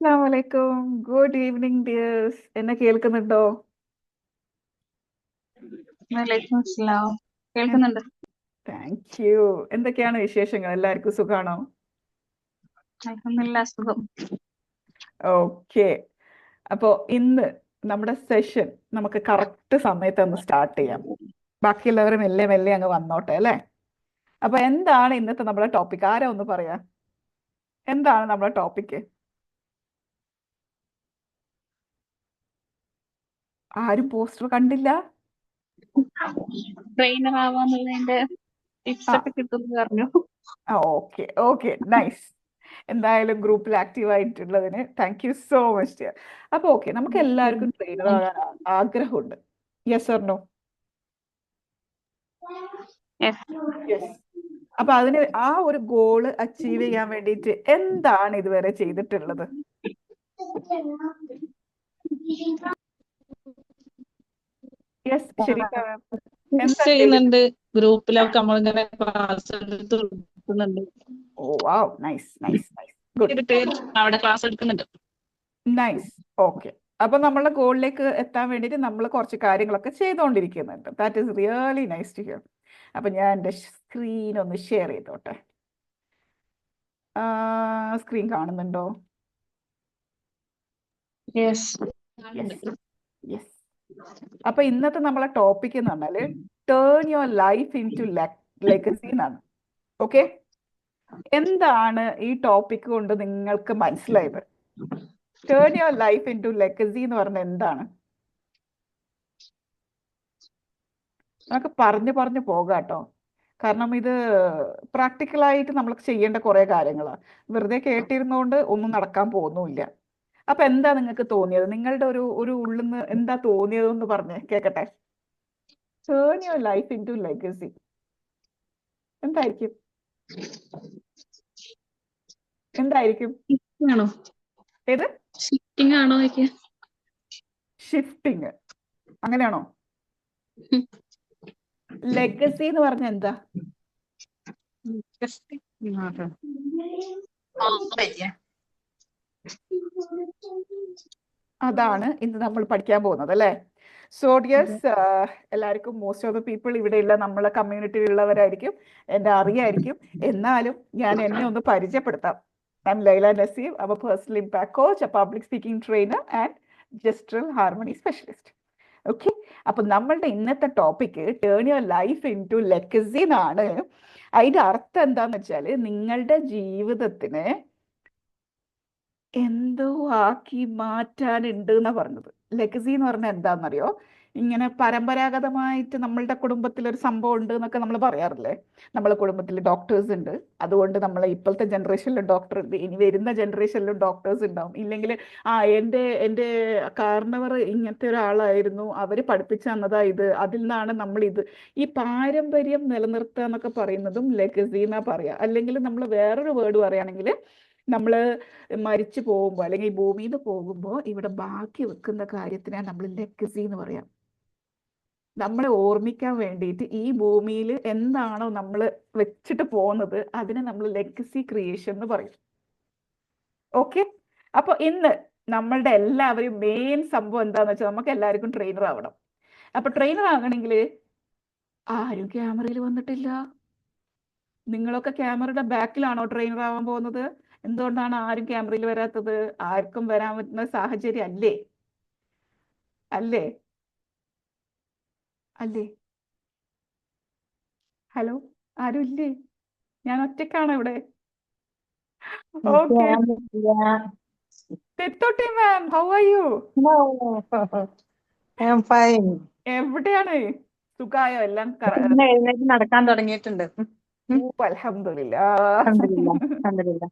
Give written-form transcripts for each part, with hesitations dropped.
അസ്സലാമലൈക്കും. Good evening dears. എന്നെ കേൾക്കുന്നുണ്ടോ? വലൈക്കും അസ്സലാം. കേൾക്കുന്നുണ്ട്. Thank you. എന്തൊക്കെയാണ് വിശേഷങ്ങൾ? എല്ലാവർക്കും സുഖാണോ? അൽഹംദുലില്ലാ സുഖം. ഓക്കെ. അപ്പോ ഇന്ന് നമ്മുടെ സെഷൻ നമുക്ക് കറക്റ്റ് സമയത്ത് ഒന്ന് സ്റ്റാർട്ട് ചെയ്യാം. ബാക്കിയുള്ളവർ മെല്ലെ മെല്ലെ അങ്ങ് വന്നോട്ടെ അല്ലേ? അപ്പൊ എന്താണ് ഇന്നത്തെ നമ്മുടെ ടോപ്പിക്? ആരാ ഒന്ന് പറയാ? എന്താണ് നമ്മുടെ ടോപ്പിക്? ആരും പോസ്റ്റർ കണ്ടില്ല? ട്രെയിനർ ആവാന്നുള്ളതിന്റെ ടിപ്സ് ആ ഒക്കെ കിട്ടുമെന്ന് പറഞ്ഞു. Okay okay, nice. എന്തായാലും ഗ്രൂപ്പിൽ ആക്റ്റീവ് ആയിട്ടുള്ളതിന് താങ്ക് യു സോ മച്ച്. അപ്പൊ ഓക്കെ, നമുക്ക് എല്ലാവർക്കും ട്രെയിനർ ആകാൻ ആഗ്രഹമുണ്ട്. Yes or no? Yes. Yes. അപ്പൊ അതിന് ആ ഒരു ഗോള് അച്ചീവ് ചെയ്യാൻ വേണ്ടിയിട്ട് എന്താണ് ഇതുവരെ ചെയ്തിട്ടുള്ളത്? യെസ്, ശരിക്കും Tips എന്താ ചെയ്തിട്ട്? ചെയ്യുന്നുണ്ട്. ഗ്രൂപ്പിലൊക്കെ നമ്മളിങ്ങനെ ക്ലാസ് എടുത്ത് കൊടുക്കുന്നുണ്ട്. Oh wow, nice nice nice, good, ചെയ്തിട്ട് അവിടെ ക്ലാസ് എടുക്കുന്നുണ്ട്. നൈസ്. ഓക്കെ. അപ്പൊ നമ്മളുടെ ഗോളിലേക്ക് എത്താൻ വേണ്ടിയിട്ട് നമ്മൾ കുറച്ച് കാര്യങ്ങളൊക്കെ ചെയ്തുകൊണ്ടിരിക്കുന്നുണ്ട്. That is really nice to hear. അപ്പൊ ഞാൻ എൻ്റെ സ്ക്രീൻ ഒന്ന് ഷെയർ ചെയ്തോട്ടെ. സ്ക്രീൻ കാണുന്നുണ്ടോ? യെസ്. Yes yes. അപ്പൊ ഇന്നത്തെ നമ്മളെ ടോപ്പിക് എന്ന് പറഞ്ഞാല് turn your life in to legacy എന്നാണ്. ഓക്കെ. എന്താണ് ഈ ടോപ്പിക് കൊണ്ട് നിങ്ങൾക്ക് മനസ്സിലായത്? Turn your life in to legacy എന്ന് പറഞ്ഞാൽ എന്താണ്? നമുക്ക് പറഞ്ഞു പറഞ്ഞു പോകാം കേട്ടോ. കാരണം ഇത് പ്രാക്ടിക്കലായിട്ട് നമ്മൾ ചെയ്യേണ്ട കുറേ കാര്യങ്ങളാണ്. വെറുതെ കേട്ടിരുന്നോണ്ട് ഒന്നും നടക്കാൻ പോകുന്നുമില്ല. അപ്പൊ എന്താ നിങ്ങൾക്ക് തോന്നിയത്? നിങ്ങളുടെ ഒരു ഒരു ഉള്ളിൽ നിന്ന് എന്താ തോന്നിയതെന്ന് പറഞ്ഞേ കേക്കട്ടെ. Turn your life in to legacy എന്തായിരിക്കും? എന്തായിരിക്കും? ആണോ? ഏത്? ഷിഫ്റ്റിംഗ് ആണോ ചോദിക്കുക? ഷിഫ്റ്റിങ്, അങ്ങനെയാണോ? ലെഗസി എന്ന് പറഞ്ഞ എന്താ? അതാണ് ഇന്ന് നമ്മൾ പഠിക്കാൻ പോകുന്നത് അല്ലേ? സോ ഡിയേഴ്സ്, എല്ലാവർക്കും മോസ്റ്റ് ഓഫ് ദ പീപ്പിൾ ഇവിടെയുള്ള നമ്മളെ കമ്മ്യൂണിറ്റിയിലുള്ളവരായിരിക്കും, എന്നെ അറിയായിരിക്കും. എന്നാലും ഞാൻ എന്നെ ഒന്ന് പരിചയപ്പെടുത്താം. I am Laila Naseem. I am a personal impact coach, a public speaking trainer and gestural harmony specialist. Okay. അപ്പൊ നമ്മളുടെ ഇന്നത്തെ topic turn your life in to legacy എന്നാണ്. അതിന്റെ അർത്ഥം എന്താന്ന് വെച്ചാൽ നിങ്ങളുടെ ജീവിതത്തിന് എന്തോ ആക്കി മാറ്റാനുണ്ട് എന്നാ പറഞ്ഞത്. ലെഗസി എന്ന് പറഞ്ഞാൽ എന്താണെന്നറിയോ? ഇങ്ങനെ പരമ്പരാഗതമായിട്ട് നമ്മളുടെ കുടുംബത്തിൽ ഒരു സംഭവം ഉണ്ട് എന്നൊക്കെ നമ്മൾ പറയാറില്ലേ? നമ്മളെ കുടുംബത്തിൽ ഡോക്ടേഴ്സ് ഉണ്ട്, അതുകൊണ്ട് നമ്മളെ ഇപ്പോഴത്തെ ജനറേഷനിലും ഡോക്ടർ ഉണ്ട്, ഇനി വരുന്ന ജനറേഷനിലും ഡോക്ടേഴ്സ് ഉണ്ടാവും. ഇല്ലെങ്കിൽ എൻ്റെ കാരണവർ ഇങ്ങനത്തെ ഒരാളായിരുന്നു, അവർ പഠിപ്പിച്ചു തന്നതാ ഇത്, അതിൽ നിന്നാണ് നമ്മൾ ഇത്. ഈ പാരമ്പര്യം നിലനിർത്തുക എന്നൊക്കെ പറയുന്നതും ലെഗസി എന്നാ പറയാ. അല്ലെങ്കിൽ നമ്മൾ വേറൊരു വേർഡ് പറയുകയാണെങ്കിൽ നമ്മൾ മരിച്ചു പോകുമ്പോൾ അല്ലെങ്കിൽ ഈ ഭൂമിയിൽ നിന്ന് പോകുമ്പോൾ ഇവിടെ ബാക്കി വെക്കുന്ന കാര്യത്തിനെ നമ്മൾ ലെഗസി എന്ന് പറയാം. നമ്മളെ ഓർമ്മിക്കാൻ വേണ്ടിയിട്ട് ഈ ഭൂമിയിൽ എന്താണോ നമ്മൾ വെച്ചിട്ട് പോകുന്നത് അതിനെ നമ്മൾ ലെഗസി ക്രിയേഷൻ എന്ന് പറയും. ഓക്കെ. അപ്പൊ ഇന്ന് നമ്മളുടെ എല്ലാവരും മെയിൻ സംഭവം എന്താന്ന് വെച്ചാൽ നമുക്ക് എല്ലാവർക്കും ട്രെയിനർ ആവണം. അപ്പൊ ട്രെയിനർ ആകണമെങ്കിൽ ആരും ക്യാമറയിൽ വന്നിട്ടില്ല. നിങ്ങളൊക്കെ ക്യാമറയുടെ ബാക്കിലാണോ ട്രെയിനർ ആവാൻ പോകുന്നത്? എന്തുകൊണ്ടാണ് ആരും ക്യാമറയിൽ വരാത്തത്? ആർക്കും വരാൻ പറ്റുന്ന സാഹചര്യം അല്ലേ? അല്ലേ? അല്ലേ? ഹലോ, ആരും ഇല്ലേ? ഞാൻ ഒറ്റക്കാണ് ഇവിടെ. ഓക്കെ. തെത്തോട്ടി ma'am, how are you? I'm fine. എവിടെയാണ്? സുഖായോ? എല്ലാം ഇന്ന് എഴുന്നേറ്റ് നടക്കാൻ തുടങ്ങിയിട്ടുണ്ട്. അൽഹംദുലില്ലാ. അൽഹംദുലില്ലാ, അൽഹംദുലില്ലാ.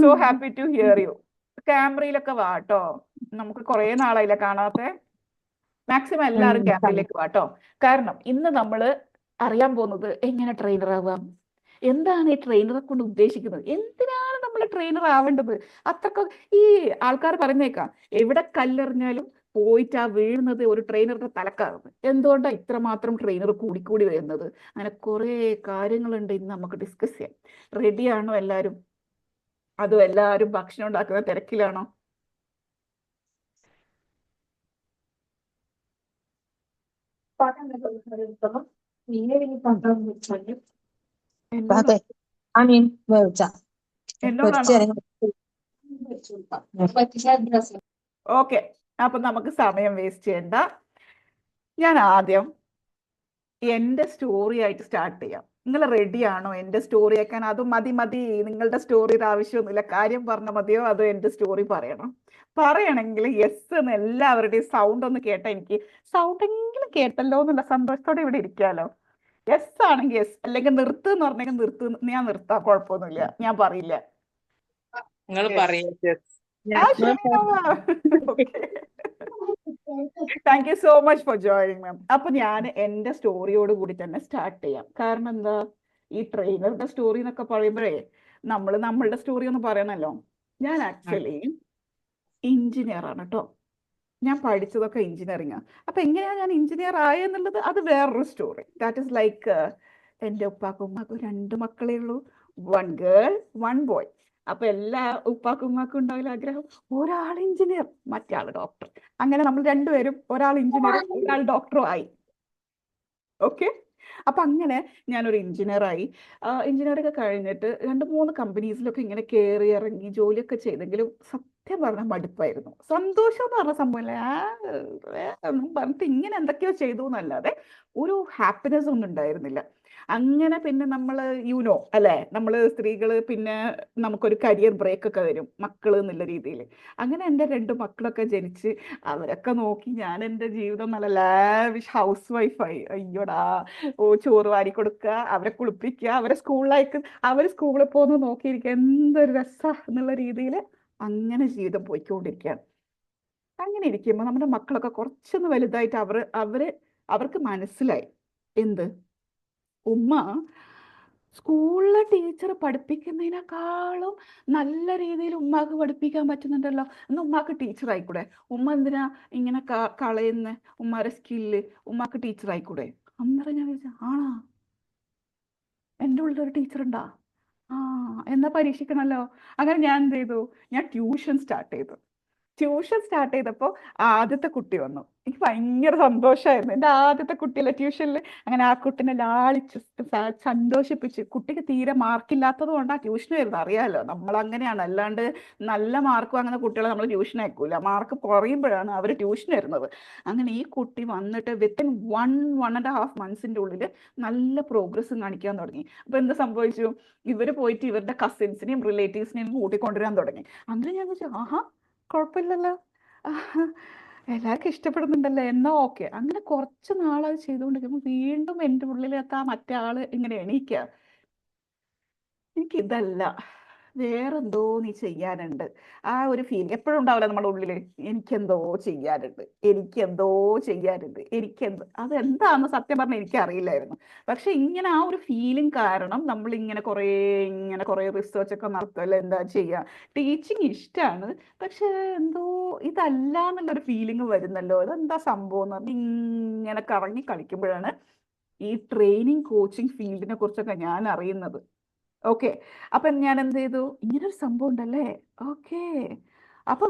So happy to hear you. ക്യാമറയിലൊക്കെ വാ കേട്ടോ. നമുക്ക് കുറേ നാളായില്ല കാണാത്തെ. മാക്സിമം എല്ലാവരും ക്യാമറയിലേക്ക് വാട്ടോ. കാരണം ഇന്ന് നമ്മൾ അറിയാൻ പോകുന്നത് എങ്ങനെ ട്രെയിനർ ആവാം, എന്താണ് ഈ ട്രെയിനറെ കൊണ്ട് ഉദ്ദേശിക്കുന്നത്, എന്തിനാണ് നമ്മൾ ട്രെയിനർ ആവേണ്ടത്. അത്രക്ക് ഈ ആൾക്കാർ പറയുന്നേക്കാം എവിടെ കല്ലെറിഞ്ഞാലും പോയിട്ട് ആ വീഴുന്നത് ഒരു ട്രെയിനറുടെ തലക്കാറുണ്ട്. എന്തുകൊണ്ടാണ് ഇത്രമാത്രം ട്രെയിനർ കൂടിക്കൂടി വരുന്നത്? അങ്ങനെ കുറേ കാര്യങ്ങളുണ്ട് ഇന്ന് നമുക്ക് ഡിസ്കസ് ചെയ്യാം. റെഡിയാണോ എല്ലാവരും? അതും എല്ലാവരും ഭക്ഷണം ഉണ്ടാക്കുന്ന തിരക്കിലാണോ? എന്നോടാ അതെ ആ മീൻ വേവിച്ച എന്നോടാണോ? പൊരിച്ച ഓക്കെ, അപ്പൊ നമുക്ക് സമയം വേസ്റ്റ് ചെയ്യണ്ട. ഞാൻ ആദ്യം എൻ്റെ സ്റ്റോറി ആയിട്ട് സ്റ്റാർട്ട് ചെയ്യാം. നിങ്ങൾ റെഡിയാണോ എൻ്റെ സ്റ്റോറി ആക്കാൻ? അത് മതി മതി, നിങ്ങളുടെ സ്റ്റോറിയുടെ ആവശ്യമൊന്നുമില്ല. കാര്യം പറഞ്ഞാൽ മതിയോ അതോ എൻ്റെ സ്റ്റോറി പറയണം? പറയണമെങ്കിൽ യെസ് എന്ന് എല്ലാവരുടെയും സൗണ്ട് ഒന്ന് കേട്ടാൽ എനിക്ക് സൗണ്ട് എങ്കിലും കേട്ടല്ലോ എന്നുള്ള സന്തോഷത്തോടെ ഇവിടെ ഇരിക്കാലോ. യെസ് ആണെങ്കിൽ യെസ്, അല്ലെങ്കിൽ നിർത്ത് എന്ന് പറഞ്ഞെങ്കിൽ നിർത്ത്. ഞാൻ നിർത്താം, കുഴപ്പമൊന്നുമില്ല, ഞാൻ പറയില്ല. നിങ്ങൾ പറയൂ. ആ ശരി okay. Thank you so much for joining ma'am. അപ്പൊ ഞാൻ എൻ്റെ സ്റ്റോറിയോട് കൂടി തന്നെ സ്റ്റാർട്ട് ചെയ്യാം. കാരണം എന്താ, ഈ ട്രെയിനറുടെ സ്റ്റോറി എന്നൊക്കെ പറയുമ്പോഴേ നമ്മളുടെ സ്റ്റോറി ഒന്ന് പറയണല്ലോ. ഞാൻ ആക്ച്വലി എഞ്ചിനീയർ ആണ് കേട്ടോ. ഞാൻ പഠിച്ചതൊക്കെ എഞ്ചിനീയറിംഗ്. അപ്പൊ എങ്ങനെയാ ഞാൻ എഞ്ചിനീയർ ആയെന്നുള്ളത് അത് വേറൊരു സ്റ്റോറി. ദാറ്റ് ഇസ് ലൈക്ക് എൻ്റെ ഉപ്പാക്കും ഉമ്മാക്കും 2 മക്കളേ ഉള്ളൂ, 1 ഗേൾ 1 ബോയ്. അപ്പൊ എല്ലാ ഉപ്പാക്കും ഉമ്മാക്കും ഉണ്ടാവില്ല ആഗ്രഹം, ഒരാൾ എഞ്ചിനീയർ മറ്റേ ആൾ ഡോക്ടർ. അങ്ങനെ നമ്മൾ രണ്ടുപേരും, ഒരാൾ എഞ്ചിനീയറും ഒരാൾ ഡോക്ടറും ആയി. ഓക്കെ, അപ്പൊ അങ്ങനെ ഞാനൊരു എഞ്ചിനീയറായി. എഞ്ചിനീയറൊക്കെ കഴിഞ്ഞിട്ട് 2-3 കമ്പനീസിലൊക്കെ ഇങ്ങനെ കയറി ഇറങ്ങി ജോലിയൊക്കെ ചെയ്തെങ്കിലും സത്യം പറഞ്ഞാൽ മടുപ്പായിരുന്നു. സന്തോഷം എന്ന് പറഞ്ഞ സംഭവമില്ല. ഒന്നും പറഞ്ഞിട്ട് ഇങ്ങനെ എന്തൊക്കെയോ ചെയ്തു എന്നല്ലാതെ ഒരു ഹാപ്പിനെസ് ഒന്നും ഉണ്ടായിരുന്നില്ല. അങ്ങനെ പിന്നെ നമ്മൾ യുനോ അല്ലേ, നമ്മൾ സ്ത്രീകൾ പിന്നെ നമുക്കൊരു കരിയർ ബ്രേക്ക് ഒക്കെ വരും മക്കൾ എന്നുള്ള രീതിയിൽ. അങ്ങനെ എൻ്റെ 2 മക്കളൊക്കെ ജനിച്ച് അവരൊക്കെ നോക്കി ഞാൻ എൻ്റെ ജീവിതം നല്ല ലാവിഷ് ഹൗസ് വൈഫായി. അയ്യോടാ, ചോറ് വാരി കൊടുക്കുക, അവരെ കുളിപ്പിക്കുക, അവരെ സ്കൂളിലേക്ക്, അവർ സ്കൂളിൽ പോകുന്നത് നോക്കിയിരിക്കുക, എന്തൊരു രസാ എന്നുള്ള രീതിയിൽ അങ്ങനെ ജീവിതം പോയിക്കൊണ്ടിരിക്കുകയാണ്. അങ്ങനെ ഇരിക്കുമ്പോൾ നമ്മുടെ മക്കളൊക്കെ കുറച്ചൊന്ന് വലുതായിട്ട് അവർക്ക് മനസ്സിലായി എന്ത്, ഉമ്മ സ്കൂളിലെ ടീച്ചർ പഠിപ്പിക്കുന്നതിനേക്കാളും നല്ല രീതിയിൽ ഉമ്മാക്ക് പഠിപ്പിക്കാൻ പറ്റുന്നുണ്ടല്ലോ, എന്നാൽ ഉമ്മാക്ക് ടീച്ചർ ആയിക്കൂടെ? ഉമ്മ എന്തിനാ ഇങ്ങനെ കളയുന്ന ഉമ്മാരെ സ്കില്ല്? ഉമ്മാക്ക് ടീച്ചർ ആയിക്കൂടെ? അന്നേരം ഞാൻ വിചാരിച്ചു, ആണാ, എൻ്റെ ഉള്ളിലൊരു ടീച്ചർ ഉണ്ടാ, ആ എന്നാ പരീക്ഷിക്കണമല്ലോ. അങ്ങനെ ഞാൻ എന്ത് ചെയ്തു, ഞാൻ ട്യൂഷൻ സ്റ്റാർട്ട് ചെയ്തപ്പോൾ ആദ്യത്തെ കുട്ടി വന്നു. എനിക്ക് ഭയങ്കര സന്തോഷമായിരുന്നു, എൻ്റെ ആദ്യത്തെ കുട്ടിയല്ലേ ട്യൂഷനിൽ. അങ്ങനെ ആ കുട്ടിനെ ലാളിച്ച് സന്തോഷിപ്പിച്ച്. കുട്ടിക്ക് തീരെ മാർക്കില്ലാത്തത് കൊണ്ടാണ് ട്യൂഷൻ വരുന്നത്, അറിയാമല്ലോ, നമ്മൾ അങ്ങനെയാണ്. അല്ലാണ്ട് നല്ല മാർക്ക് വാങ്ങുന്ന കുട്ടികളെ നമ്മൾ ട്യൂഷൻ അയക്കൂല, മാർക്ക് കുറയുമ്പോഴാണ് അവർ ട്യൂഷൻ വരുന്നത്. അങ്ങനെ ഈ കുട്ടി വന്നിട്ട് വിത്തിൻ 1.5 മന്ത്സിൻ്റെ ഉള്ളിൽ നല്ല പ്രോഗ്രസ്സും കാണിക്കാൻ തുടങ്ങി. അപ്പോൾ എന്ത് സംഭവിച്ചു, ഇവർ പോയിട്ട് ഇവരുടെ കസിൻസിനെയും റിലേറ്റീവ്സിനെയും കൂട്ടിക്കൊണ്ടുവരാൻ തുടങ്ങി. അന്നേരം ഞാൻ വെച്ചു, ആഹാ കുഴപ്പമില്ലല്ലോ, എല്ലാവർക്കും ഇഷ്ടപ്പെടുന്നുണ്ടല്ലോ, എന്നാ ഓക്കെ. അങ്ങനെ കുറച്ച് നാളത് ചെയ്തുകൊണ്ടിരിക്കുമ്പോൾ വീണ്ടും എൻ്റെ ഉള്ളിലെത്താ മറ്റേ ആള് ഇങ്ങനെ എണീക്കുക, എനിക്കിതല്ല, വേറെന്തോ നീ ചെയ്യാനുണ്ട്. ആ ഒരു ഫീലിംഗ് എപ്പോഴും ഉണ്ടാവില്ല നമ്മുടെ ഉള്ളിൽ, എനിക്കെന്തോ ചെയ്യാനുണ്ട്. അതെന്താന്ന് സത്യം പറഞ്ഞാൽ എനിക്കറിയില്ലായിരുന്നു. പക്ഷെ ഇങ്ങനെ ആ ഒരു ഫീലിംഗ് കാരണം നമ്മൾ ഇങ്ങനെ കുറേ റിസർച്ച് ഒക്കെ നടത്തുമല്ലോ, എന്താ ചെയ്യുക. ടീച്ചിങ് ഇഷ്ടമാണ്, പക്ഷെ എന്തോ ഇതല്ല എന്നുള്ളൊരു ഫീലിംഗ് വരുന്നല്ലോ, ഇതെന്താ സംഭവം എന്ന് പറഞ്ഞ് ഇങ്ങനെ കറങ്ങി കളിക്കുമ്പോഴാണ് ഈ ട്രെയിനിങ് കോച്ചിങ് ഫീൽഡിനെ കുറിച്ചൊക്കെ ഞാൻ അറിയുന്നത്. ഓക്കെ, അപ്പം ഞാൻ എന്ത് ചെയ്തു, ഇങ്ങനൊരു സംഭവം ഉണ്ടല്ലേ. ഓക്കെ, അപ്പൊ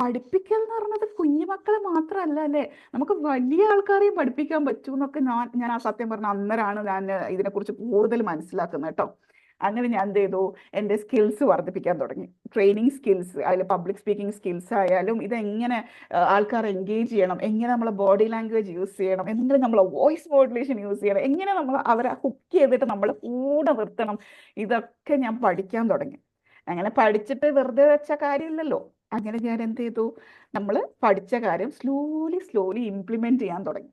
പഠിപ്പിക്കൽ എന്ന് പറഞ്ഞത് കുഞ്ഞുമക്കളെ മാത്രമല്ല അല്ലേ, നമുക്ക് വലിയ ആൾക്കാരെയും പഠിപ്പിക്കാൻ പറ്റും എന്നൊക്കെ ഞാൻ ആ സത്യം പറഞ്ഞ അന്നേരമാണ് ഞാൻ ഇതിനെക്കുറിച്ച് കൂടുതൽ മനസ്സിലാക്കുന്നത് കേട്ടോ. അങ്ങനെ ഞാൻ എന്ത് ചെയ്തു, എൻ്റെ സ്കിൽസ് വർദ്ധിപ്പിക്കാൻ തുടങ്ങി. ട്രെയിനിങ് സ്കിൽസ്, അതിൽ പബ്ലിക് സ്പീക്കിംഗ് സ്കിൽസ് ആയാലും, ഇതെങ്ങനെ ആൾക്കാരെ എൻഗേജ് ചെയ്യണം, എങ്ങനെ നമ്മളെ ബോഡി ലാംഗ്വേജ് യൂസ് ചെയ്യണം, എങ്ങനെ നമ്മളെ വോയിസ് മോഡുലേഷൻ യൂസ് ചെയ്യണം, എങ്ങനെ നമ്മൾ അവരെ ഹുക്ക് ചെയ്തിട്ട് നമ്മൾ കൂടെ നിർത്തണം, ഇതൊക്കെ ഞാൻ പഠിക്കാൻ തുടങ്ങി. അങ്ങനെ പഠിച്ചിട്ട് വെറുതെ വെച്ച കാര്യമില്ലല്ലോ. അങ്ങനെ ഞാൻ എന്ത് ചെയ്തു, നമ്മൾ പഠിച്ച കാര്യം സ്ലോലി ഇംപ്ലിമെന്റ് ചെയ്യാൻ തുടങ്ങി.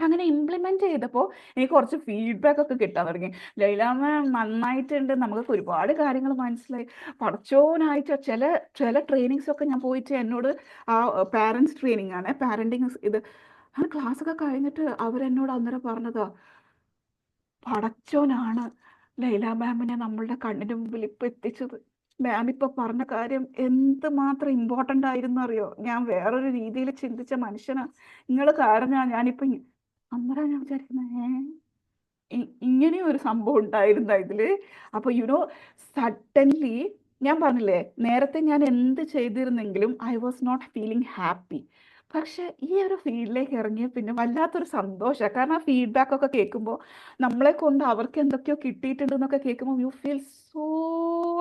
അങ്ങനെ ഇംപ്ലിമെന്റ് ചെയ്തപ്പോൾ എനിക്ക് കുറച്ച് ഫീഡ്ബാക്ക് ഒക്കെ കിട്ടാൻ തുടങ്ങി. ലൈല മാം നന്നായിട്ടുണ്ട്, നമുക്ക് ഒരുപാട് കാര്യങ്ങൾ മനസ്സിലായി. പഠിച്ചോനായിട്ട് ചില ട്രെയിനിങ്സ് ഒക്കെ ഞാൻ പോയിട്ട് എന്നോട്, ആ പാരൻസ് ട്രെയിനിങ് ആണ്, പാരന്റിങ് ഇത്, ആ ക്ലാസ് ഒക്കെ കഴിഞ്ഞിട്ട് അവരെന്നോട് അന്നേരം പറഞ്ഞതാ, പടച്ചോനാണ് ലൈല മാമിനെ നമ്മളുടെ കണ്ണിന് മുമ്പിൽ ഇപ്പൊ എത്തിച്ചത്. മാം ഇപ്പൊ പറഞ്ഞ കാര്യം എന്തുമാത്രം ഇമ്പോർട്ടൻ്റ് ആയിരുന്നു അറിയോ, ഞാൻ വേറൊരു രീതിയിൽ ചിന്തിച്ച മനുഷ്യനാ, നിങ്ങൾ കാരണം ഞാനിപ്പോ അന്നേരം ഞാൻ വിചാരിക്കുന്നത്, ഇങ്ങനെയും ഒരു സംഭവം ഉണ്ടായിരുന്ന ഇതില്. അപ്പൊ സഡൻലി ഞാൻ പറഞ്ഞില്ലേ നേരത്തെ ഞാൻ എന്ത് ചെയ്തിരുന്നെങ്കിലും I was not feeling happy. പക്ഷെ ഈ ഒരു ഫീൽഡിലേക്ക് ഇറങ്ങിയ പിന്നെ വല്ലാത്തൊരു സന്തോഷമാണ്. കാരണം ആ ഫീഡ്ബാക്ക് ഒക്കെ കേൾക്കുമ്പോൾ നമ്മളെ കൊണ്ട് അവർക്ക് എന്തൊക്കെയോ കിട്ടിയിട്ടുണ്ടെന്നൊക്കെ കേൾക്കുമ്പോൾ you feel so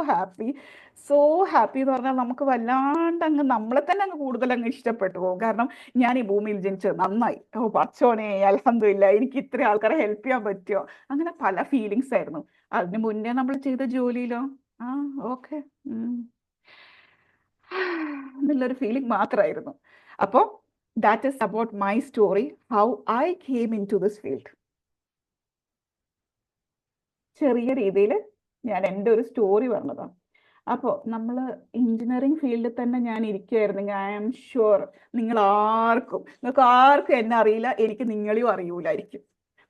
happy. So happy എന്ന് പറഞ്ഞാൽ നമുക്ക് വല്ലാണ്ട് അങ്ങ് നമ്മളെ തന്നെ അങ്ങ് കൂടുതൽ അങ്ങ് ഇഷ്ടപ്പെട്ടു പോകും. കാരണം ഞാൻ ഈ ഭൂമിയിൽ ജനിച്ചത് നന്നായി, ഓ പടച്ചോനെ അൽഹംദുലില്ലാ എനിക്ക് ഇത്ര ആൾക്കാരെ ഹെൽപ്പ് ചെയ്യാൻ പറ്റുമോ, അങ്ങനെ പല ഫീലിങ്സ് ആയിരുന്നു. അതിന് മുന്നേ നമ്മൾ ചെയ്ത ജോലിയിലോ ആ ഓക്കെ എന്നുള്ളൊരു ഫീലിംഗ് മാത്രമായിരുന്നു. അപ്പോൾ that is about my story, how I came in to this field. ചെറിയ രീതിയിൽ ഞാൻ എൻ്റെ ഒരു സ്റ്റോറി പറഞ്ഞതാണ്. അപ്പോൾ നമ്മൾ എഞ്ചിനീയറിംഗ് ഫീൽഡിൽ തന്നെ ഞാൻ ഇരിക്കുമായിരുന്നെങ്കിൽ ഐ ആം ഷുവർ നിങ്ങൾക്ക് ആർക്കും എന്നെ അറിയില്ല, എനിക്ക് നിങ്ങളെയും അറിയൂലായിരിക്കും.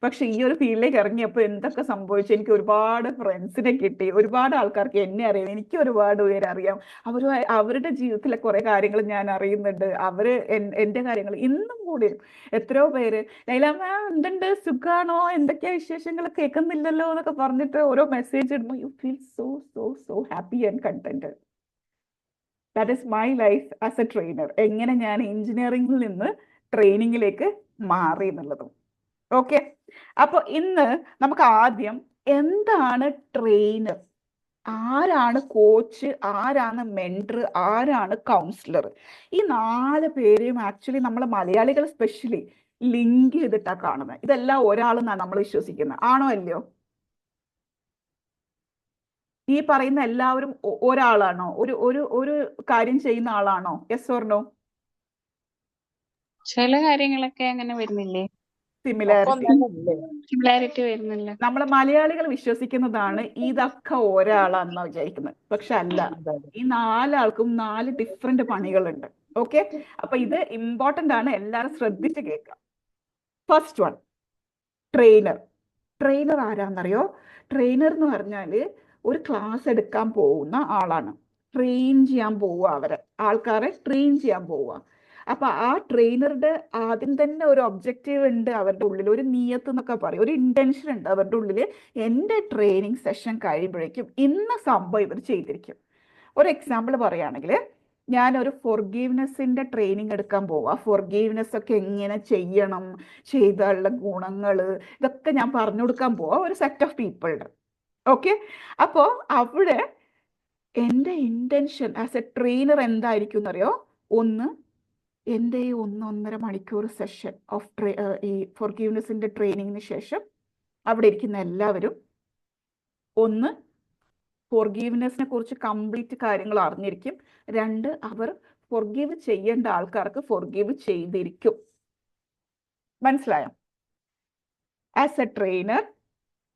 പക്ഷെ ഈ ഒരു ഫീൽഡിലേക്ക് ഇറങ്ങിയപ്പോൾ എന്തൊക്കെ സംഭവിച്ചു, എനിക്ക് ഒരുപാട് ഫ്രണ്ട്സിനെ കിട്ടി, ഒരുപാട് ആൾക്കാർക്ക് എന്നെ അറിയാം, എനിക്ക് ഒരുപാട് പേര് അറിയാം. അവരുടെ ജീവിതത്തിലെ കുറെ കാര്യങ്ങൾ ഞാൻ അറിയുന്നുണ്ട്. എൻ്റെ കാര്യങ്ങൾ ഇന്നും കൂടി എത്രയോ പേര് ലൈല മാം എന്തുണ്ട് സുഖാണോ, എന്തൊക്കെയാ വിശേഷങ്ങൾ കേൾക്കുന്നില്ലല്ലോ എന്നൊക്കെ പറഞ്ഞിട്ട് ഓരോ മെസ്സേജ് ഇടുമ്പോൾ you feel so so so happy and contented. That is my life as A trainer, എങ്ങനെ ഞാൻ എഞ്ചിനീയറിംഗിൽ നിന്ന് ട്രെയിനിങ്ങിലേക്ക് മാറി എന്നുള്ളതും. ഓക്കെ, അപ്പൊ ഇന്ന് നമുക്ക് ആദ്യം എന്താണ് ട്രെയിനർ, ആരാണ് കോച്ച്, ആരാണ് മെന്റർ, ആരാണ് കൗൺസിലർ, ഈ 4 പേരെയും ആക്ച്വലി നമ്മൾ മലയാളികൾ സ്പെഷ്യലി ലിങ്ക് ചെയ്തിട്ടാ കാണുന്നത്. ഇതെല്ലാം ഒരാളെന്നാണ് നമ്മൾ വിശ്വസിക്കുന്നത്. ആണോ അല്ലയോ? ഈ പറയുന്ന എല്ലാവരും ഒരാളാണോ, ഒരു ഒരു ഒരു കാര്യം ചെയ്യുന്ന ആളാണോ? Yes or no? ചില കാര്യങ്ങളൊക്കെ അങ്ങനെ വരുന്നില്ലേ, സിമിലാരിറ്റി സിമിലാരിറ്റി വരുന്നില്ല. നമ്മളെ മലയാളികൾ വിശ്വസിക്കുന്നതാണ് ഇതൊക്കെ ഒരാളാണെന്നാ വിചാരിക്കുന്നത്. പക്ഷെ അല്ല, ഈ 4 ആൾക്കും 4 ഡിഫറെന്റ് പണികളുണ്ട്. ഓക്കെ, അപ്പൊ ഇത് ഇമ്പോർട്ടന്റ് ആണ്, എല്ലാവരും ശ്രദ്ധിച്ച് കേൾക്കാം. First one, trainer. ട്രെയിനർ ആരാന്നറിയോ? ട്രെയിനർ എന്ന് പറഞ്ഞാല് ഒരു ക്ലാസ് എടുക്കാൻ പോകുന്ന ആളാണ്. ട്രെയിൻ ചെയ്യാൻ പോവുക, ആൾക്കാരെ ട്രെയിൻ ചെയ്യാൻ പോവുക. അപ്പൊ ആ ട്രെയിനറുടെ ആദ്യം തന്നെ ഒരു ഒബ്ജക്റ്റീവ് ഉണ്ട് അവരുടെ ഉള്ളിൽ, ഒരു നിയത്ത് എന്നൊക്കെ പറയും, ഒരു ഇന്റൻഷൻ ഉണ്ട് അവരുടെ ഉള്ളിൽ. എൻ്റെ ട്രെയിനിങ് സെഷൻ കഴിയുമ്പോഴേക്കും ഇന്ന സംഭവം ഇവർ ചെയ്തിരിക്കും. ഒരു എക്സാമ്പിൾ പറയുകയാണെങ്കിൽ, ഞാനൊരു ഫോർഗീവ്നെസ്സിന്റെ ട്രെയിനിങ് എടുക്കാൻ പോവാ. ഫോർഗീവ്നെസ് ഒക്കെ എങ്ങനെ ചെയ്യണം, ചെയ്താലുള്ള ഗുണങ്ങൾ, ഇതൊക്കെ ഞാൻ പറഞ്ഞു കൊടുക്കാൻ പോവാ ഒരു സെറ്റ് ഓഫ് പീപ്പിളുടെ. ഓക്കെ, അപ്പോൾ അവിടെ എൻ്റെ ഇന്റൻഷൻ ആസ് എ ട്രെയിനർ എന്തായിരിക്കും എന്നറിയോ? ഒന്ന്, എൻ്റെ ഈ 1-1.5 മണിക്കൂർ സെഷൻ ഓഫ് ഈ ഫോർഗീവ്നെസ്സിന്റെ ട്രെയിനിങ്ങിന് ശേഷം അവിടെ ഇരിക്കുന്ന എല്ലാവരും ഒന്ന്, ഫോർഗീവ്നെസ്സിനെ കുറിച്ച് കംപ്ലീറ്റ് കാര്യങ്ങൾ അറിഞ്ഞിരിക്കും. 2, അവർ ഫോർഗീവ് ചെയ്യേണ്ട ആൾക്കാർക്ക് ഫോർഗീവ് ചെയ്തിരിക്കും. മനസ്സിലായോ? ആസ് എ ട്രെയിനർ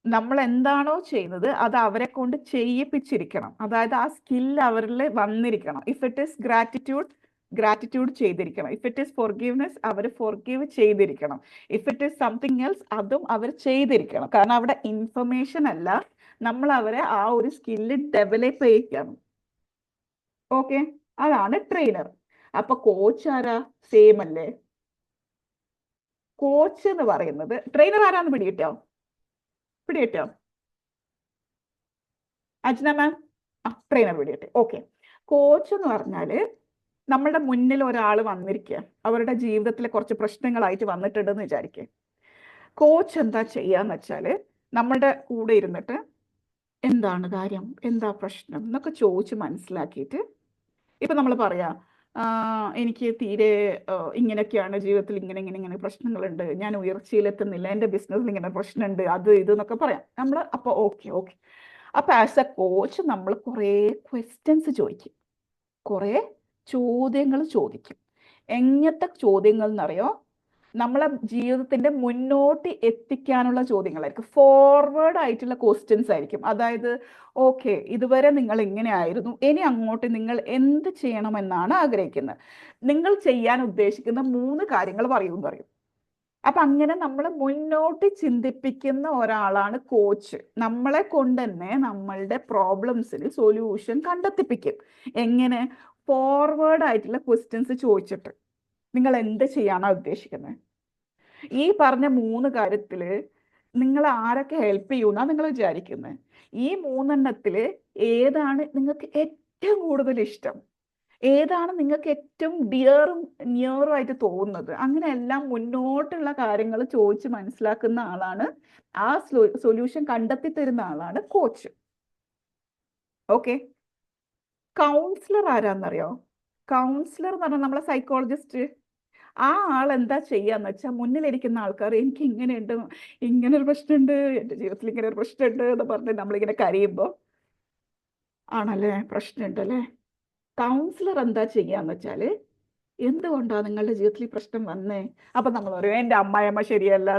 നമ്മൾ എന്താണോ ചെയ്യുന്നത് അത് അവരെ കൊണ്ട് ചെയ്യിപ്പിച്ചിരിക്കണം. അതായത് ആ സ്കിൽ അവരിൽ വന്നിരിക്കണം. ഇഫ് ഇറ്റ് ഈസ് ഗ്രാറ്റിറ്റ്യൂഡ് ചെയ്തിരിക്കണം. ഇഫ് ഇറ്റ് ഈസ് ഫോർഗീവ്നെസ് അവർ ഫോർഗീവ് ചെയ്തിരിക്കണം. If it is something else അതും അവർ ചെയ്തിരിക്കണം. കാരണം അവിടെ ഇൻഫർമേഷൻ അല്ല, നമ്മൾ അവരെ ആ ഒരു സ്കില്ല് ഡെവലപ്പ് ചെയ്യിക്കണം. ഓക്കെ, അതാണ് ട്രെയിനർ. അപ്പൊ കോച്ച് ആരാ? സെയിം അല്ലേ? കോച്ച് എന്ന് പറയുന്നത്, ട്രെയിനർ ആരാന്ന് പിടികിട്ടോ? അജ്ന മാം? ട്രെയിനർ പിടികിട്ടെ. ഓക്കെ, കോച്ച് എന്ന് പറഞ്ഞാല് നമ്മുടെ മുന്നിൽ ഒരാൾ വന്നിരിക്കുക, അവരുടെ ജീവിതത്തിലെ കുറച്ച് പ്രശ്നങ്ങളായിട്ട് വന്നിട്ടുണ്ടെന്ന് വിചാരിക്കുക. കോച്ച് എന്താ ചെയ്യാന്ന് വെച്ചാല് നമ്മളുടെ കൂടെ ഇരുന്നിട്ട് എന്താണ് കാര്യം, എന്താ പ്രശ്നം എന്നൊക്കെ ചോദിച്ച് മനസ്സിലാക്കിയിട്ട്, ഇപ്പൊ നമ്മൾ പറയാ എനിക്ക് തീരെ ഇങ്ങനെയൊക്കെയാണ് ജീവിതത്തിൽ, ഇങ്ങനെ പ്രശ്നങ്ങളുണ്ട്, ഞാൻ ഉയർച്ചയിലെത്തുന്നില്ല, എൻ്റെ ബിസിനസ്സിൽ ഇങ്ങനെ പ്രശ്നമുണ്ട്, അത് ഇത് എന്നൊക്കെ പറയാം നമ്മൾ. അപ്പോൾ ഓക്കെ അപ്പൊ ആസ് എ കോച്ച് നമ്മൾ കുറേ ക്വസ്റ്റ്യൻസ് ചോദിക്കും, കുറേ ചോദ്യങ്ങൾ ചോദിക്കും. എങ്ങനത്തെ ചോദ്യങ്ങൾ എന്നറിയോ? നമ്മളെ ജീവിതത്തിന്റെ മുന്നോട്ട് എത്തിക്കാനുള്ള ചോദ്യങ്ങളായിരിക്കും. ഫോർവേഡ് ആയിട്ടുള്ള ക്വസ്റ്റ്യൻസ് ആയിരിക്കും. അതായത് ഓക്കെ, ഇതുവരെ നിങ്ങൾ ഇങ്ങനെ ആയിരുന്നു, ഇനി അങ്ങോട്ട് നിങ്ങൾ എന്ത് ചെയ്യണമെന്നാണ് ആഗ്രഹിക്കുന്നത്, നിങ്ങൾ ചെയ്യാൻ ഉദ്ദേശിക്കുന്ന 3 കാര്യങ്ങൾ പറയും. അപ്പൊ അങ്ങനെ നമ്മൾ മുന്നോട്ട് ചിന്തിപ്പിക്കുന്ന ഒരാളാണ് കോച്ച്. നമ്മളെ കൊണ്ട് തന്നെ നമ്മളുടെ പ്രോബ്ലംസിന് സൊല്യൂഷൻ കണ്ടെത്തിപ്പിക്കും. എങ്ങനെ? ഫോർവേഡ് ആയിട്ടുള്ള ക്വസ്റ്റ്യൻസ് ചോദിച്ചിട്ട് നിങ്ങൾ എന്ത് ചെയ്യാനാ ഉദ്ദേശിക്കുന്നത്. ഈ പറഞ്ഞ 3 കാര്യത്തില് നിങ്ങൾ ആരൊക്കെ ഹെൽപ്പ് ചെയ്യുമെന്നാ നിങ്ങൾ വിചാരിക്കുന്നത്? ഈ 3 എണ്ണത്തില് ഏതാണ് നിങ്ങൾക്ക് ഏറ്റവും കൂടുതൽ ഇഷ്ടം, ഏതാണ് നിങ്ങൾക്ക് ഏറ്റവും ഡിയറും നിയറും ആയിട്ട് തോന്നുന്നത്, അങ്ങനെ എല്ലാം മുന്നോട്ടുള്ള കാര്യങ്ങൾ ചോദിച്ച് മനസ്സിലാക്കുന്ന ആളാണ്, ആ സൊല്യൂഷൻ കണ്ടെത്തി തരുന്ന ആളാണ് കോച്ച്. ഓക്കെ. കൗൺസിലർ ആരാന്നറിയോ? കൗൺസിലർ എന്ന് പറഞ്ഞാൽ നമ്മളെ സൈക്കോളജിസ്റ്റ്. ആ ആൾ എന്താ ചെയ്യാന്ന് വെച്ചാൽ മുന്നിലിരിക്കുന്ന ആൾക്കാർ എനിക്ക് ഇങ്ങനെയുണ്ട്, ഇങ്ങനെ ഒരു പ്രശ്നമുണ്ട്, എൻ്റെ ജീവിതത്തിൽ ഇങ്ങനെ ഒരു പ്രശ്നമുണ്ട് എന്ന് പറഞ്ഞ് നമ്മളിങ്ങനെ കരയുമ്പോൾ ആണല്ലേ പ്രശ്നമുണ്ട് അല്ലേ, കൗൺസിലർ എന്താ ചെയ്യാന്ന് വെച്ചാൽ എന്തുകൊണ്ടാണ് നിങ്ങളുടെ ജീവിതത്തിൽ ഈ പ്രശ്നം വന്നേ? അപ്പൊ നമ്മൾ പറയും എൻ്റെ അമ്മായിയമ്മ ശരിയല്ല,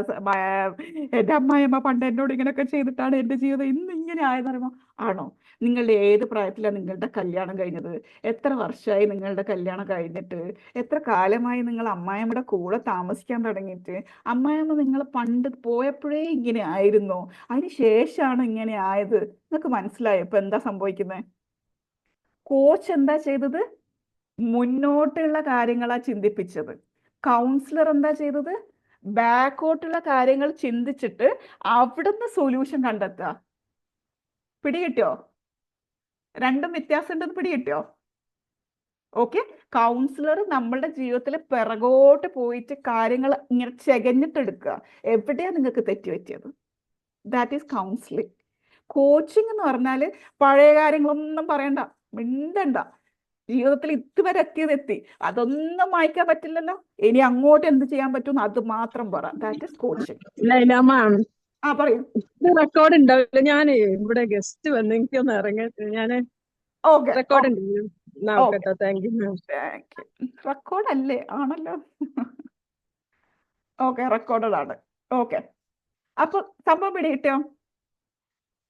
എൻ്റെ അമ്മായിയമ്മ പണ്ട് എന്നോട് ഇങ്ങനെയൊക്കെ ചെയ്തിട്ടാണ് എൻ്റെ ജീവിതം ഇന്ന് ഇങ്ങനെ ആയെന്ന് പറയുമ്പോൾ, ആണോ? നിങ്ങളുടെ ഏത് പ്രായത്തിലാണ് നിങ്ങളുടെ കല്യാണം കഴിഞ്ഞത്? എത്ര വർഷമായി നിങ്ങളുടെ കല്യാണം കഴിഞ്ഞിട്ട്? എത്ര കാലമായി നിങ്ങൾ അമ്മായിയമ്മയുടെ കൂടെ താമസിക്കാൻ തുടങ്ങിയിട്ട്? അമ്മായിയമ്മ നിങ്ങൾ പണ്ട് പോയപ്പോഴേ ഇങ്ങനെ ആയിരുന്നോ? അതിന് ശേഷമാണ് ഇങ്ങനെ ആയത്? നിങ്ങൾക്ക് മനസ്സിലായോ ഇപ്പൊ എന്താ സംഭവിക്കുന്നത്? കോച്ച് എന്താ ചെയ്തത്? മുന്നോട്ടുള്ള കാര്യങ്ങളാ ചിന്തിപ്പിച്ചത്. കൗൺസിലർ എന്താ ചെയ്തത്? ബാക്കോട്ടുള്ള കാര്യങ്ങൾ ചിന്തിച്ചിട്ട് അവിടുന്ന് സൊല്യൂഷൻ കണ്ടെത്തുക. പിടികിട്ടിയോ? രണ്ടും വ്യത്യാസമുണ്ടെന്ന് പിടികിട്ടിയോ? ഓക്കെ. കൗൺസിലർ നമ്മളുടെ ജീവിതത്തിൽ പിറകോട്ട് പോയിട്ട് കാര്യങ്ങൾ ഇങ്ങനെ ചെകഞ്ഞിട്ടെടുക്കുക, എവിടെയാ നിങ്ങൾക്ക് തെറ്റുപറ്റിയത്. That is counselling. കോച്ചിങ് എന്ന് പറഞ്ഞാൽ പഴയ കാര്യങ്ങളൊന്നും പറയണ്ട, മിണ്ടണ്ട, ജീവിതത്തിൽ ഇതുവരെ എത്തിയതെത്തി, അതൊന്നും മായ്ക്കാൻ പറ്റില്ലല്ലോ, ഇനി അങ്ങോട്ട് എന്ത് ചെയ്യാൻ പറ്റും അത് മാത്രം പറ. That is coaching. Laila ma'am, ആ പറയൂ. റെക്കോർഡ് ഉണ്ടാവില്ല. ഞാൻ ഇവിടെ ഗസ്റ്റ് വന്ന് എനിക്കൊന്ന് ഇറങ്ങട്ടെ. ഞാന് ഓക്കെ റെക്കോർഡ് ഉണ്ടാവും. നോക്കട്ടെ. Thank you ma'am. റെക്കോർഡ് അല്ലേ? ആണല്ലോ. ഓക്കെ, റെക്കോർഡഡ് ആണ്. ഓക്കെ. അപ്പൊ സംഭവം പിടികിട്ടിയോ?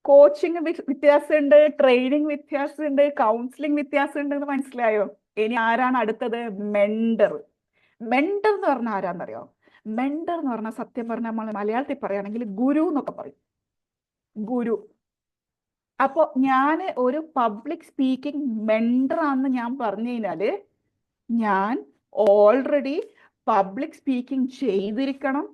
കോച്ചിങ് വ്യത്യാസമുണ്ട്, ട്രെയിനിങ് വ്യത്യാസമുണ്ട്, കൗൺസിലിംഗ് വ്യത്യാസമുണ്ട് എന്ന് മനസ്സിലായോ? ഇനി ആരാണ് അടുത്തത്? മെന്റർ. മെന്റർ എന്ന് പറഞ്ഞാൽ ആരാന്നറിയോ? മെന്റർ എന്ന് പറഞ്ഞാൽ സത്യം പറഞ്ഞാൽ നമ്മൾ മലയാളത്തിൽ പറയുകയാണെങ്കിൽ ഗുരു എന്നൊക്കെ പറയും. ഗുരു. അപ്പൊ ഞാൻ ഒരു പബ്ലിക് സ്പീക്കിംഗ് മെന്റർ ആണെന്ന് ഞാൻ പറഞ്ഞു കഴിഞ്ഞാല് ഞാൻ ഓൾറെഡി പബ്ലിക് സ്പീക്കിംഗ് ചെയ്തിരിക്കണം,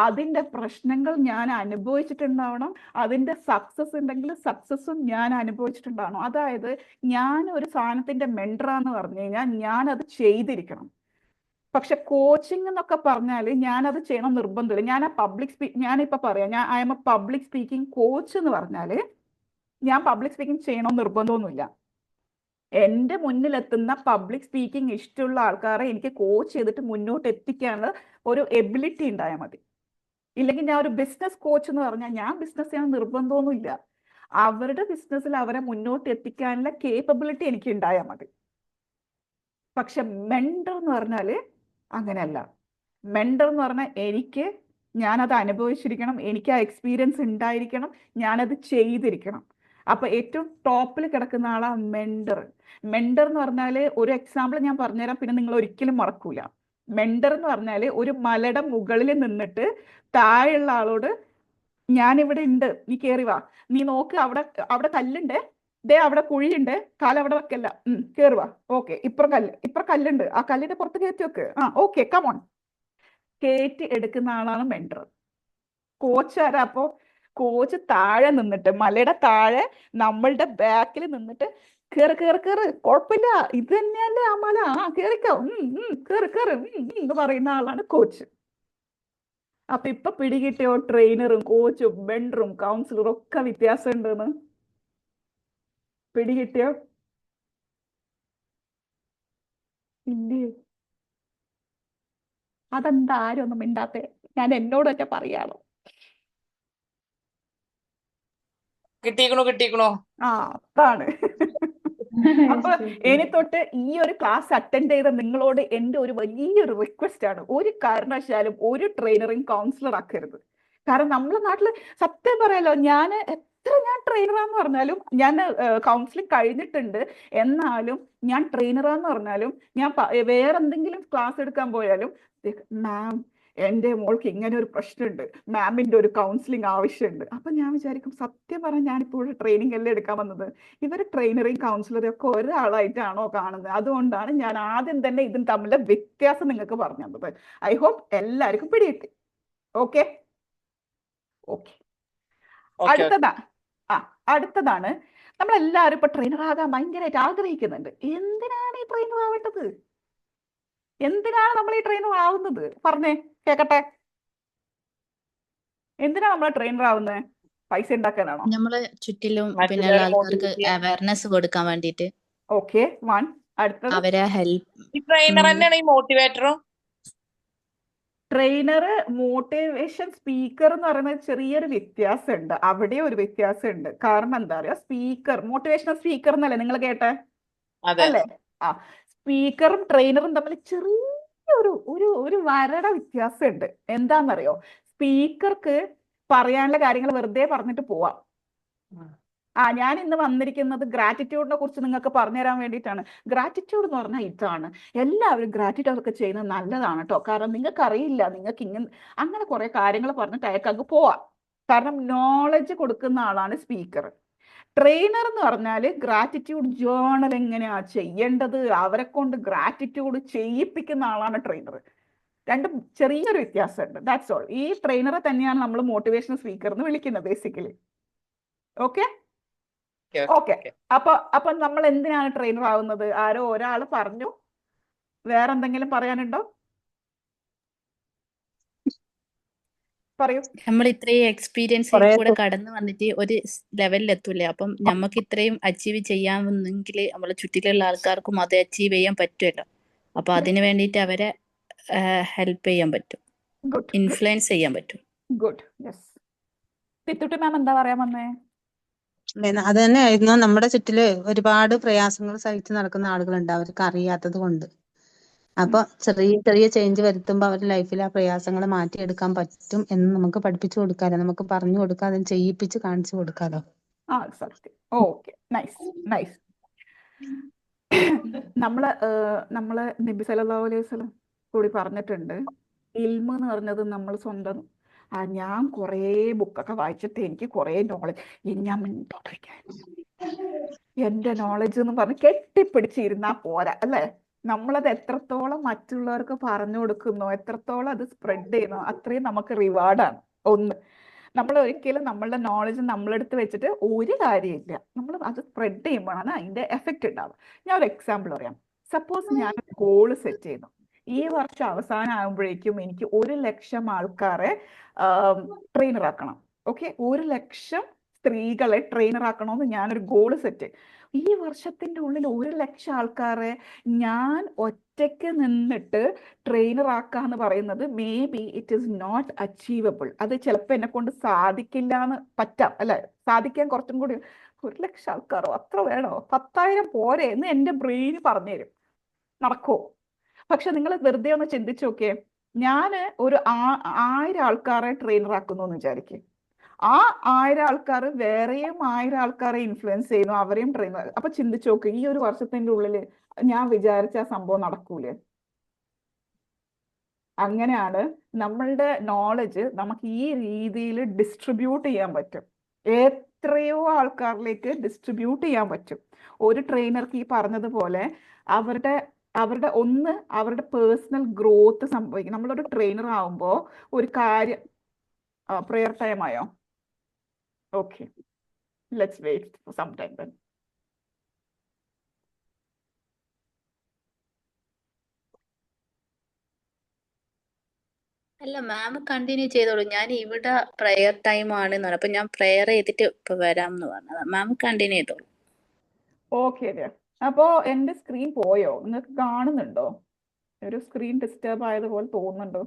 അതിൻ്റെ പ്രശ്നങ്ങൾ ഞാൻ അനുഭവിച്ചിട്ടുണ്ടാവണം, അതിൻ്റെ സക്സസ് ഉണ്ടെങ്കിൽ സക്സസ്സും ഞാൻ അനുഭവിച്ചിട്ടുണ്ടാവണം. അതായത് ഞാൻ ഒരു സാധനത്തിൻ്റെ മെൻറ്ററാന്ന് പറഞ്ഞു കഴിഞ്ഞാൽ ഞാനത് ചെയ്തിരിക്കണം. പക്ഷെ കോച്ചിങ് എന്നൊക്കെ പറഞ്ഞാൽ ഞാനത് ചെയ്യണം നിർബന്ധമില്ല. ഞാൻ ആ ഞാനിപ്പോൾ പറയാം, I am A public speaking coach എന്ന് പറഞ്ഞാൽ ഞാൻ പബ്ലിക് സ്പീക്കിംഗ് ചെയ്യണമെന്ന് നിർബന്ധമൊന്നുമില്ല. എൻ്റെ മുന്നിലെത്തുന്ന പബ്ലിക് സ്പീക്കിംഗ് ഇഷ്ടമുള്ള ആൾക്കാരെ എനിക്ക് കോച്ച് ചെയ്തിട്ട് മുന്നോട്ട് എത്തിക്കാനുള്ള ഒരു എബിലിറ്റി ഉണ്ടായാൽ മതി. ഇല്ലെങ്കിൽ ഞാൻ ഒരു ബിസിനസ് കോച്ച് എന്ന് പറഞ്ഞാൽ ഞാൻ ബിസിനസ് ചെയ്യാൻ നിർബന്ധമൊന്നുമില്ല, അവരുടെ ബിസിനസ്സിൽ അവരെ മുന്നോട്ട് എത്തിക്കാനുള്ള കേപ്പബിലിറ്റി എനിക്ക് ഉണ്ടായാൽ മതി. പക്ഷെ മെന്റർ എന്ന് പറഞ്ഞാൽ അങ്ങനെയല്ല. മെന്റർ എന്ന് പറഞ്ഞാൽ ഞാനത് അനുഭവിച്ചിരിക്കണം, എനിക്ക് ആ എക്സ്പീരിയൻസ് ഉണ്ടായിരിക്കണം, ഞാനത് ചെയ്തിരിക്കണം. അപ്പൊ ഏറ്റവും ടോപ്പിൽ കിടക്കുന്ന ആളാണ് മെന്റർ. മെന്റർ എന്ന് പറഞ്ഞാൽ ഒരു എക്സാമ്പിൾ ഞാൻ പറഞ്ഞുതരാം, പിന്നെ നിങ്ങൾ ഒരിക്കലും മറക്കൂല. മെന്റർ എന്ന് പറഞ്ഞാൽ ഒരു മലയുടെ മുകളിൽ നിന്നിട്ട് താഴെയുള്ള ആളോട് ഞാനിവിടെ ഉണ്ട്, നീ കയറി വാ, നീ നോക്ക് അവിടെ കല്ലുണ്ട്, ദേ അവിടെ കുഴിയുണ്ട്, കാലവിടെ വെക്കല്ല, കയറി വാ, ഓക്കെ, ഇപ്പുറം കല്ലുണ്ട്, ആ കല്ലിന്റെ പുറത്ത് കയറ്റി വെക്ക്, ഓക്കെ കമോൺ, കയറ്റി എടുക്കുന്ന ആളാണ് മെന്റർ. കോച്ച് ആരാ? അപ്പോ കോച്ച് താഴെ നിന്നിട്ട്, മലയുടെ താഴെ നമ്മളുടെ ബാക്കിൽ നിന്നിട്ട് കേറ് കുഴപ്പമില്ല, ഇത് തന്നെയല്ലേ ആ മല, കേറിക്കോ, കേറ് എന്ന് പറയുന്ന ആളാണ് കോച്ച്. അപ്പൊ ഇപ്പൊ പിടികിട്ടിയോ ട്രെയിനറും കോച്ചും മെന്ററും കൗൺസിലറും ഒക്കെ വ്യത്യാസം ഉണ്ടെന്ന്? പിടികിട്ടിയോ? ഇല്ലേ? അതെന്താ ആരും ഒന്നും മിണ്ടാത്തെ? ഞാൻ എന്നോട് തന്നെ പറയാണോ? കിട്ടിക്കണോ അതാണ്. അപ്പൊ ഇനി തൊട്ട് ഈ ഒരു ക്ലാസ് അറ്റൻഡ് ചെയ്ത നിങ്ങളോട് എൻ്റെ ഒരു വലിയൊരു റിക്വസ്റ്റ് ആണ്, ഒരു കാരണവശാലും ഒരു ട്രെയിനറിങ് കൗൺസിലർ ആക്കരുത്. കാരണം നമ്മളെ നാട്ടില് സത്യം പറയാലോ, ഞാൻ ട്രെയിനറാന്ന് പറഞ്ഞാലും, ഞാൻ കൗൺസിലിംഗ് കഴിഞ്ഞിട്ടുണ്ട്, എന്നാലും ഞാൻ ട്രെയിനറാന്ന് പറഞ്ഞാലും, ഞാൻ വേറെ എന്തെങ്കിലും ക്ലാസ് എടുക്കാൻ പോയാലും മാം എൻ്റെ മോൾക്ക് ഇങ്ങനെ ഒരു പ്രശ്നമുണ്ട്, മാമിൻ്റെ ഒരു കൗൺസിലിംഗ് ആവശ്യമുണ്ട്. അപ്പൊ ഞാൻ വിചാരിക്കും സത്യം പറഞ്ഞാൽ ഞാനിപ്പോൾ ട്രെയിനിങ് അല്ലേ എടുക്കാൻ വന്നത്, ഇവർ ട്രെയിനറേയും കൗൺസിലറേയും ഒക്കെ ഒരാളായിട്ടാണോ കാണുന്നത്? അതുകൊണ്ടാണ് ഞാൻ ആദ്യം തന്നെ ഇതിന് തമ്മിലെ വ്യത്യാസം നിങ്ങൾക്ക് പറഞ്ഞു തന്നത്. ഐ ഹോപ്പ് എല്ലാവർക്കും പിടികിട്ടി. Okay okay. അടുത്തതാണ് നമ്മളെല്ലാവരും ഇപ്പൊ ട്രെയിനർ ആകാൻ ഭയങ്കരമായിട്ട് ആഗ്രഹിക്കുന്നുണ്ട്. എന്തിനാണ് ഈ ട്രെയിനർ ആവേണ്ടത്? എന്തിനാണ് നമ്മൾ ഈ ട്രെയിനർ ആവുന്നത്? പറഞ്ഞേ കേക്കട്ടെ. എന്തിനാ നമ്മൾ ട്രെയിനർ ആവുന്നത്? പൈസ ഉണ്ടാക്കാനാണോ? നമ്മളെ ചുറ്റിലും പിന്നെയുള്ള മറ്റുള്ളവരെ ആൾക്കാർക്ക് മോട്ടിവേറ്റ് ചെയ്യാൻ. അവയർനെസ് കൊടുക്കാൻ വേണ്ടിയിട്ട് ഓക്കെ, വൺ. അടുത്തത് അവരെ ഹെൽപ്പ് ഈ ട്രെയിനർ തന്നെയാണ് ഈ മോട്ടിവേറ്ററും. ട്രെയിനർ, മോട്ടിവേഷൻ സ്പീക്കർ എന്ന് പറയുന്നത് ചെറിയൊരു വ്യത്യാസമുണ്ട്. അവിടെ ഒരു വ്യത്യാസമുണ്ട്. കാരണം എന്താ പറയുക, സ്പീക്കർ മോട്ടിവേഷണൽ സ്പീക്കർ എന്നല്ലേ നിങ്ങൾ കേട്ടെ, അതെ അല്ലേ? ആ, സ്പീക്കറും ട്രെയിനറും തമ്മിൽ ചെറിയൊരു ഒരു ഒരു വരട വ്യത്യാസമുണ്ട്. എന്താണെന്നറിയോ? സ്പീക്കർക്ക് പറയാനുള്ള കാര്യങ്ങൾ വെറുതെ പറഞ്ഞിട്ട് പോവാം. ഞാൻ ഇന്ന് വന്നിരിക്കുന്നത് ഗ്രാറ്റിറ്റ്യൂഡിനെ കുറിച്ച് നിങ്ങൾക്ക് പറഞ്ഞുതരാൻ വേണ്ടിയിട്ടാണ്. ഗ്രാറ്റിറ്റ്യൂഡ് എന്ന് പറഞ്ഞാൽ ഇതാണ്. എല്ലാവരും ഗ്രാറ്റിറ്റ്യൂഡ് ഒക്കെ ചെയ്യുന്നത് നല്ലതാണ് കേട്ടോ. കാരണം നിങ്ങൾക്ക് അറിയില്ല, നിങ്ങൾക്ക് ഇങ്ങനെ അങ്ങനെ കുറെ കാര്യങ്ങൾ പറഞ്ഞിട്ട് അയാൾക്ക് അങ്ങ് പോവാം. കാരണം നോളജ് കൊടുക്കുന്ന ആളാണ് സ്പീക്കർ. ട്രെയിനർ എന്ന് പറഞ്ഞാൽ ഗ്രാറ്റിറ്റ്യൂഡ് ജേർണൽ എങ്ങനെയാ ചെയ്യേണ്ടത്, അവരെ കൊണ്ട് ഗ്രാറ്റിറ്റ്യൂഡ് ചെയ്യിപ്പിക്കുന്ന ആളാണ് ട്രെയിനർ. രണ്ടും ചെറിയൊരു വ്യത്യാസമുണ്ട്. That's all. ഈ ട്രെയിനറെ തന്നെയാണ് നമ്മൾ മോട്ടിവേഷണൽ സ്പീക്കർ എന്ന് വിളിക്കുന്നത് ബേസിക്കലി. Okay okay. അപ്പൊ നമ്മൾ എന്തിനാണ് ട്രെയിനർ ആവുന്നത്? ആരോ ഒരാൾ പറഞ്ഞു. വേറെ എന്തെങ്കിലും പറയാനുണ്ടോ? പറയൂ. നമ്മൾ ഇത്രയും എക്സ്പീരിയൻസ് കുറേ കൂടെ കടന്നു വന്നിട്ട് ഒരു ലെവലിൽ എത്തൂലേ. അപ്പം നമുക്ക് ഇത്രയും അച്ചീവ് ചെയ്യാമെന്നെങ്കിൽ നമ്മളെ ചുറ്റിലുള്ള ആൾക്കാർക്കും അത് അച്ചീവ് ചെയ്യാൻ പറ്റുമല്ലോ. അപ്പൊ അതിന് വേണ്ടിയിട്ട് അവരെ ഹെൽപ്പ് ചെയ്യാൻ പറ്റും, ഗുഡ് ഇൻഫ്ലുവൻസ് ചെയ്യാൻ പറ്റും. ഗുഡ്. യെസ്. തിത്തുട്ടി മാം എന്താ പറയാൻ വന്നേ? അത് തന്നെയായിരുന്നു. നമ്മുടെ ചുറ്റില് ഒരുപാട് പ്രയാസങ്ങൾ സഹിച്ച് നടക്കുന്ന ആളുകളുണ്ട്, അവർക്ക് അറിയാത്തത് കൊണ്ട്. അപ്പൊ ചെറിയ ചെറിയ ചേഞ്ച് വരുത്തുമ്പോൾ അവരുടെ ലൈഫിൽ ആ പ്രയാസങ്ങൾ മാറ്റിയെടുക്കാൻ പറ്റും എന്ന് നമുക്ക് പഠിപ്പിച്ചു കൊടുക്കാലോ, നമുക്ക് പറഞ്ഞു കൊടുക്കാതെ ചെയ്യിപ്പിച്ച് കാണിച്ചു കൊടുക്കാലോ. സത്യം. Okay, nice nice. നമ്മള് നബി സല്ലല്ലാഹു അലൈഹി വസല്ലം കൂടി പറഞ്ഞിട്ടുണ്ട്, ഇൽമ് എന്ന് പറഞ്ഞത് നമ്മൾ സ്വന്തം. ഞാൻ കുറേ ബുക്കൊക്കെ വായിച്ചിട്ട് എനിക്ക് കുറേ നോളജ്, ഞാൻ മിണ്ടോണ്ടിരിക്കാൻ, എന്റെ നോളജ് എന്ന് പറഞ്ഞ് കെട്ടിപ്പിടിച്ചിരുന്നാ പോരാ, അല്ലേ? നമ്മളത് എത്രത്തോളം മറ്റുള്ളവർക്ക് പറഞ്ഞു കൊടുക്കുന്നോ, എത്രത്തോളം അത് സ്പ്രെഡ് ചെയ്യുന്നോ, അത്രയും നമുക്ക് റിവാർഡാണ്. ഒന്ന്, നമ്മൾ ഒരിക്കലും നമ്മളുടെ നോളജ് നമ്മളെടുത്ത് വെച്ചിട്ട് ഒരു കാര്യമില്ല. നമ്മൾ അത് സ്പ്രെഡ് ചെയ്യുമ്പോഴാണ് അതിന്റെ എഫക്റ്റ് ഉണ്ടാവുക. ഞാൻ ഒരു എക്സാമ്പിൾ പറയാം. സപ്പോസ് ഞാൻ ഗോള് സെറ്റ് ചെയ്യുന്നു, ഈ വർഷം അവസാനം ആകുമ്പോഴേക്കും എനിക്ക് 1,00,000 ആൾക്കാരെ ട്രെയിനർ ആക്കണം. ഓക്കെ, 1,00,000 സ്ത്രീകളെ ട്രെയിനർ ആക്കണമെന്ന് ഞാനൊരു ഗോള് സെറ്റ്. ഈ വർഷത്തിന്റെ ഉള്ളിൽ 1,00,000 ആൾക്കാരെ ഞാൻ ഒറ്റയ്ക്ക് നിന്നിട്ട് ട്രെയിനർ ആക്കാന്ന് പറയുന്നത് maybe it is not achievable. അത് ചിലപ്പോൾ എന്നെ കൊണ്ട് സാധിക്കില്ല എന്ന് പറ്റാം, അല്ലെ? സാധിക്കാൻ കുറച്ചും കൂടി 1,00,000 ആൾക്കാരോ അത്ര വേണോ, 10,000 പോരെ എന്ന് എൻ്റെ ബ്രെയിൻ പറഞ്ഞുതരും. നടക്കോ? പക്ഷെ നിങ്ങൾ വെറുതെ ഒന്ന് ചിന്തിച്ചു നോക്കിയേ, ഞാൻ ഒരു 1000 ആൾക്കാരെ ട്രെയിനർ ആക്കുന്നു എന്ന് വിചാരിക്കും. ആ 1000 ആൾക്കാർ വേറെയും 1000 ആൾക്കാരെ ഇൻഫ്ലുവൻസ് ചെയ്യുന്നു, അവരെയും ട്രെയിനർ. അപ്പൊ ചിന്തിച്ചു നോക്ക്, ഈ ഒരു വർഷത്തിന്റെ ഉള്ളിൽ ഞാൻ വിചാരിച്ച ആ സംഭവം നടക്കൂലേ? അങ്ങനെയാണ് നമ്മളുടെ നോളജ് നമുക്ക് ഈ രീതിയിൽ ഡിസ്ട്രിബ്യൂട്ട് ചെയ്യാൻ പറ്റും. എത്രയോ ആൾക്കാരിലേക്ക് ഡിസ്ട്രിബ്യൂട്ട് ചെയ്യാൻ പറ്റും. ഒരു ട്രെയിനർക്ക് ഈ പറഞ്ഞതുപോലെ അവരുടെ അവരുടെ പേഴ്സണൽ ഗ്രോത്ത് സംഭവിക്കും. നമ്മളൊരു ട്രെയിനർ ആവുമ്പോൾ ഒരു കാര്യം. പ്രെയർ ടൈം ആയോ? Okay, let's wait for some time then. അല്ല, മാം കണ്ടിന്യൂ ചെയ്തോളൂ. ഞാൻ ഇവിടെ പ്രെയർ ടൈം ആണെന്ന് പറഞ്ഞു, അപ്പൊ ഞാൻ പ്രെയർ ചെയ്തിട്ട് ഇപ്പൊ വരാം എന്ന് പറഞ്ഞത്. മാം കണ്ടിന്യൂ ചെയ്തോളൂ. ഓക്കെ, അപ്പോ എന്റെ സ്ക്രീൻ പോയോ? നിങ്ങൾക്ക് കാണുന്നുണ്ടോ? ഒരു സ്ക്രീൻ ഡിസ്റ്റർബ് ആയതുപോലെ തോന്നുന്നുണ്ടോ?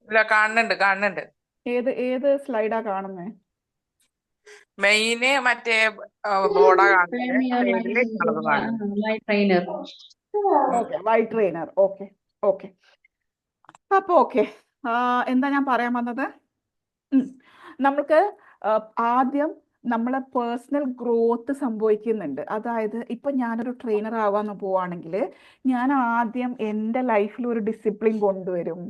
ഇല്ല, കാണുന്നുണ്ട്. ഏത് സ്ലൈഡാ കാണുന്നേ? മെയിന് മറ്റേ ബോർഡാ കാണുന്നത്. Okay, white trainer. Okay okay. അപ്പൊ ഓക്കെ, എന്താ ഞാൻ പറയാൻ വന്നത്? നമ്മൾക്ക് ആദ്യം നമ്മളെ പേഴ്സണൽ ഗ്രോത്ത് സംഭവിക്കുന്നുണ്ട്. അതായത് ഇപ്പൊ ഞാനൊരു ട്രെയിനർ ആവാൻ പോവാണെങ്കിൽ ഞാൻ ആദ്യം എൻ്റെ ലൈഫിൽ ഒരു ഡിസിപ്ലിൻ കൊണ്ടുവരും.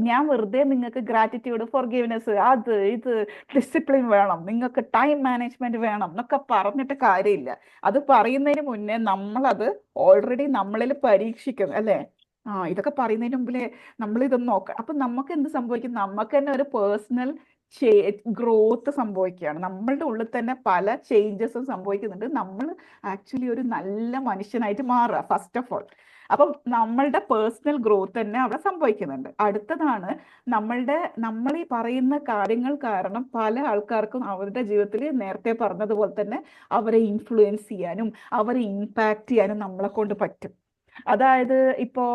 ഞാൻ വെറുതെ നിങ്ങൾക്ക് ഗ്രാറ്റിറ്റ്യൂഡ്, ഫോർഗിവ്നെസ്, അത് ഇത് ഡിസിപ്ലിൻ വേണം, നിങ്ങൾക്ക് ടൈം മാനേജ്മെന്റ് വേണം എന്നൊക്കെ പറഞ്ഞിട്ട് കാര്യമില്ല. അത് പറയുന്നതിന് മുന്നേ നമ്മളത് ഓൾറെഡി നമ്മളിൽ പരീക്ഷിക്കും, അല്ലേ? ഇതൊക്കെ പറയുന്നതിന് മുമ്പിലേ നമ്മൾ ഇതൊന്ന് നോക്കാം. അപ്പൊ നമുക്ക് എന്ത് സംഭവിക്കും? നമുക്ക് തന്നെ ഒരു പേഴ്സണൽ ഗ്രോത്ത് സംഭവിക്കുകയാണ്. നമ്മളുടെ ഉള്ളിൽ തന്നെ പല ചേഞ്ചസും സംഭവിക്കുന്നുണ്ട്. നമ്മൾ ആക്ച്വലി ഒരു നല്ല മനുഷ്യനായിട്ട് മാറുക ഫസ്റ്റ് ഓഫ് ഓൾ. അപ്പം നമ്മളുടെ പേഴ്സണൽ ഗ്രോത്ത് തന്നെ അവിടെ സംഭവിക്കുന്നുണ്ട്. അടുത്തതാണ് നമ്മൾ ഈ പറയുന്ന കാര്യങ്ങൾ കാരണം പല ആൾക്കാർക്കും അവരുടെ ജീവിതത്തിൽ നേരത്തെ പറഞ്ഞതുപോലെ തന്നെ അവരെ ഇൻഫ്ലുവൻസ് ചെയ്യാനും അവരെ ഇമ്പാക്റ്റ് ചെയ്യാനും നമ്മളെ കൊണ്ട് പറ്റും. അതായത് ഇപ്പോ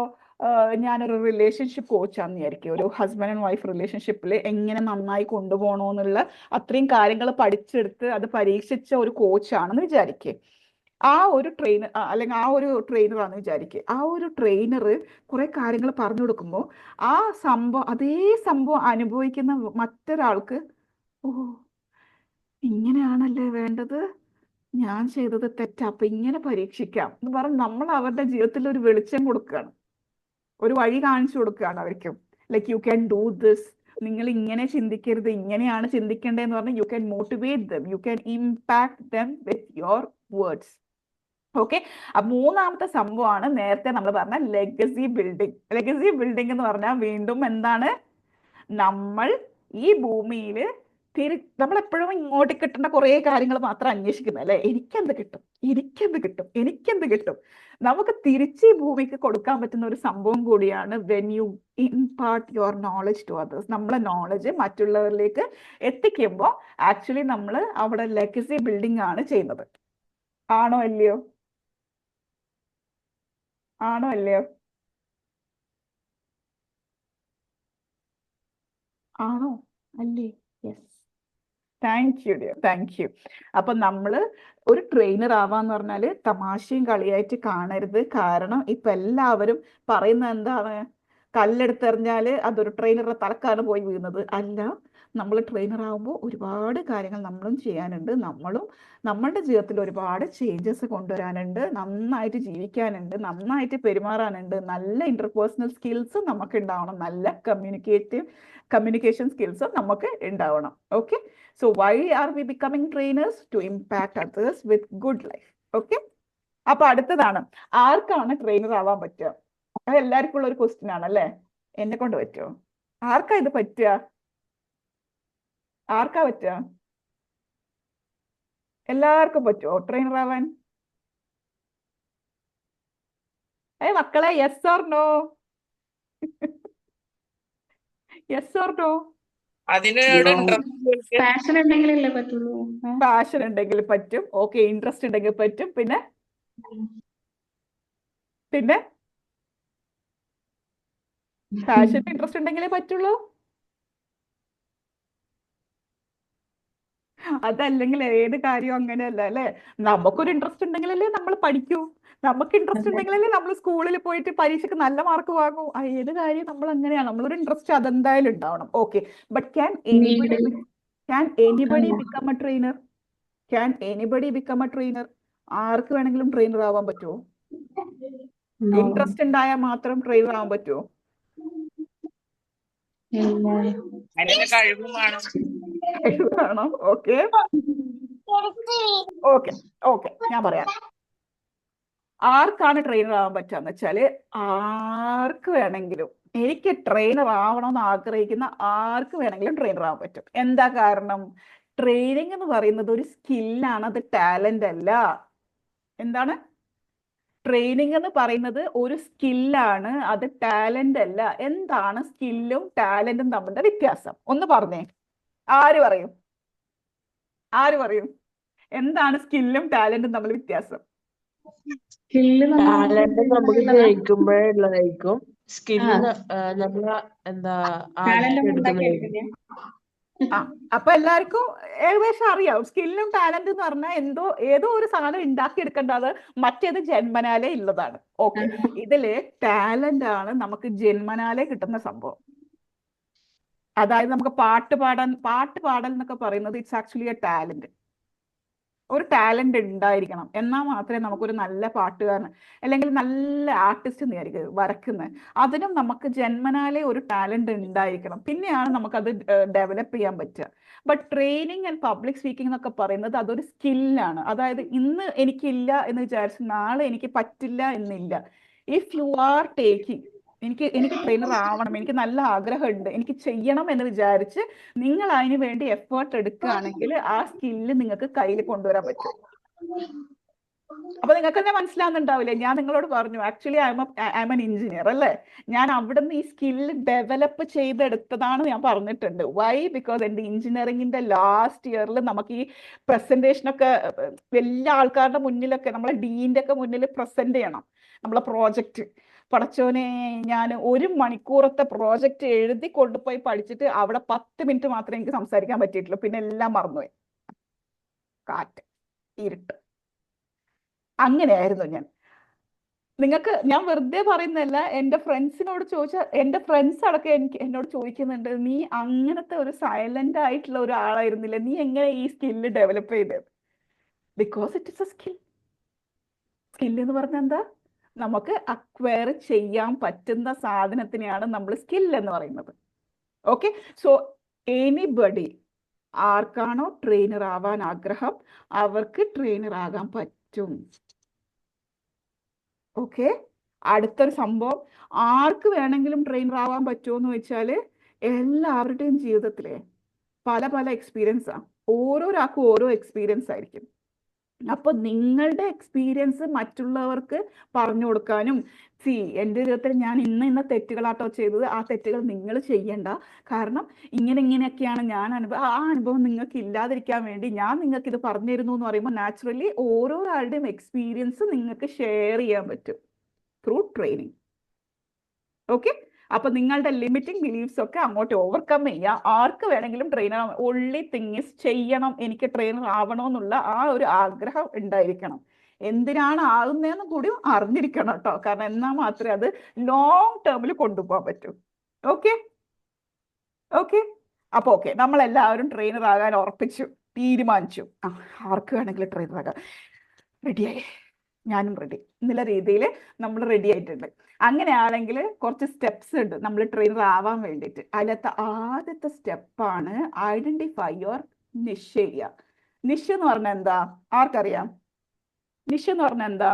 ഞാനൊരു റിലേഷൻഷിപ്പ് കോച്ചാന്ന് വിചാരിക്കും. ഒരു ഹസ്ബൻഡ് ആൻഡ് വൈഫ് റിലേഷൻഷിപ്പിൽ എങ്ങനെ നന്നായി കൊണ്ടുപോകണമെന്നുള്ള അത്രയും കാര്യങ്ങൾ പഠിച്ചെടുത്ത് അത് പരീക്ഷിച്ച ഒരു കോച്ചാണെന്ന് വിചാരിക്കുക. ആ ഒരു ട്രെയിനർ അല്ലെങ്കിൽ ആ ഒരു ട്രെയിനറാണെന്ന് വിചാരിക്കുക. ആ ഒരു ട്രെയിനർ കുറെ കാര്യങ്ങൾ പറഞ്ഞു കൊടുക്കുമ്പോൾ അതേ സംഭവം അനുഭവിക്കുന്ന മറ്റൊരാൾക്ക് ഓ ഇങ്ങനെയാണല്ലേ വേണ്ടത്, ഞാൻ ചെയ്തത് തെറ്റാ, അപ്പൊ ഇങ്ങനെ പരീക്ഷിക്കാം എന്ന് പറഞ്ഞ് നമ്മൾ അവരുടെ ജീവിതത്തിൽ ഒരു വെളിച്ചം കൊടുക്കുകയാണ്, ഒരു വഴി കാണിച്ചു കൊടുക്കുകയാണ് അവർക്കും. Like you can do this, നിങ്ങൾ ഇങ്ങനെ ചിന്തിക്കരുത്, ഇങ്ങനെയാണ് ചിന്തിക്കേണ്ടതെന്ന് പറഞ്ഞാൽ you can motivate dum, you can impact dum with your words. Okay. മൂന്നാമത്തെ സംഭവമാണ് നേരത്തെ നമ്മൾ പറഞ്ഞ ലെഗസി ബിൽഡിംഗ്. ലെഗസി ബിൽഡിംഗ് എന്ന് പറഞ്ഞാൽ വീണ്ടും എന്താണ്, നമ്മൾ ഈ ഭൂമിയിൽ നമ്മളെപ്പോഴും ഇങ്ങോട്ട് കിട്ടേണ്ട കുറേ കാര്യങ്ങൾ മാത്രം അന്വേഷിക്കുന്നത് അല്ലെ. എനിക്കെന്ത് കിട്ടും, എനിക്കെന്ത് കിട്ടും, എനിക്കെന്ത് കിട്ടും. നമുക്ക് തിരിച്ച് ഈ ഭൂമിക്ക് കൊടുക്കാൻ പറ്റുന്ന ഒരു സംഭവം കൂടിയാണ് when you impart your knowledge to others. നമ്മളെ നോളജ് മറ്റുള്ളവരിലേക്ക് എത്തിക്കുമ്പോൾ ആക്ച്വലി നമ്മൾ അവിടെ ലെഗസി ബിൽഡിംഗ് ആണ് ചെയ്യുന്നത്. ആണോ അല്ലയോ? ആണോ അല്ലയോ? ആണോ അല്ലേ? Yes. Thank you dear, thank you. അപ്പൊ നമ്മള് ഒരു ട്രെയിനർ ആവാന്ന് പറഞ്ഞാല് തമാശയും കളിയായിട്ട് കാണരുത്. കാരണം ഇപ്പൊ എല്ലാവരും പറയുന്നത് എന്താണ്, കല്ലെടുത്തെറിഞ്ഞാല് അതൊരു ട്രെയിനറുടെ തലക്കാണ് പോയി വീഴുന്നത്. അല്ല, നമ്മൾ ട്രെയിനർ ആകുമ്പോൾ ഒരുപാട് കാര്യങ്ങൾ നമ്മളും ചെയ്യാനുണ്ട്. നമ്മളുടെ ജീവിതത്തിൽ ഒരുപാട് ചേഞ്ചസ് കൊണ്ടുവരാനുണ്ട്, നന്നായിട്ട് ജീവിക്കാനുണ്ട്, നന്നായിട്ട് പെരുമാറാനുണ്ട്, നല്ല ഇന്റർപേഴ്സണൽ സ്കിൽസും നമുക്ക് ഉണ്ടാവണം, നല്ല കമ്മ്യൂണിക്കേഷൻ സ്കിൽസും നമുക്ക് ഉണ്ടാവണം. Okay. So why are we becoming trainers? To impact others with good life. Okay. അപ്പൊ അടുത്തതാണ്, ആർക്കാണ് ട്രെയിനർ ആവാൻ പറ്റുക? അത് എല്ലാവർക്കും ഉള്ള ഒരു ക്വസ്റ്റ്യൻ ആണല്ലേ. എന്നെ കൊണ്ട് പറ്റുമോ? ആർക്കാ ഇത് പറ്റുക? ആർക്കാ പറ്റുക? എല്ലാവർക്കും പറ്റുമോ ട്രെയിനർ ആവാൻ? മക്കളെ, yes or no? Yes or no? Passion ഉണ്ടെങ്കിലല്ലേ പറ്റുള്ളൂ. പാഷൻ ഉണ്ടെങ്കിൽ പറ്റും. ഓക്കെ. ഇൻട്രസ്റ്റ് ഉണ്ടെങ്കിൽ പറ്റും. പിന്നെ പാഷൻ ഇൻട്രസ്റ്റ് ഉണ്ടെങ്കിലേ പറ്റുള്ളൂ. അതല്ലെങ്കിൽ ഏത് കാര്യവും അങ്ങനെയല്ല അല്ലെ. നമുക്കൊരു ഇൻട്രസ്റ്റ് ഉണ്ടെങ്കിലല്ലേ നമ്മൾ പഠിക്കൂ, നമുക്ക് ഇൻട്രസ്റ്റ് ഉണ്ടെങ്കിലല്ലേ നമ്മൾ സ്കൂളിൽ പോയിട്ട് പരീക്ഷയ്ക്ക് നല്ല മാർക്ക് വാങ്ങൂ. ഏത് കാര്യം നമ്മൾ അങ്ങനെയാണ്, നമ്മളൊരു ഇൻട്രസ്റ്റ് അതെന്തായാലും ഉണ്ടാവണം. Okay. But can anybody become a trainer? Can anybody become a trainer? ആർക്ക് വേണമെങ്കിലും ട്രെയിനർ ആവാൻ പറ്റുമോ? ഇൻട്രസ്റ്റ് ഉണ്ടായാൽ മാത്രം ട്രെയിനർ ആവാൻ പറ്റുമോ? കഴിവാണോ? ഓക്കെ ഓക്കെ ഓക്കെ, ഞാൻ പറയാം. ആർക്കാണ് ട്രെയിനർ ആവാൻ പറ്റുകയെന്ന് വെച്ചാല് ആർക്ക് വേണമെങ്കിലും, എനിക്ക് ട്രെയിനർ ആവണമെന്ന് ആഗ്രഹിക്കുന്ന ആർക്ക് വേണമെങ്കിലും ട്രെയിനർ ആവാൻ പറ്റും. എന്താ കാരണം? ട്രെയിനിങ് എന്ന് പറയുന്നത് ഒരു സ്കില്ലാണ്, അത് ടാലന്റ് അല്ല. എന്താണ്? ട്രെയിനിങ് എന്ന് പറയുന്നത് ഒരു സ്കില്ലാണ്, അത് ടാലന്റ് അല്ല. എന്താണ് സ്കില്ലും ടാലന്റും തമ്മിലുള്ള വ്യത്യാസം? ഒന്ന് പറഞ്ഞേ. ആര് പറയും? എന്താണ് സ്കില്ലും ടാലന്റും തമ്മിൽ വ്യത്യാസം? ടാലന്റ് നമുക്ക് ജയിക്കുമ്പോഴുള്ളതായിരിക്കും, സ്കില്ല് നമ്മൾ ആർജിച്ചെടുക്കുന്നതായിരിക്കും. അപ്പൊ എല്ലാവർക്കും ഏകദേശം അറിയാം. സ്കില്ലും ടാലന്റ് എന്ന് പറഞ്ഞാൽ ഏതോ ഒരു സാധനം ഉണ്ടാക്കിയെടുക്കേണ്ടത്, മറ്റേത് ജന്മനാലേ ഉള്ളതാണ്. ഓക്കെ. ഇതില് ടാലന്റ് ആണ് നമുക്ക് ജന്മനാലേ കിട്ടുന്ന സംഭവം. അതായത് നമുക്ക് പാട്ട് പാടൽ എന്നൊക്കെ പറയുന്നത് ഇറ്റ്സ് ആക്ച്വലി എ ടാലന്റ്. ഒരു ടാലന്റ് ഉണ്ടായിരിക്കണം, എന്നാൽ മാത്രമേ നമുക്കൊരു നല്ല പാട്ടുകാരൻ അല്ലെങ്കിൽ നല്ല ആർട്ടിസ്റ്റ് വിചാരിക്കുക വരക്കുന്നത്, അതിനും നമുക്ക് ജന്മനാലേ ഒരു ടാലന്റ് ഉണ്ടായിരിക്കണം. പിന്നെയാണ് നമുക്കത് ഡെവലപ്പ് ചെയ്യാൻ പറ്റുക. But training and public speaking എന്നൊക്കെ പറയുന്നത് അതൊരു സ്കില്ലാണ്. അതായത് ഇന്ന് എനിക്കില്ല എന്ന് വിചാരിച്ച് നാളെ എനിക്ക് പറ്റില്ല എന്നില്ല. ഇഫ് യു ആർ ടേക്കിംഗ് എനിക്ക് ട്രെയിനർ ആവണം, എനിക്ക് നല്ല ആഗ്രഹമുണ്ട്, എനിക്ക് ചെയ്യണം എന്ന് വിചാരിച്ച് നിങ്ങൾ അതിന് വേണ്ടി എഫേർട്ട് എടുക്കുകയാണെങ്കിൽ ആ സ്കില്ല് നിങ്ങൾക്ക് കയ്യിൽ കൊണ്ടുവരാൻ പറ്റും. അപ്പൊ നിങ്ങൾക്ക് തന്നെ മനസ്സിലാവുന്നുണ്ടാവില്ലേ, ഞാൻ നിങ്ങളോട് പറഞ്ഞു actually I M an engineer അല്ലേ, ഞാൻ അവിടെ നിന്ന് ഈ സ്കില്ല് ഡെവലപ്പ് ചെയ്തെടുത്തതാണ് ഞാൻ പറഞ്ഞിട്ടുണ്ട്. വൈ? ബിക്കോസ് എൻ്റെ എഞ്ചിനീയറിംഗിന്റെ ലാസ്റ്റ് ഇയറിൽ നമുക്ക് ഈ പ്രസന്റേഷനൊക്കെ വലിയ ആൾക്കാരുടെ മുന്നിലൊക്കെ നമ്മളെ ഡീൻ്റെ ഒക്കെ മുന്നിൽ പ്രസന്റ് ചെയ്യണം നമ്മളെ പ്രോജക്റ്റ്. പടച്ചോനെ, ഞാൻ 1 മണിക്കൂറത്തെ പ്രോജക്റ്റ് എഴുതി കൊണ്ടുപോയി പഠിച്ചിട്ട് അവിടെ 10 മിനിറ്റ് മാത്രമേ എനിക്ക് സംസാരിക്കാൻ പറ്റിയിട്ടുള്ളൂ, പിന്നെ എല്ലാം മറന്നുപോയി. കാറ്റ്, ഇരുട്ട്, അങ്ങനെയായിരുന്നു ഞാൻ. ഞാൻ വെറുതെ പറയുന്നതല്ല, എൻ്റെ ഫ്രണ്ട്സിനോട് ചോദിച്ചാൽ എൻ്റെ ഫ്രണ്ട്സ് അടക്കം എന്നോട് ചോദിക്കുന്നുണ്ട്, നീ അങ്ങനത്തെ ഒരു സൈലന്റ് ആയിട്ടുള്ള ഒരാളായിരുന്നില്ല, നീ എങ്ങനെ ഈ സ്കില്ല് ഡെവലപ്പ് ചെയ്തത്? Because it is A skill. Skill എന്ന് പറഞ്ഞാൽ എന്താ? നമുക്ക് അക്വയർ ചെയ്യാൻ പറ്റുന്ന സാധനത്തിനെയാണ് നമ്മൾ സ്കിൽ എന്ന് പറയുന്നത്. ഓക്കെ, സോ എനിബഡി, ആർക്കാണോ ട്രെയിനർ ആവാൻ ആഗ്രഹം അവർക്ക് ട്രെയിനർ ആകാൻ പറ്റും. ഓക്കെ, അടുത്തൊരു സംഭവം, ആർക്ക് വേണമെങ്കിലും ട്രെയിനർ ആവാൻ പറ്റുമോ എന്ന് വെച്ചാൽ എല്ലാവരുടെയും ജീവിതത്തിലെ പല പല എക്സ്പീരിയൻസാണ്. ഓരോരാൾക്കും ഓരോ എക്സ്പീരിയൻസ് ആയിരിക്കും. അപ്പൊ നിങ്ങളുടെ എക്സ്പീരിയൻസ് മറ്റുള്ളവർക്ക് പറഞ്ഞു കൊടുക്കാനും, എൻ്റെ ജീവിതത്തിൽ ഞാൻ ഇന്ന തെറ്റുകളാട്ടോ ചെയ്തത്, ആ തെറ്റുകൾ നിങ്ങൾ ചെയ്യണ്ട, കാരണം ഇങ്ങനെയൊക്കെയാണ് ഞാൻ ആ അനുഭവം നിങ്ങൾക്ക് ഇല്ലാതിരിക്കാൻ വേണ്ടി ഞാൻ നിങ്ങൾക്ക് ഇത് പറഞ്ഞു തരുന്നു എന്ന് പറയുമ്പോൾ നാച്ചുറലി ഓരോരാളുടെയും എക്സ്പീരിയൻസ് നിങ്ങൾക്ക് ഷെയർ ചെയ്യാൻ പറ്റും ത്രൂ ട്രെയിനിങ്. ഓക്കെ, അപ്പൊ നിങ്ങളുടെ ലിമിറ്റിംഗ് ബിലീഫ്സ് ഒക്കെ അങ്ങോട്ട് ഓവർകം ചെയ്യുക. ആർക്ക് വേണമെങ്കിലും ട്രെയിനർ, ഓൺലി തിങ് ഈസ് ചെയ്യണം, എനിക്ക് ട്രെയിനർ ആവണമെന്നുള്ള ആ ഒരു ആഗ്രഹം ഉണ്ടായിരിക്കണം. എന്തിനാണ് ആകുന്നതെന്ന് കൂടി അറിഞ്ഞിരിക്കണം കേട്ടോ, കാരണം എന്നാൽ മാത്രമേ അത് ലോങ് ടേമിൽ കൊണ്ടുപോകാൻ പറ്റൂ. ഓക്കെ ഓക്കെ അപ്പൊ ഓക്കെ, നമ്മളെല്ലാവരും ട്രെയിനർ ആകാൻ ഉറപ്പിച്ചു, തീരുമാനിച്ചു. ആർക്ക് വേണമെങ്കിലും ട്രെയിനർ ആകാം, റെഡിയായി, ഞാനും റെഡി എന്നുള്ള രീതിയിൽ നമ്മൾ റെഡി ആയിട്ടുണ്ട്. അങ്ങനെയാണെങ്കിൽ കുറച്ച് സ്റ്റെപ്സ് ഉണ്ട് നമ്മൾ ട്രെയിനർ ആവാൻ വേണ്ടിയിട്ട്. അതിലത്തെ ആദ്യത്തെ സ്റ്റെപ്പാണ് ഐഡന്റിഫൈ യുവർ നിഷ് ഏരിയ. നിഷ് എന്ന് പറഞ്ഞാൽ എന്താ? ആർക്കറിയാം നിഷ് എന്ന് പറഞ്ഞാൽ എന്താ?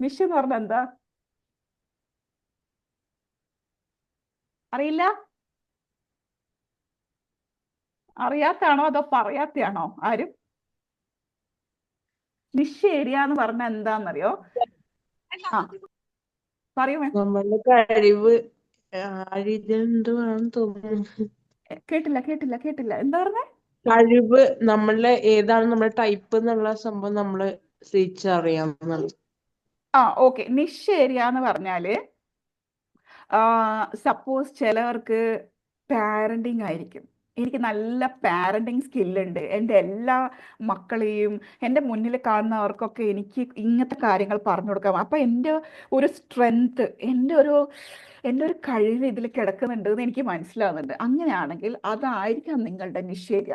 നിഷ് എന്ന് പറഞ്ഞാൽ എന്താ? അറിയില്ല? അറിയാത്താണോ അതോ പറയാത്തയാണോ ആരും? നിഷ് ഏരിയ എന്ന് പറഞ്ഞാൽ എന്താന്നറിയോ? ആ പറയൂ. നമ്മളുടെ കഴിവ് ആണെന്ന് തോന്നുന്നു. കേട്ടില്ല എന്താ പറഞ്ഞേ? കഴിവ് നമ്മളുടെ ഏതാണ് നമ്മുടെ ടൈപ്പ് എന്നുള്ള സംഭവം നമ്മള് തിരിച്ചറിയാം. ഓക്കെ, നിഷ് ഏരിയ എന്ന് പറഞ്ഞാല് സപ്പോസ് ചിലവർക്ക് പാരന്റിങ് ആയിരിക്കും. എനിക്ക് നല്ല പാരന്റിങ് സ്കില്ലുണ്ട്, എൻ്റെ എല്ലാ മക്കളെയും എൻ്റെ മുന്നിൽ കാണുന്നവർക്കൊക്കെ എനിക്ക് ഇങ്ങനത്തെ കാര്യങ്ങൾ പറഞ്ഞു കൊടുക്കാം. അപ്പം എൻ്റെ ഒരു സ്ട്രെങ്ത്, എൻ്റെ ഒരു കഴിവ് ഇതിൽ കിടക്കുന്നുണ്ട് എന്ന് എനിക്ക് മനസ്സിലാവുന്നുണ്ട്. അങ്ങനെയാണെങ്കിൽ അതായിരിക്കാം നിങ്ങളുടെ നിഷ് ഏരിയ.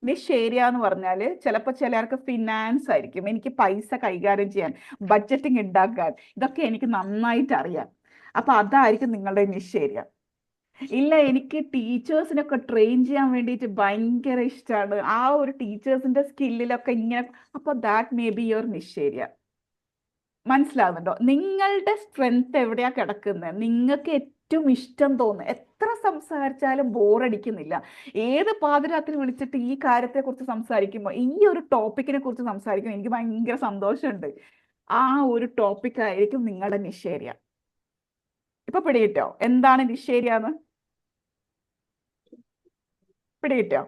നിഷ് ഏരിയ എന്ന് പറഞ്ഞാൽ ചിലപ്പോൾ ചിലർക്ക് ഫിനാൻസ് ആയിരിക്കും. എനിക്ക് പൈസ കൈകാര്യം ചെയ്യാൻ, ബഡ്ജറ്റിംഗ് ഉണ്ടാക്കാൻ, ഇതൊക്കെ എനിക്ക് നന്നായിട്ട് അറിയാം. അപ്പൊ അതായിരിക്കും നിങ്ങളുടെ നിഷ് ഏരിയ. ഇല്ല, എനിക്ക് ടീച്ചേഴ്സിനൊക്കെ ട്രെയിൻ ചെയ്യാൻ വേണ്ടിയിട്ട് ഭയങ്കര ഇഷ്ടമാണ്, ആ ഒരു ടീച്ചേഴ്സിന്റെ സ്കില്ലിലൊക്കെ ഇങ്ങനെ, അപ്പൊ that may be your niche area. മനസ്സിലാവുന്നുണ്ടോ? നിങ്ങളുടെ സ്ട്രെങ്ത് എവിടെയാ കിടക്കുന്നത്? നിങ്ങൾക്ക് ഏറ്റവും ഇഷ്ടം തോന്നുന്നു, എത്ര സംസാരിച്ചാലും ബോറടിക്കുന്നില്ല, ഏത് പാതിരാത്രി വിളിച്ചിട്ട് ഈ കാര്യത്തെക്കുറിച്ച് സംസാരിക്കുമ്പോൾ, ഈ ഒരു ടോപ്പിക്കിനെ കുറിച്ച് സംസാരിക്കുമ്പോൾ എനിക്ക് ഭയങ്കര സന്തോഷമുണ്ട്, ആ ഒരു ടോപ്പിക് ആയിരിക്കും നിങ്ങളുടെ നിഷ് ഏരിയ. ഇപ്പൊ പിടികിട്ടോ എന്താണ് നിഷ് ഏരിയ എന്ന്? പിടികിട്ടോ?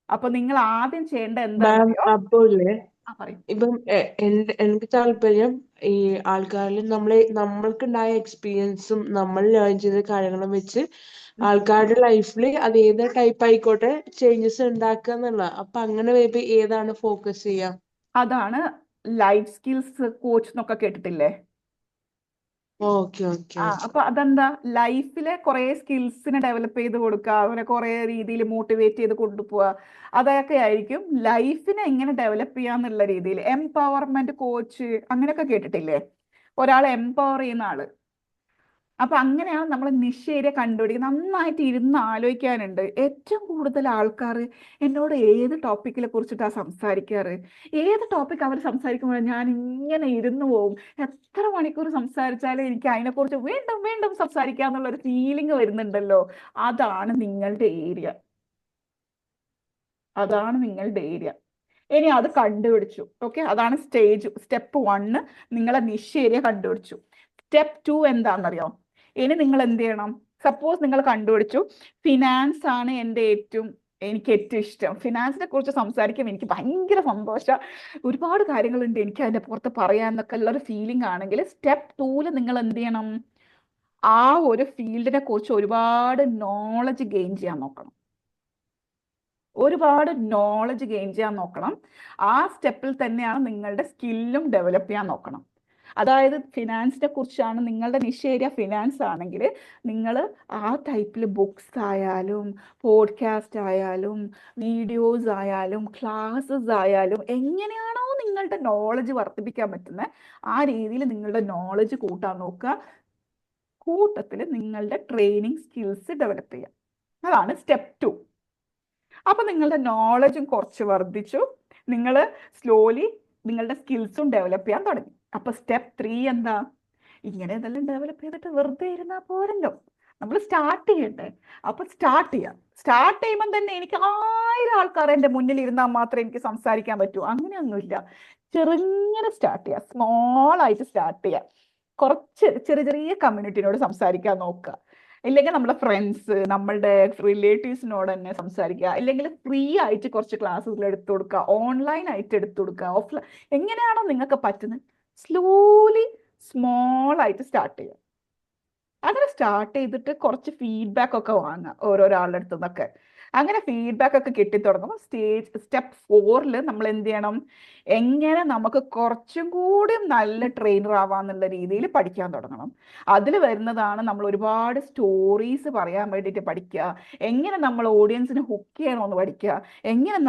അപ്പൊ നിങ്ങൾ ആദ്യം ചെയ്യേണ്ട എന്താണെന്നറിയോ? അപ്പോഴേ പറയും. ഇപ്പം എനിക്ക് താല്പര്യം ഈ ആൾക്കാരിൽ നമ്മൾക്കുണ്ടായ എക്സ്പീരിയൻസും നമ്മൾ ലേൺ ചെയ്ത കാര്യങ്ങളും വെച്ച് ആൾക്കാരുടെ ലൈഫിൽ അത് ഏത് ടൈപ്പ് ആയിക്കോട്ടെ ചേഞ്ചസ് ഉണ്ടാക്കുക എന്നുള്ള. അപ്പൊ അങ്ങനെ വരുമ്പോ ഏതാണ് ഫോക്കസ് ചെയ്യാം? അതാണ് ലൈഫ് സ്കിൽസ് കോച്ച് എന്നൊക്കെ കേട്ടിട്ടില്ലേ? ഓക്കെ അപ്പൊ അതെന്താ, ലൈഫിലെ കുറെ സ്കിൽസിനെ ഡെവലപ്പ് ചെയ്ത് കൊടുക്കുക, അവരെ കുറെ രീതിയിൽ മോട്ടിവേറ്റ് ചെയ്ത് കൊണ്ടുപോവുക, അതൊക്കെ ആയിരിക്കും ലൈഫിനെ എങ്ങനെ ഡെവലപ്പ് ചെയ്യാന്നുള്ള രീതിയിൽ. എംപവർമെന്റ് കോച്ച് അങ്ങനെയൊക്കെ കേട്ടിട്ടില്ലേ? ഒരാളെ എംപവർ ചെയ്യുന്ന ആള്. അപ്പൊ അങ്ങനെയാണ് നമ്മൾ നിഷ് ഏരിയ കണ്ടുപിടിക്കുന്നത്. നന്നായിട്ട് ഇരുന്ന് ആലോചിക്കാനുണ്ട്. ഏറ്റവും കൂടുതൽ ആൾക്കാർ എന്നോട് ഏത് ടോപ്പിക്കിനെ കുറിച്ചിട്ടാണ് സംസാരിക്കാറ്, ഏത് ടോപ്പിക് അവർ സംസാരിക്കുമ്പോൾ ഞാൻ ഇങ്ങനെ ഇരുന്ന് പോവും. എത്ര മണിക്കൂർ സംസാരിച്ചാലും എനിക്ക് അതിനെക്കുറിച്ച് വീണ്ടും വീണ്ടും സംസാരിക്കാന്നുള്ളൊരു ഫീലിംഗ് വരുന്നുണ്ടല്ലോ. അതാണ് നിങ്ങളുടെ ഏരിയ, അതാണ് നിങ്ങളുടെ ഏരിയ. ഇനി അത് കണ്ടുപിടിച്ചു. ഓക്കെ, അതാണ് സ്റ്റെപ്പ് 1. നിങ്ങളെ നിഷ് ഏരിയ കണ്ടുപിടിച്ചു. സ്റ്റെപ്പ് 2 എന്താണെന്നറിയോ? ഇനി നിങ്ങൾ എന്ത് ചെയ്യണം? സപ്പോസ് നിങ്ങൾ കണ്ടുപിടിച്ചു ഫിനാൻസ് ആണ് എനിക്ക് ഏറ്റവും ഇഷ്ടം, ഫിനാൻസിനെ കുറിച്ച് സംസാരിക്കുമ്പോൾ എനിക്ക് ഭയങ്കര സന്തോഷം, ഒരുപാട് കാര്യങ്ങളുണ്ട് എനിക്ക് അതിന്റെ പുറത്ത് പറയാന്നൊക്കെ ഉള്ള ഒരു ഫീലിംഗ് ആണെങ്കിൽ സ്റ്റെപ്പ് 2 നിങ്ങൾ എന്ത് ചെയ്യണം? ആ ഒരു ഫീൽഡിനെ കുറിച്ച് ഒരുപാട് നോളജ് ഗെയിൻ ചെയ്യാൻ നോക്കണം. ഒരുപാട് നോളജ് ഗെയിൻ ചെയ്യാൻ നോക്കണം. ആ സ്റ്റെപ്പിൽ തന്നെയാണ് നിങ്ങളുടെ സ്കില്ലും ഡെവലപ്പ് ചെയ്യാൻ നോക്കണം. അതായത് ഫിനാൻസിനെ കുറിച്ചാണ് നിങ്ങളുടെ നിഷ് ഏരിയ, ഫിനാൻസ് ആണെങ്കിൽ നിങ്ങൾ ആ ടൈപ്പിൽ ബുക്സ് ആയാലും പോഡ്കാസ്റ്റ് ആയാലും വീഡിയോസ് ആയാലും ക്ലാസ്സസ് ആയാലും എങ്ങനെയാണോ നിങ്ങളുടെ നോളജ് വർദ്ധിപ്പിക്കാൻ പറ്റുന്നത് ആ രീതിയിൽ നിങ്ങളുടെ നോളജ് കൂട്ടാൻ നോക്കുക. കൂട്ടത്തിൽ നിങ്ങളുടെ ട്രെയിനിങ് സ്കിൽസ് ഡെവലപ്പ് ചെയ്യുക. അതാണ് സ്റ്റെപ്പ് 2. അപ്പൊ നിങ്ങളുടെ നോളജും കുറച്ച് വർദ്ധിച്ചു, നിങ്ങൾ സ്ലോലി നിങ്ങളുടെ സ്കിൽസും ഡെവലപ്പ് ചെയ്യാൻ തുടങ്ങി. അപ്പൊ സ്റ്റെപ്പ് 3 എന്താ? ഇങ്ങനെ ഇതെല്ലാം ഡെവലപ്പ് ചെയ്തിട്ട് വെറുതെ ഇരുന്നാൽ പോരല്ലോ, നമ്മൾ സ്റ്റാർട്ട് ചെയ്യണ്ടേ. അപ്പൊ സ്റ്റാർട്ട് ചെയ്യാം. സ്റ്റാർട്ട് ചെയ്യുമ്പോൾ തന്നെ എനിക്ക് 1000 ആൾക്കാർ എൻ്റെ മുന്നിൽ ഇരുന്നാൽ മാത്രമേ എനിക്ക് സംസാരിക്കാൻ പറ്റൂ, അങ്ങനെയൊന്നുമില്ല. ചെറുങ്ങനെ സ്റ്റാർട്ട് ചെയ്യാം, സ്മോൾ ആയിട്ട് സ്റ്റാർട്ട് ചെയ്യാം. കുറച്ച് ചെറിയ ചെറിയ കമ്മ്യൂണിറ്റിനോട് സംസാരിക്കാൻ നോക്കുക. ഇല്ലെങ്കിൽ നമ്മുടെ ഫ്രണ്ട്സ്, നമ്മളുടെ റിലേറ്റീവ്സിനോട് തന്നെ സംസാരിക്കുക. ഇല്ലെങ്കിൽ ഫ്രീ ആയിട്ട് കുറച്ച് ക്ലാസ്സുകൾ എടുത്തു കൊടുക്കുക, ഓൺലൈൻ ആയിട്ട് എടുത്തു കൊടുക്കുക, ഓഫ്ലൈൻ, എങ്ങനെയാണോ നിങ്ങൾക്ക് പറ്റുന്നത് സ്ലോലി സ്മോൾ ആയിട്ട് സ്റ്റാർട്ട് ചെയ്യുക. അങ്ങനെ സ്റ്റാർട്ട് ചെയ്തിട്ട് കുറച്ച് ഫീഡ്ബാക്ക് ഒക്കെ വാങ്ങുക ഓരോരാളുടെ അടുത്തു നിന്നൊക്കെ. അങ്ങനെ ഫീഡ്ബാക്ക് ഒക്കെ കിട്ടിത്തുടങ്ങുമ്പോൾ സ്റ്റെപ്പ് 4 നമ്മൾ എന്ത് ചെയ്യണം? എങ്ങനെ നമുക്ക് കുറച്ചും കൂടി നല്ല ട്രെയിനർ ആവാന്നുള്ള രീതിയിൽ പഠിക്കാൻ തുടങ്ങണം. അതിൽ വരുന്നതാണ് നമ്മൾ ഒരുപാട് സ്റ്റോറീസ് പറയാൻ വേണ്ടിയിട്ട് പഠിക്കുക, എങ്ങനെ നമ്മൾ ഓഡിയൻസിനെ ഹുക്ക് ചെയ്യണമെന്ന് പഠിക്കുക, എങ്ങനെ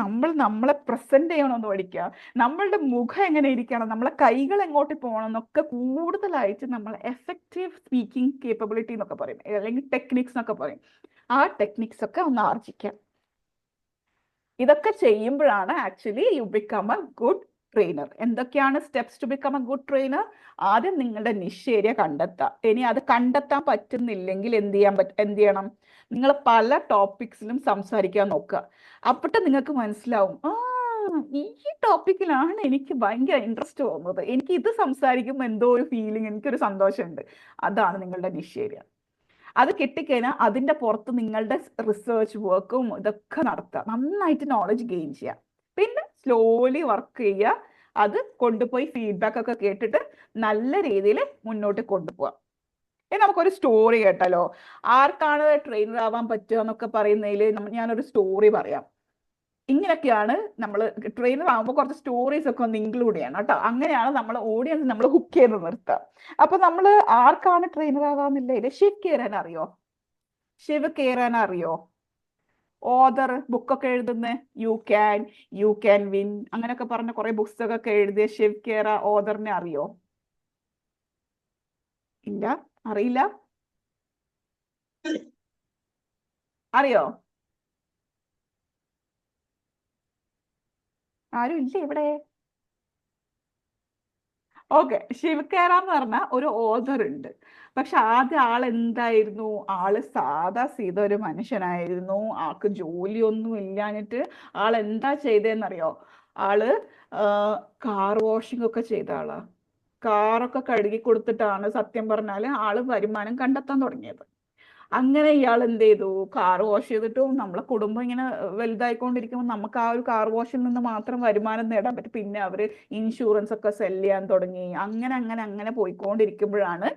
നമ്മളെ പ്രസന്റ് ചെയ്യണമെന്ന് പഠിക്കുക, നമ്മളുടെ മുഖം എങ്ങനെ ഇരിക്കണം, നമ്മളെ കൈകൾ എങ്ങോട്ട് പോകണം എന്നൊക്കെ കൂടുതലായിട്ട് നമ്മൾ എഫക്റ്റീവ് സ്പീക്കിംഗ് കേപ്പബിലിറ്റി എന്നൊക്കെ പറയും, അല്ലെങ്കിൽ ടെക്നിക്സ് എന്നൊക്കെ പറയും. ആ ടെക്നിക്സ് ഒക്കെ ഒന്ന് ആർജിക്കാം. ഇതൊക്കെ ചെയ്യുമ്പോഴാണ് actually you become a good trainer. എന്തൊക്കെയാണ് steps to become a good trainer? ആദ്യം നിങ്ങളുടെ നിഷ് ഏരിയ കണ്ടെത്താം. ഇനി അത് കണ്ടെത്താൻ പറ്റുന്നില്ലെങ്കിൽ എന്ത് ചെയ്യണം? നിങ്ങൾ പല ടോപ്പിക്സിലും സംസാരിക്കാൻ നോക്കുക. അപ്പോട്ട് നിങ്ങൾക്ക് മനസ്സിലാവും, ഈ ടോപ്പിക്കിലാണ് എനിക്ക് ഭയങ്കര ഇൻട്രസ്റ്റ് തോന്നുന്നത്, എനിക്ക് ഇത് സംസാരിക്കുമ്പോൾ എന്തോ ഒരു ഫീലിംഗ്, എനിക്കൊരു സന്തോഷമുണ്ട്. അതാണ് നിങ്ങളുടെ നിഷ് ഏരിയ. അത് കിട്ടിക്കഴിഞ്ഞാൽ അതിൻ്റെ പുറത്ത് നിങ്ങളുടെ റിസർച്ച് വർക്കും ഇതൊക്കെ നടത്തുക, നന്നായിട്ട് നോളജ് ഗെയിൻ ചെയ്യുക. പിന്നെ സ്ലോലി വർക്ക് ചെയ്യുക, അത് കൊണ്ടുപോയി ഫീഡ്ബാക്ക് ഒക്കെ കേട്ടിട്ട് നല്ല രീതിയിൽ മുന്നോട്ട് കൊണ്ടുപോകാം. ഇനി നമുക്കൊരു സ്റ്റോറി കേട്ടാലോ? ആർക്കാണ് ട്രെയിനർ ആവാൻ പറ്റുക എന്നൊക്കെ പറയുന്നതിൽ ഞാനൊരു സ്റ്റോറി പറയാം. ഇങ്ങനെയൊക്കെയാണ് നമ്മൾ ട്രെയിനർ ആകുമ്പോൾ കുറച്ച് സ്റ്റോറീസ് ഒക്കെ ഒന്ന് ഇൻക്ലൂഡ് ചെയ്യണം കേട്ടോ. അങ്ങനെയാണ് നമ്മൾ ഓഡിയൻസ് നമ്മൾ ഹുക്ക് ചെയ്ത് നിർത്തുക. അപ്പൊ നമ്മൾ ആർക്കാണ് ട്രെയിനർ ആവാന്നില്ല, ശിവ് കേറാൻ അറിയോ? ഓദർ ബുക്കൊക്കെ എഴുതുന്ന യു ക്യാൻ വിൻ അങ്ങനെയൊക്കെ പറഞ്ഞ കുറെ പുസ്തകമൊക്കെ എഴുതിയ ശിവ് കേര ഓദറിനെ അറിയോ? ഇല്ല, അറിയില്ല. അറിയോ? ആരും ഇല്ല ഇവിടെ. ഓക്കെ, ശിവകേര എന്ന് പറഞ്ഞ ഒരു ഓഥർ ഉണ്ട്. പക്ഷെ ആദ്യം എന്തായിരുന്നു? ആള് സീത ഒരു മനുഷ്യനായിരുന്നു. ആൾക്ക് ജോലിയൊന്നും ഇല്ലാഞ്ഞിട്ട് എന്താ ചെയ്തതെന്നറിയോ? ആള് കാർ വാഷിംഗ് ഒക്കെ ചെയ്ത ആളാ. കാറൊക്കെ കഴുകി കൊടുത്തിട്ടാണ് സത്യം പറഞ്ഞാല് ആള് വരുമാനം കണ്ടെത്താൻ തുടങ്ങിയത്. അങ്ങനെ ഇയാൾ എന്ത് ചെയ്തു? കാർ വാഷ് ചെയ്തിട്ടും നമ്മളെ കുടുംബം ഇങ്ങനെ വലുതായിക്കൊണ്ടിരിക്കുമ്പോൾ നമുക്ക് ആ ഒരു കാർ വാഷിൽ നിന്ന് മാത്രം വരുമാനം നേടാൻ പറ്റും. പിന്നെ അവര് ഇൻഷുറൻസ് ഒക്കെ സെല് ചെയ്യാൻ തുടങ്ങി. അങ്ങനെ അങ്ങനെ അങ്ങനെ പോയിക്കൊണ്ടിരിക്കുമ്പോഴാണ്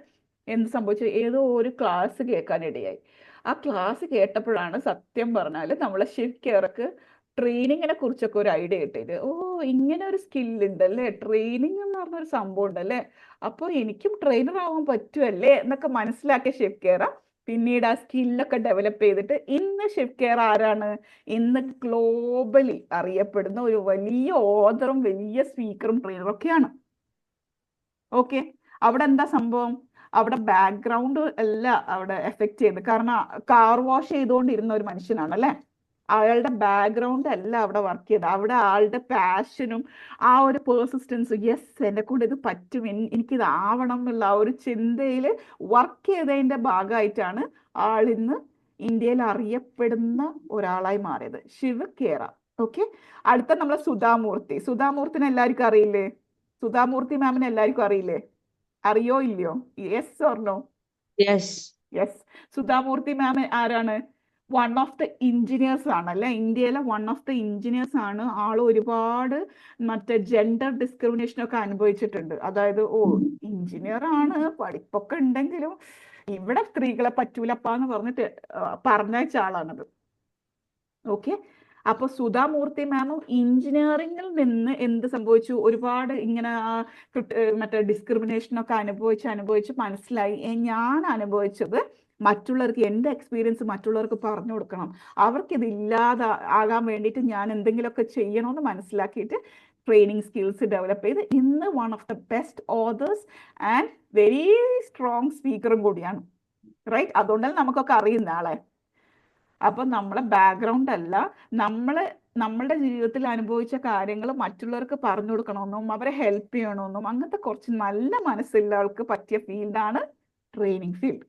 എന്ത് സംഭവിച്ചത്? ഏതോ ഒരു ക്ലാസ് കേൾക്കാനിടയായി. ആ ക്ലാസ് കേട്ടപ്പോഴാണ് സത്യം പറഞ്ഞാൽ നമ്മളെ ശിവ് കേർക്ക് ട്രെയിനിങ്ങിനെ കുറിച്ചൊക്കെ ഒരു ഐഡിയ കിട്ടിയത്. ഇങ്ങനെ ഒരു സ്കില്ലുണ്ടല്ലേ, ട്രെയിനിങ് എന്ന് പറഞ്ഞൊരു സംഭവം ഉണ്ടല്ലേ, അപ്പോൾ എനിക്കും ട്രെയിനർ ആവാൻ പറ്റുമല്ലേ എന്നൊക്കെ മനസ്സിലാക്കിയ ശിവ് കേര പിന്നീട് ആ സ്കില്ലൊക്കെ ഡെവലപ്പ് ചെയ്തിട്ട് ഇന്ന് ശിവ് കേര ആരാണ്? ഇന്ന് ഗ്ലോബലി അറിയപ്പെടുന്ന ഒരു വലിയ ഓഥറും വലിയ സ്പീക്കറും ട്രെയിനറും ഒക്കെയാണ്. ഓക്കെ, അവിടെ എന്താ സംഭവം? അവിടെ ബാക്ക്ഗ്രൗണ്ട് എല്ലാം അവിടെ എഫക്ട് ചെയ്ത്. കാരണം കാർ വാഷ് ചെയ്തുകൊണ്ടിരുന്ന ഒരു മനുഷ്യനാണ് അല്ലേ, അയാളുടെ ബാക്ക്ഗ്രൗണ്ട് എല്ലാം അവിടെ വർക്ക് ചെയ്ത്. അവിടെ ആളുടെ പാഷനും ആ ഒരു പേഴ്സിസ്റ്റൻസ്, യെസ് എന്നെ കൊണ്ട് ഇത് പറ്റും, എനിക്കിത് ആവണം എന്നുള്ള ആ ഒരു ചിന്തയിൽ വർക്ക് ചെയ്തതിന്റെ ഭാഗമായിട്ടാണ് ആളിന്ന് ഇന്ത്യയിൽ അറിയപ്പെടുന്ന ഒരാളായി മാറിയത്, ശിവ് ഖേറ. ഓക്കെ, അടുത്ത നമ്മളെ സുധാമൂർത്തിനെ എല്ലാവർക്കും അറിയില്ലേ? സുധാമൂർത്തി മാമിനെ എല്ലാവർക്കും അറിയില്ലേ? അറിയോ ഇല്ലയോ? Yes or no? Yes. Yes. Sudha Murty മാം ആരാണ്? വൺ ഓഫ് ദ എഞ്ചിനീയേഴ്സ് ആണ് അല്ലെ, ഇന്ത്യയിലെ വൺ ഓഫ് ദ എഞ്ചിനീയേഴ്സ് ആണ്. ആള് ഒരുപാട് മറ്റേ ജെൻഡർ ഡിസ്ക്രിമിനേഷൻ ഒക്കെ അനുഭവിച്ചിട്ടുണ്ട്. അതായത് എഞ്ചിനീയർ ആണ്, പഠിപ്പൊക്കെ ഉണ്ടെങ്കിലും ഇവിടെ സ്ത്രീകളെ പറ്റൂലപ്പാന്ന് പറഞ്ഞിട്ട് പറഞ്ഞയച്ച ആളാണത്. ഓക്കെ, അപ്പൊ സുധാമൂർത്തി മാമും എഞ്ചിനീയറിംഗിൽ നിന്ന് എന്ത് സംഭവിച്ചു, ഒരുപാട് ഇങ്ങനെ മറ്റേ ഡിസ്ക്രിമിനേഷൻ ഒക്കെ അനുഭവിച്ച് മനസ്സിലായി, ഞാൻ അനുഭവിച്ചത് മറ്റുള്ളവർക്ക്, എൻ്റെ എക്സ്പീരിയൻസ് മറ്റുള്ളവർക്ക് പറഞ്ഞു കൊടുക്കണം, അവർക്ക് ഇത് ഇല്ലാതെ ആകാൻ വേണ്ടിയിട്ട് ഞാൻ എന്തെങ്കിലുമൊക്കെ ചെയ്യണമെന്ന് മനസ്സിലാക്കിയിട്ട് ട്രെയിനിങ് സ്കിൽസ് ഡെവലപ്പ് ചെയ്ത് ഇന്ന് one of the best authors and very strong സ്പീക്കറും കൂടിയാണ്. റൈറ്റ്, അതുകൊണ്ടല്ല നമുക്കൊക്കെ അറിയുന്ന ആളെ. അപ്പൊ നമ്മളെ ബാക്ക്ഗ്രൗണ്ട് അല്ല, നമ്മളുടെ ജീവിതത്തിൽ അനുഭവിച്ച കാര്യങ്ങൾ മറ്റുള്ളവർക്ക് പറഞ്ഞു കൊടുക്കണമെന്നും അവരെ ഹെൽപ്പ് ചെയ്യണമെന്നും അങ്ങനത്തെ കുറച്ച് നല്ല മനസ്സുള്ള ആൾക്ക് പറ്റിയ ഫീൽഡാണ് ട്രെയിനിങ് ഫീൽഡ്.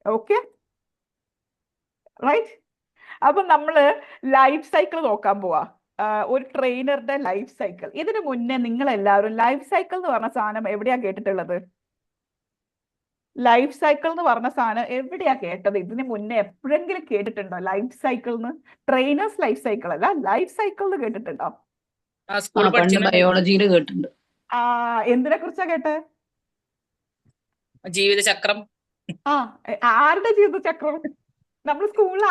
Okay, right. അപ്പൊ നമ്മള് ലൈഫ് സൈക്കിൾ നോക്കാൻ പോവാ. ഒരു ട്രെയിനറുടെ ലൈഫ് സൈക്കിൾ. ഇതിനു മുന്നേ നിങ്ങൾ എല്ലാവരും ലൈഫ് സൈക്കിൾ എന്ന് പറഞ്ഞ സാധനം എവിടെയാ കേട്ടിട്ടുള്ളത്? ലൈഫ് സൈക്കിൾ എന്ന് പറഞ്ഞ സാധനം എവിടെയാ കേട്ടത്? ഇതിന് മുന്നേ എപ്പോഴെങ്കിലും കേട്ടിട്ടുണ്ടോ ലൈഫ് സൈക്കിൾ എന്ന്? ട്രെയിനേഴ്സ് ലൈഫ് സൈക്കിൾ അല്ല, ലൈഫ് സൈക്കിൾ എന്ന് കേട്ടിട്ടുണ്ടോ? ബയോളജിയിൽ കേട്ടിട്ടുണ്ട്. എന്തിനെ കുറിച്ചാ കേട്ടെ? ജീവിതചക്രം. ആരുടെ ജീവിതചക്രം? നമ്മൾ സ്കൂളിൽ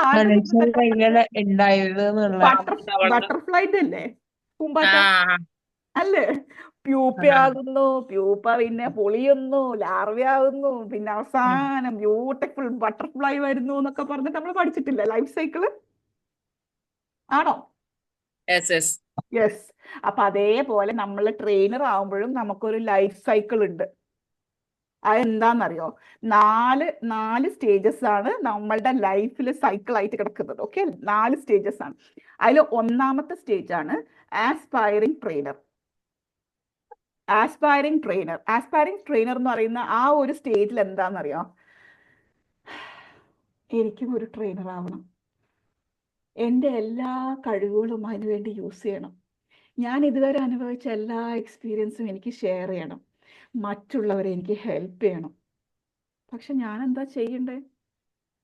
ബട്ടർഫ്ലൈറ്റ് അല്ലേ, പൂമ്പാറ്റ അല്ലേ? പ്യൂപ്പയാകുന്നു, പ്യൂപ്പ പിന്നെ പൊളിയുന്നു, ലാർവയാകുന്നു, പിന്നെ അവസാനം ബ്യൂട്ടിഫുൾ ബട്ടർഫ്ലൈ വരുന്നു എന്നൊക്കെ പറഞ്ഞിട്ട് നമ്മൾ പഠിച്ചിട്ടില്ല ലൈഫ് സൈക്കിള്? ആണോ? യെസ്. അപ്പൊ അതേപോലെ നമ്മൾ ട്രെയിനർ ആവുമ്പോഴും നമുക്കൊരു ലൈഫ് സൈക്കിൾ ഉണ്ട്. അതെന്താന്നറിയോ? നാല് സ്റ്റേജസ് ആണ് നമ്മളുടെ ലൈഫിൽ സൈക്കിൾ ആയിട്ട് കിടക്കുന്നത്. ഓക്കെ, 4 സ്റ്റേജസ് ആണ്. അതിൽ ഒന്നാമത്തെ സ്റ്റേജ് ആണ് ആസ്പയറിംഗ് ട്രെയിനർ. ആസ്പയറിംഗ് ട്രെയിനർ എന്ന് പറയുന്ന ആ ഒരു സ്റ്റേജിൽ എന്താണെന്നറിയോ? എനിക്കും ഒരു ട്രെയിനർ ആവണം, എൻ്റെ എല്ലാ കഴിവുകളും അതിനു വേണ്ടി യൂസ് ചെയ്യണം, ഞാൻ ഇതുവരെ അനുഭവിച്ച എല്ലാ എക്സ്പീരിയൻസും എനിക്ക് ഷെയർ ചെയ്യണം, മറ്റുള്ളവരെ എനിക്ക് ഹെൽപ്പ് ചെയ്യണം. പക്ഷെ ഞാൻ എന്താ ചെയ്യണ്ടേ?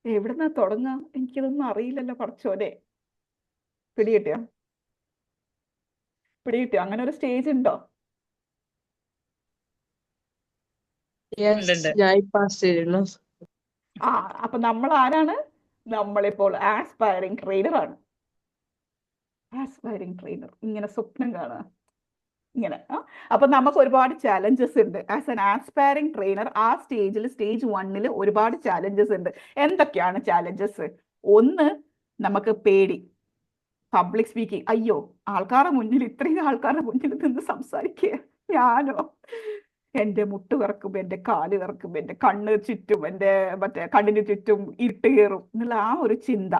എവിടുന്നാ തുടങ്ങാ? എനിക്കിതൊന്നും അറിയില്ലല്ലോ പടച്ചോനെ. പിടികിട്ടിയോ? അങ്ങനെ ഒരു സ്റ്റേജ് ഉണ്ടോ? അപ്പൊ നമ്മൾ ആരാണ്? നമ്മളിപ്പോൾ ആസ്പയറിംഗ് ട്രെയിനർ ആണ്. ആസ്പയറിംഗ് ട്രെയിനർ ഇങ്ങനെ സ്വപ്നം കാണുക ഇങ്ങനെ. അപ്പൊ നമുക്ക് ഒരുപാട് ചാലഞ്ചസ് ഉണ്ട് ആസ് എൻ ആസ്പയറിംഗ് ട്രെയിനർ. ആ സ്റ്റേജിൽ, സ്റ്റേജ് 1 ഒരുപാട് ചാലഞ്ചസ് ഉണ്ട്. എന്തൊക്കെയാണ് ചാലഞ്ചസ്? ഒന്ന്, നമുക്ക് പേടി, പബ്ലിക് സ്പീക്കിംഗ്. അയ്യോ, ഇത്രയും ആൾക്കാരുടെ മുന്നിൽ നിന്ന് സംസാരിക്കുക, ഞാനോ? എൻ്റെ മുട്ട് വിറക്കും, എൻ്റെ കാല് വിറക്കും, എൻ്റെ കണ്ണ് ചുറ്റും, എൻ്റെ കണ്ണിന് ചുറ്റും ഇരുട്ട് കയറും എന്നുള്ള ആ ഒരു ചിന്ത.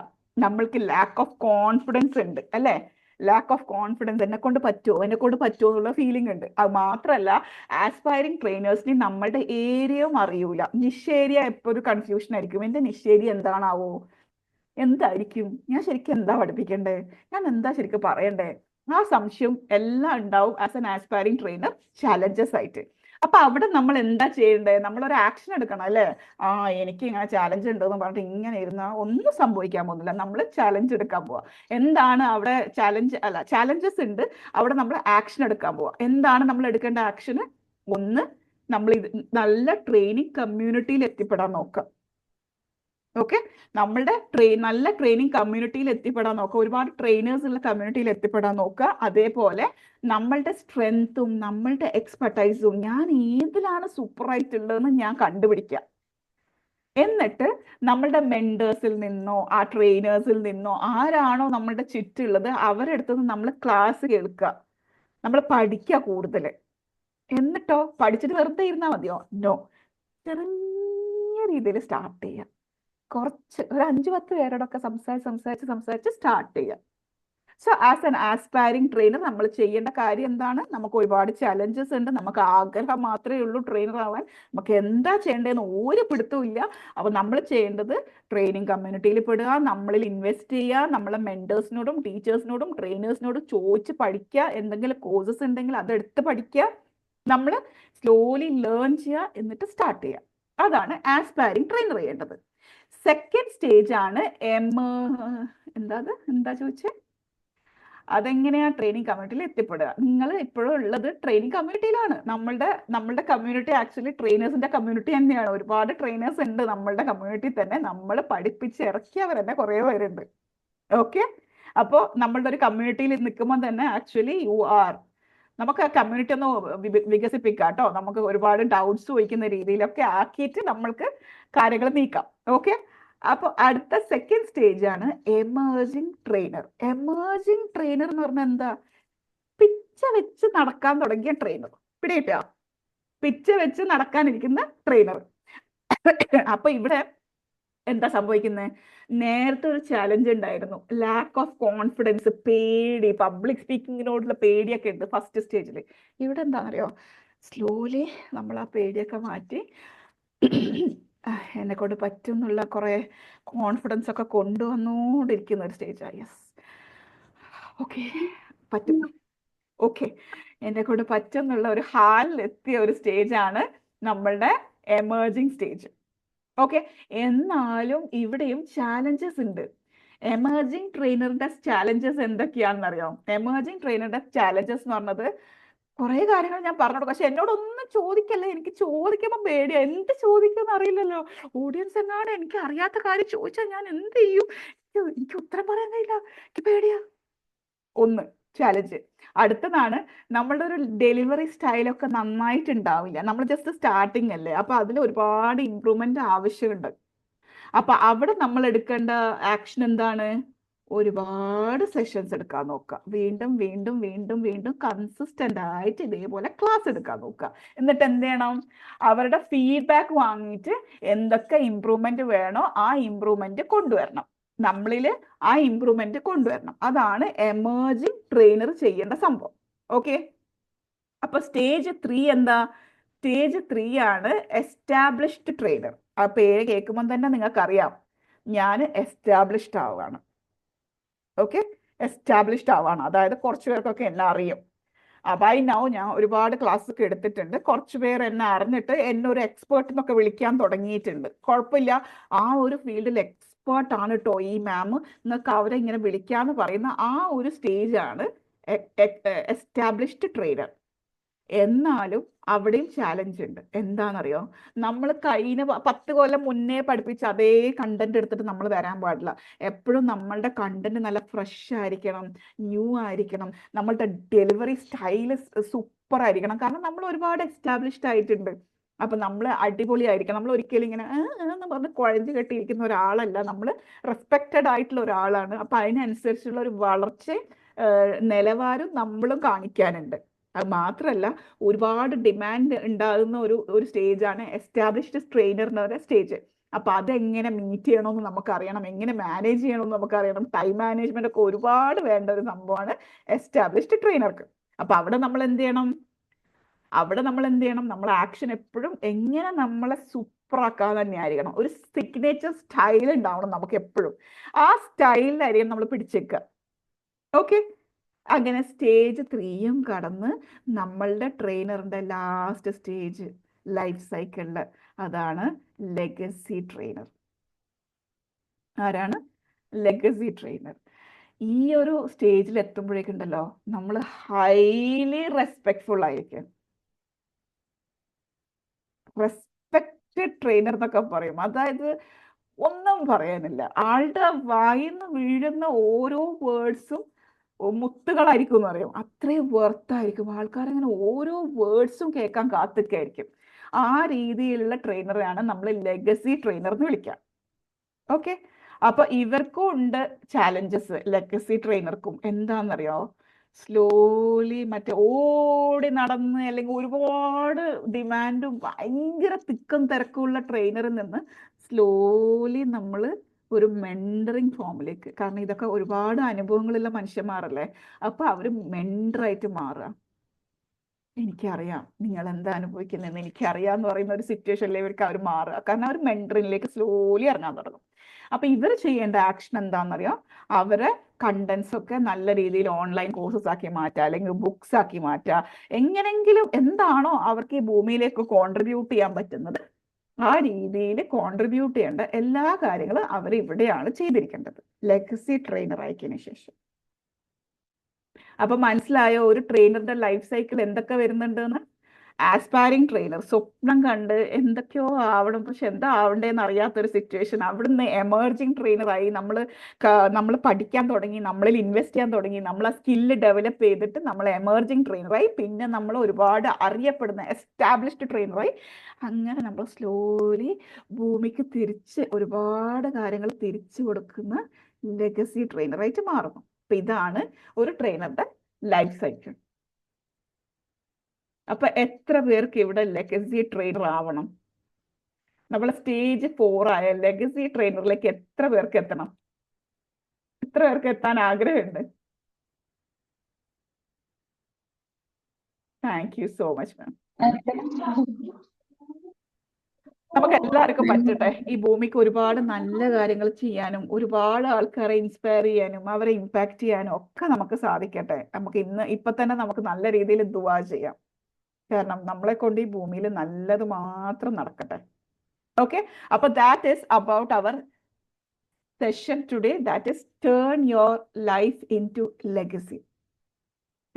നമ്മൾക്ക് ലാക്ക് ഓഫ് കോൺഫിഡൻസ് ഉണ്ട് അല്ലേ? ലാക്ക് ഓഫ് കോൺഫിഡൻസ്, എന്നെ കൊണ്ട് പറ്റുമോ എന്നുള്ള ഫീലിംഗ് ഉണ്ട്. അത് മാത്രമല്ല, ആസ്പയറിംഗ് ട്രെയിനേഴ്സിന് നമ്മളുടെ ഏരിയയും അറിയൂല. നിഷ് ഏരിയ എപ്പോൾ ഒരു കൺഫ്യൂഷൻ ആയിരിക്കും. എൻ്റെ നിഷ് ഏരിയ എന്താണാവോ, എന്തായിരിക്കും, ഞാൻ ശരിക്കും എന്താ പഠിപ്പിക്കണ്ടേ, ഞാൻ എന്താ ശരിക്കും പറയണ്ടേ, ആ സംശയം എല്ലാം ഉണ്ടാവും as an aspiring trainer challenges ആയിട്ട്. അപ്പൊ അവിടെ നമ്മൾ എന്താ ചെയ്യണ്ടേ? നമ്മളൊരു ആക്ഷൻ എടുക്കണം അല്ലേ? എനിക്ക് ഇങ്ങനെ ചാലഞ്ച് ഉണ്ടെന്ന് പറഞ്ഞിട്ട് ഇങ്ങനെ ഇരുന്നാൽ ഒന്നും സംഭവിക്കാൻ പോകുന്നില്ല. നമ്മൾ ചാലഞ്ച് എടുക്കാൻ പോവാ. എന്താണ് അവിടെ ചാലഞ്ചസ് ഉണ്ട്, അവിടെ നമ്മൾ ആക്ഷൻ എടുക്കാൻ പോവാ. എന്താണ് നമ്മൾ എടുക്കേണ്ട ആക്ഷന്? ഒന്ന്, നമ്മൾ നല്ല ട്രെയിനിങ് കമ്മ്യൂണിറ്റിയിൽ എത്തിപ്പെടാൻ നോക്കുക. ഓക്കെ, നമ്മളുടെ നല്ല ട്രെയിനിങ് കമ്മ്യൂണിറ്റിയിൽ എത്തിപ്പെടാൻ നോക്കുക, ഒരുപാട് ട്രെയിനേഴ്സ് ഉള്ള കമ്മ്യൂണിറ്റിയിൽ എത്തിപ്പെടാൻ നോക്കുക. അതേപോലെ നമ്മളുടെ സ്ട്രെങ്ത്തും നമ്മളുടെ എക്സ്പെർട്ടൈസും ഞാൻ ഏതിലാണ് സൂപ്പറായിട്ടുള്ളതെന്ന് ഞാൻ കണ്ടുപിടിക്കുക. എന്നിട്ട് നമ്മളുടെ മെന്റേഴ്സിൽ നിന്നോ ആ ട്രെയിനേഴ്സിൽ നിന്നോ ആരാണോ നമ്മളുടെ ചുറ്റുള്ളത് അവരുടെ അടുത്ത് നിന്ന് നമ്മൾ ക്ലാസ് കേൾക്കുക, നമ്മൾ പഠിക്കുക കൂടുതൽ. എന്നിട്ടോ പഠിച്ചിട്ട് വെറുതെ ഇരുന്നാൽ മതിയോ? നോ, ചെറിയ രീതിയിൽ സ്റ്റാർട്ട് ചെയ്യുക. കുറച്ച് ഒരു 5-10 പേരോടൊക്കെ സംസാരിച്ച് സ്റ്റാർട്ട് ചെയ്യുക. So as an aspiring trainer നമ്മൾ ചെയ്യേണ്ട കാര്യം എന്താണ്? നമുക്ക് ഒരുപാട് ചലഞ്ചസ് ഉണ്ട്. നമുക്ക് ആഗ്രഹം മാത്രമേ ഉള്ളൂ ട്രെയിനർ ആവാൻ. നമുക്ക് എന്താ ചെയ്യേണ്ടതെന്ന് ഒരു പിടുത്തവും ഇല്ല. അപ്പോൾ നമ്മൾ ചെയ്യേണ്ടത് ട്രെയിനിങ് കമ്മ്യൂണിറ്റിയിൽ പെടുക, നമ്മളിൽ ഇൻവെസ്റ്റ് ചെയ്യുക, നമ്മളെ മെൻറ്റേഴ്സിനോടും ടീച്ചേഴ്സിനോടും ട്രെയിനേഴ്സിനോടും ചോദിച്ച് പഠിക്കുക. എന്തെങ്കിലും കോഴ്സസ് ഉണ്ടെങ്കിൽ അതെടുത്ത് പഠിക്കുക. നമ്മൾ സ്ലോലി ലേൺ ചെയ്യുക, എന്നിട്ട് സ്റ്റാർട്ട് ചെയ്യുക. അതാണ് ആസ്പയറിംഗ് ട്രെയിനർ ചെയ്യേണ്ടത്. സെക്കൻഡ് സ്റ്റേജ് ആണ് എന്താ ചോദിച്ചേ? അതെങ്ങനെയാ ട്രെയിനിങ് കമ്മ്യൂണിറ്റിയിൽ എത്തിപ്പെടുക? നിങ്ങൾ ഇപ്പോഴും ഉള്ളത് ട്രെയിനിങ് കമ്മ്യൂണിറ്റിയിലാണ്. നമ്മളുടെ കമ്മ്യൂണിറ്റി ആക്ച്വലി ട്രെയിനേഴ്സിന്റെ കമ്മ്യൂണിറ്റി തന്നെയാണ്. ഒരുപാട് ട്രെയിനേഴ്സ് ഉണ്ട് നമ്മളുടെ കമ്മ്യൂണിറ്റി തന്നെ. നമ്മൾ പഠിപ്പിച്ച് ഇറക്കിയവർ തന്നെ കുറേ പേരുണ്ട്. ഓക്കെ, അപ്പോൾ നമ്മളുടെ ഒരു കമ്മ്യൂണിറ്റിയിൽ നിൽക്കുമ്പോൾ തന്നെ ആക്ച്വലി നമുക്ക് ആ കമ്മ്യൂണിറ്റി ഒന്ന് വികസിപ്പിക്കാം കേട്ടോ. നമുക്ക് ഒരുപാട് ഡൗട്ട്സ് ചോദിക്കുന്ന രീതിയിലൊക്കെ ആക്കിയിട്ട് നമ്മൾക്ക് കാര്യങ്ങൾ നീക്കാം. ഓക്കെ, അപ്പോൾ അടുത്ത സെക്കൻഡ് സ്റ്റേജ് ആണ് എമേർജിങ് ട്രെയിനർ. എമേർജിങ് ട്രെയിനർ എന്ന് പറഞ്ഞാൽ എന്താ? പിച്ച വെച്ച് നടക്കാൻ തുടങ്ങിയ ട്രെയിനർ. പിടികിട്ടോ? പിച്ച വെച്ച് നടക്കാനിരിക്കുന്ന ട്രെയിനർ. അപ്പൊ ഇവിടെ എന്താ സംഭവിക്കുന്നത്? നേരത്തെ ഒരു ചാലഞ്ച് ഉണ്ടായിരുന്നു, ലാക്ക് ഓഫ് കോൺഫിഡൻസ്, പേടി, പബ്ലിക് സ്പീക്കിങ്ങിനോടുള്ള പേടിയൊക്കെ ഉണ്ട് ഫസ്റ്റ് സ്റ്റേജിൽ. ഇവിടെ എന്താണെന്നറിയോ? സ്ലോലി നമ്മൾ ആ പേടിയൊക്കെ മാറ്റി എന്നെ കൊണ്ട് പറ്റും എന്നുള്ള കുറേ കോൺഫിഡൻസ് ഒക്കെ കൊണ്ടുവന്നുകൊണ്ടിരിക്കുന്ന ഒരു സ്റ്റേജാണ്. യെസ്, ഓക്കെ, പറ്റും, ഓക്കെ, എന്നെ കൊണ്ട് പറ്റും എന്നുള്ള ഒരു ഹാലിലെത്തിയ ഒരു സ്റ്റേജാണ് നമ്മളുടെ എമേർജിങ് സ്റ്റേജ്. ഓക്കെ, എന്നാലും ഇവിടെയും ചാലഞ്ചസ് ഉണ്ട്. എമേർജിങ് ട്രെയിനറിന്റെ ചാലഞ്ചസ് എന്തൊക്കെയാണെന്നറിയാം? എമേർജിങ് ട്രെയിനറുടെ ചാലഞ്ചസ് എന്ന് പറഞ്ഞത് കുറേ കാര്യങ്ങൾ ഞാൻ പറഞ്ഞു. പക്ഷെ എന്നോടൊന്നും ചോദിക്കല്ലേ, എനിക്ക് ചോദിക്കുമ്പോൾ പേടിയാ. എന്ത് ചോദിക്കുമെന്ന് അറിയില്ലല്ലോ. ഓഡിയൻസ് എങ്ങാണ്ട് എനിക്ക് അറിയാത്ത കാര്യം ചോദിച്ചാൽ ഞാൻ എന്ത് ചെയ്യും? എനിക്ക് ഉത്തരം പറയാൻ കഴിയില്ല, എനിക്ക് പേടിയാ. ഒന്ന് ചാലഞ്ച്. അടുത്തതാണ് നമ്മളുടെ ഒരു ഡെലിവറി സ്റ്റൈലൊക്കെ നന്നായിട്ടുണ്ടാവില്ല. നമ്മൾ ജസ്റ്റ് സ്റ്റാർട്ടിങ് അല്ലേ, അപ്പൊ അതിൽ ഒരുപാട് ഇമ്പ്രൂവ്മെന്റ് ആവശ്യമുണ്ട്. അപ്പൊ അവിടെ നമ്മൾ എടുക്കേണ്ട ആക്ഷൻ എന്താണ്? ഒരുപാട് സെഷൻസ് എടുക്കാൻ നോക്കുക. വീണ്ടും വീണ്ടും വീണ്ടും വീണ്ടും കൺസിസ്റ്റന്റ് ആയിട്ട് ഇതേപോലെ ക്ലാസ് എടുക്കാൻ നോക്കുക. എന്നിട്ട് എന്ത് ചെയ്യണം? അവരുടെ ഫീഡ്ബാക്ക് വാങ്ങിയിട്ട് എന്തൊക്കെ ഇമ്പ്രൂവ്മെന്റ് വേണോ ആ ഇമ്പ്രൂവ്മെന്റ് കൊണ്ടുവരണം. നമ്മളിൽ ആ ഇമ്പ്രൂവ്മെന്റ് കൊണ്ടുവരണം. അതാണ് എമേർജിങ് ട്രെയിനർ ചെയ്യേണ്ട സംഭവം. ഓക്കെ, അപ്പൊ സ്റ്റേജ് 3 എന്താ? സ്റ്റേജ് 3 ആണ് എസ്റ്റാബ്ലിഷ്ഡ് ട്രെയിനർ. ആ പേര് കേൾക്കുമ്പോൾ തന്നെ നിങ്ങൾക്കറിയാം ഞാൻ എസ്റ്റാബ്ലിഷ്ഡ് ആവുകയാണ്. ഓക്കെ, എസ്റ്റാബ്ലിഷ്ഡ് ആവാണ്. അതായത് കുറച്ച് പേർക്കൊക്കെ എന്നെ അറിയും. ബൈ നൗ ഞാൻ ഒരുപാട് ക്ലാസ് ഒക്കെ എടുത്തിട്ടുണ്ട്. കുറച്ച് പേർ എന്നെ അറിഞ്ഞിട്ട് എന്നെ ഒരു എക്സ്പേർട്ട് എന്നൊക്കെ വിളിക്കാൻ തുടങ്ങിയിട്ടുണ്ട്. കുഴപ്പമില്ല, ആ ഒരു ഫീൽഡിൽ എക്സ്പേർട്ട് ആണ് കേട്ടോ ഈ മാം എന്നൊക്കെ അവരെ ഇങ്ങനെ വിളിക്കാന്ന് പറയുന്ന ആ ഒരു സ്റ്റേജാണ് എസ്റ്റാബ്ലിഷ്ഡ് ട്രെയിനർ. എന്നാലും അവിടെയും ചാലഞ്ച് ഉണ്ട്. എന്താണെന്നറിയോ? നമ്മൾ കഴിഞ്ഞ 10 കൊല്ലം മുന്നേ പഠിപ്പിച്ച അതേ കണ്ടന്റ് എടുത്തിട്ട് നമ്മൾ വരാൻ പാടില്ല. എപ്പോഴും നമ്മളുടെ കണ്ടന്റ് നല്ല ഫ്രഷ് ആയിരിക്കണം, ന്യൂ ആയിരിക്കണം. നമ്മളുടെ ഡെലിവറി സ്റ്റൈല് സൂപ്പർ ആയിരിക്കണം. കാരണം നമ്മൾ ഒരുപാട് എസ്റ്റാബ്ലിഷ്ഡ് ആയിട്ടുണ്ട്. അപ്പൊ നമ്മൾ അടിപൊളിയായിരിക്കണം. നമ്മൾ ഒരിക്കലും ഇങ്ങനെ എന്ന് പറഞ്ഞ് കുഴഞ്ഞു കെട്ടിയിരിക്കുന്ന ഒരാളല്ല. നമ്മൾ റെസ്പെക്റ്റഡ് ആയിട്ടുള്ള ഒരാളാണ്. അപ്പൊ അതിനനുസരിച്ചുള്ള ഒരു വളർച്ചയും നിലവാരം നമ്മളും കാണിക്കാനുണ്ട്. അത് മാത്രമല്ല, ഒരുപാട് ഡിമാൻഡ് ഉണ്ടാകുന്ന ഒരു സ്റ്റേജാണ് എസ്റ്റാബ്ലിഷ്ഡ് ട്രെയിനറിന്റെ സ്റ്റേജ്. അപ്പൊ അതെങ്ങനെ മീറ്റ് ചെയ്യണമെന്ന് നമുക്കറിയണം, എങ്ങനെ മാനേജ് ചെയ്യണമെന്ന് നമുക്കറിയണം. ടൈം മാനേജ്മെന്റ് ഒക്കെ ഒരുപാട് വേണ്ട ഒരു സംഭവമാണ് എസ്റ്റാബ്ലിഷ്ഡ് ട്രെയിനർക്ക്. അപ്പൊ അവിടെ നമ്മൾ എന്ത് ചെയ്യണം? നമ്മൾ ആക്ഷൻ എപ്പോഴും എങ്ങനെ നമ്മളെ സൂപ്പറാക്കാൻ തന്നെ ആയിരിക്കണം. ഒരു സിഗ്നേച്ചർ സ്റ്റൈൽ ഉണ്ടാവണം നമുക്ക് എപ്പോഴും. ആ സ്റ്റൈലിലായിരിക്കും നമ്മൾ പിടിച്ചേക്കുക. ഓക്കെ, അങ്ങനെ സ്റ്റേജ് 3 കടന്ന് നമ്മളുടെ ട്രെയിനറിന്റെ ലാസ്റ്റ് സ്റ്റേജ് ലൈഫ് സൈക്കിളില്, അതാണ് ലെഗസി ട്രെയിനർ. ആരാണ്? Legacy trainer. ഈ ഒരു സ്റ്റേജിൽ എത്തുമ്പോഴേക്കുണ്ടല്ലോ നമ്മൾ ഹൈലി റെസ്പെക്ട്ഫുൾ ആയിരിക്കും. റെസ്പെക്റ്റഡ് ട്രെയിനർ എന്നൊക്കെ പറയും. അതായത് ഒന്നും പറയാനില്ല. ആളുടെ വായിന്ന് വീഴുന്ന ഓരോ വേർഡ്സും മുത്തുകളായിരിക്കും എന്ന് പറയും. അത്രയും വെർത്തായിരിക്കും. ആൾക്കാരങ്ങനെ ഓരോ വേർഡ്സും കേൾക്കാൻ കാത്തിക്കായിരിക്കും. ആ രീതിയിലുള്ള ട്രെയിനറെയാണ് നമ്മൾ ലെഗസി ട്രെയിനർ എന്ന് വിളിക്കുക. ഓക്കെ, അപ്പൊ ഇവർക്കും ഉണ്ട് ചാലഞ്ചസ്. ലെഗസി ട്രെയിനർക്കും എന്താണെന്നറിയോ? സ്ലോലി മറ്റേ ഓടി നടന്ന് അല്ലെങ്കിൽ ഒരുപാട് ഡിമാൻഡും ഭയങ്കര തിക്കും തിരക്കുള്ള ട്രെയിനറിൽ നിന്ന് സ്ലോലി നമ്മൾ ഒരു മെൻറ്ററിങ് ഫോമിലേക്ക്, കാരണം ഇതൊക്കെ ഒരുപാട് അനുഭവങ്ങളുള്ള മനുഷ്യന്മാരല്ലേ, അപ്പൊ അവര് മെൻറ്ററായിട്ട് മാറുക. എനിക്കറിയാം നിങ്ങൾ എന്താ അനുഭവിക്കുന്നതെന്ന് എനിക്കറിയാം എന്ന് പറയുന്ന ഒരു സിറ്റുവേഷനിലേക്ക് അവർ മാറുക, കാരണം അവർ മെൻറ്ററിങ്ങിലേക്ക് സ്ലോലി ഇറങ്ങാൻ തുടങ്ങും. അപ്പൊ ഇവർ ചെയ്യേണ്ട ആക്ഷൻ എന്താണെന്നറിയോ? അവരെ കണ്ടന്റ്സ് ഒക്കെ നല്ല രീതിയിൽ ഓൺലൈൻ കോഴ്സസ് ആക്കി മാറ്റുക, അല്ലെങ്കിൽ ബുക്സ് ആക്കി മാറ്റുക. എങ്ങനെങ്കിലും എന്താണോ അവർക്ക് ഈ ഭൂമിയിലേക്ക് കോൺട്രിബ്യൂട്ട് ചെയ്യാൻ പറ്റുന്നത് ആ രീതിയിൽ കോൺട്രിബ്യൂട്ട് ചെയ്യേണ്ട എല്ലാ കാര്യങ്ങളും അവർ ഇവിടെയാണ് ചെയ്തിരിക്കേണ്ടത്, ലെഗസി ട്രെയിനർ ആയതിനു ശേഷം. അപ്പൊ മനസ്സിലായോ ഒരു ട്രെയിനറുടെ ലൈഫ് സൈക്കിൾ എന്തൊക്കെ വരുന്നുണ്ടെന്ന്? ആസ്പയറിംഗ് ട്രെയിനർ, സ്വപ്നം കണ്ട് എന്തൊക്കെയോ ആവണം, പക്ഷെ എന്താ ആവണ്ടേന്ന് അറിയാത്തൊരു സിറ്റുവേഷൻ, അവിടുന്ന് എമർജിങ് ട്രെയിനറായി നമ്മൾ പഠിക്കാൻ തുടങ്ങി, നമ്മളിൽ ഇൻവെസ്റ്റ് ചെയ്യാൻ തുടങ്ങി, നമ്മൾ ആ സ്കില്ല് ഡെവലപ്പ് ചെയ്തിട്ട് നമ്മൾ എമർജിങ് ട്രെയിനറായി, പിന്നെ നമ്മൾ ഒരുപാട് അറിയപ്പെടുന്ന എസ്റ്റാബ്ലിഷ്ഡ് ട്രെയിനറായി, അങ്ങനെ നമ്മൾ സ്ലോലി ഭൂമിക്ക് തിരിച്ച് ഒരുപാട് കാര്യങ്ങൾ തിരിച്ചു കൊടുക്കുന്ന ലെഗസി ട്രെയിനറായിട്ട് മാറുന്നു. അപ്പൊ ഇതാണ് ഒരു ട്രെയിനറുടെ ലൈഫ് സൈക്കിൾ. അപ്പൊ എത്ര പേർക്ക് ഇവിടെ ലെഗസി ട്രെയിനർ ആവണം? നമ്മളെ സ്റ്റേജ് 4 ആയ ലെഗസി ട്രെയിനറിലേക്ക് എത്ര പേർക്ക് എത്തണം? എത്ര പേർക്ക് എത്താൻ ആഗ്രഹമുണ്ട്? Thank you so much ma'am. നമുക്ക് എല്ലാവർക്കും പറ്റട്ടെ ഈ ഭൂമിക്ക് ഒരുപാട് നല്ല കാര്യങ്ങൾ ചെയ്യാനും ഒരുപാട് ആൾക്കാരെ ഇൻസ്പയർ ചെയ്യാനും അവരെ ഇമ്പാക്ട് ചെയ്യാനും ഒക്കെ നമുക്ക് സാധിക്കട്ടെ. നമുക്ക് ഇപ്പൊ തന്നെ നമുക്ക് നല്ല രീതിയിൽ ദുആ ചെയ്യാം, കാരണം നമ്മളെ കൊണ്ട് ഈ ഭൂമിയിൽ നല്ലത് മാത്രം നടക്കട്ടെ. ഓക്കെ, അപ്പൊ that is about our session today, that is turn your life in to legacy.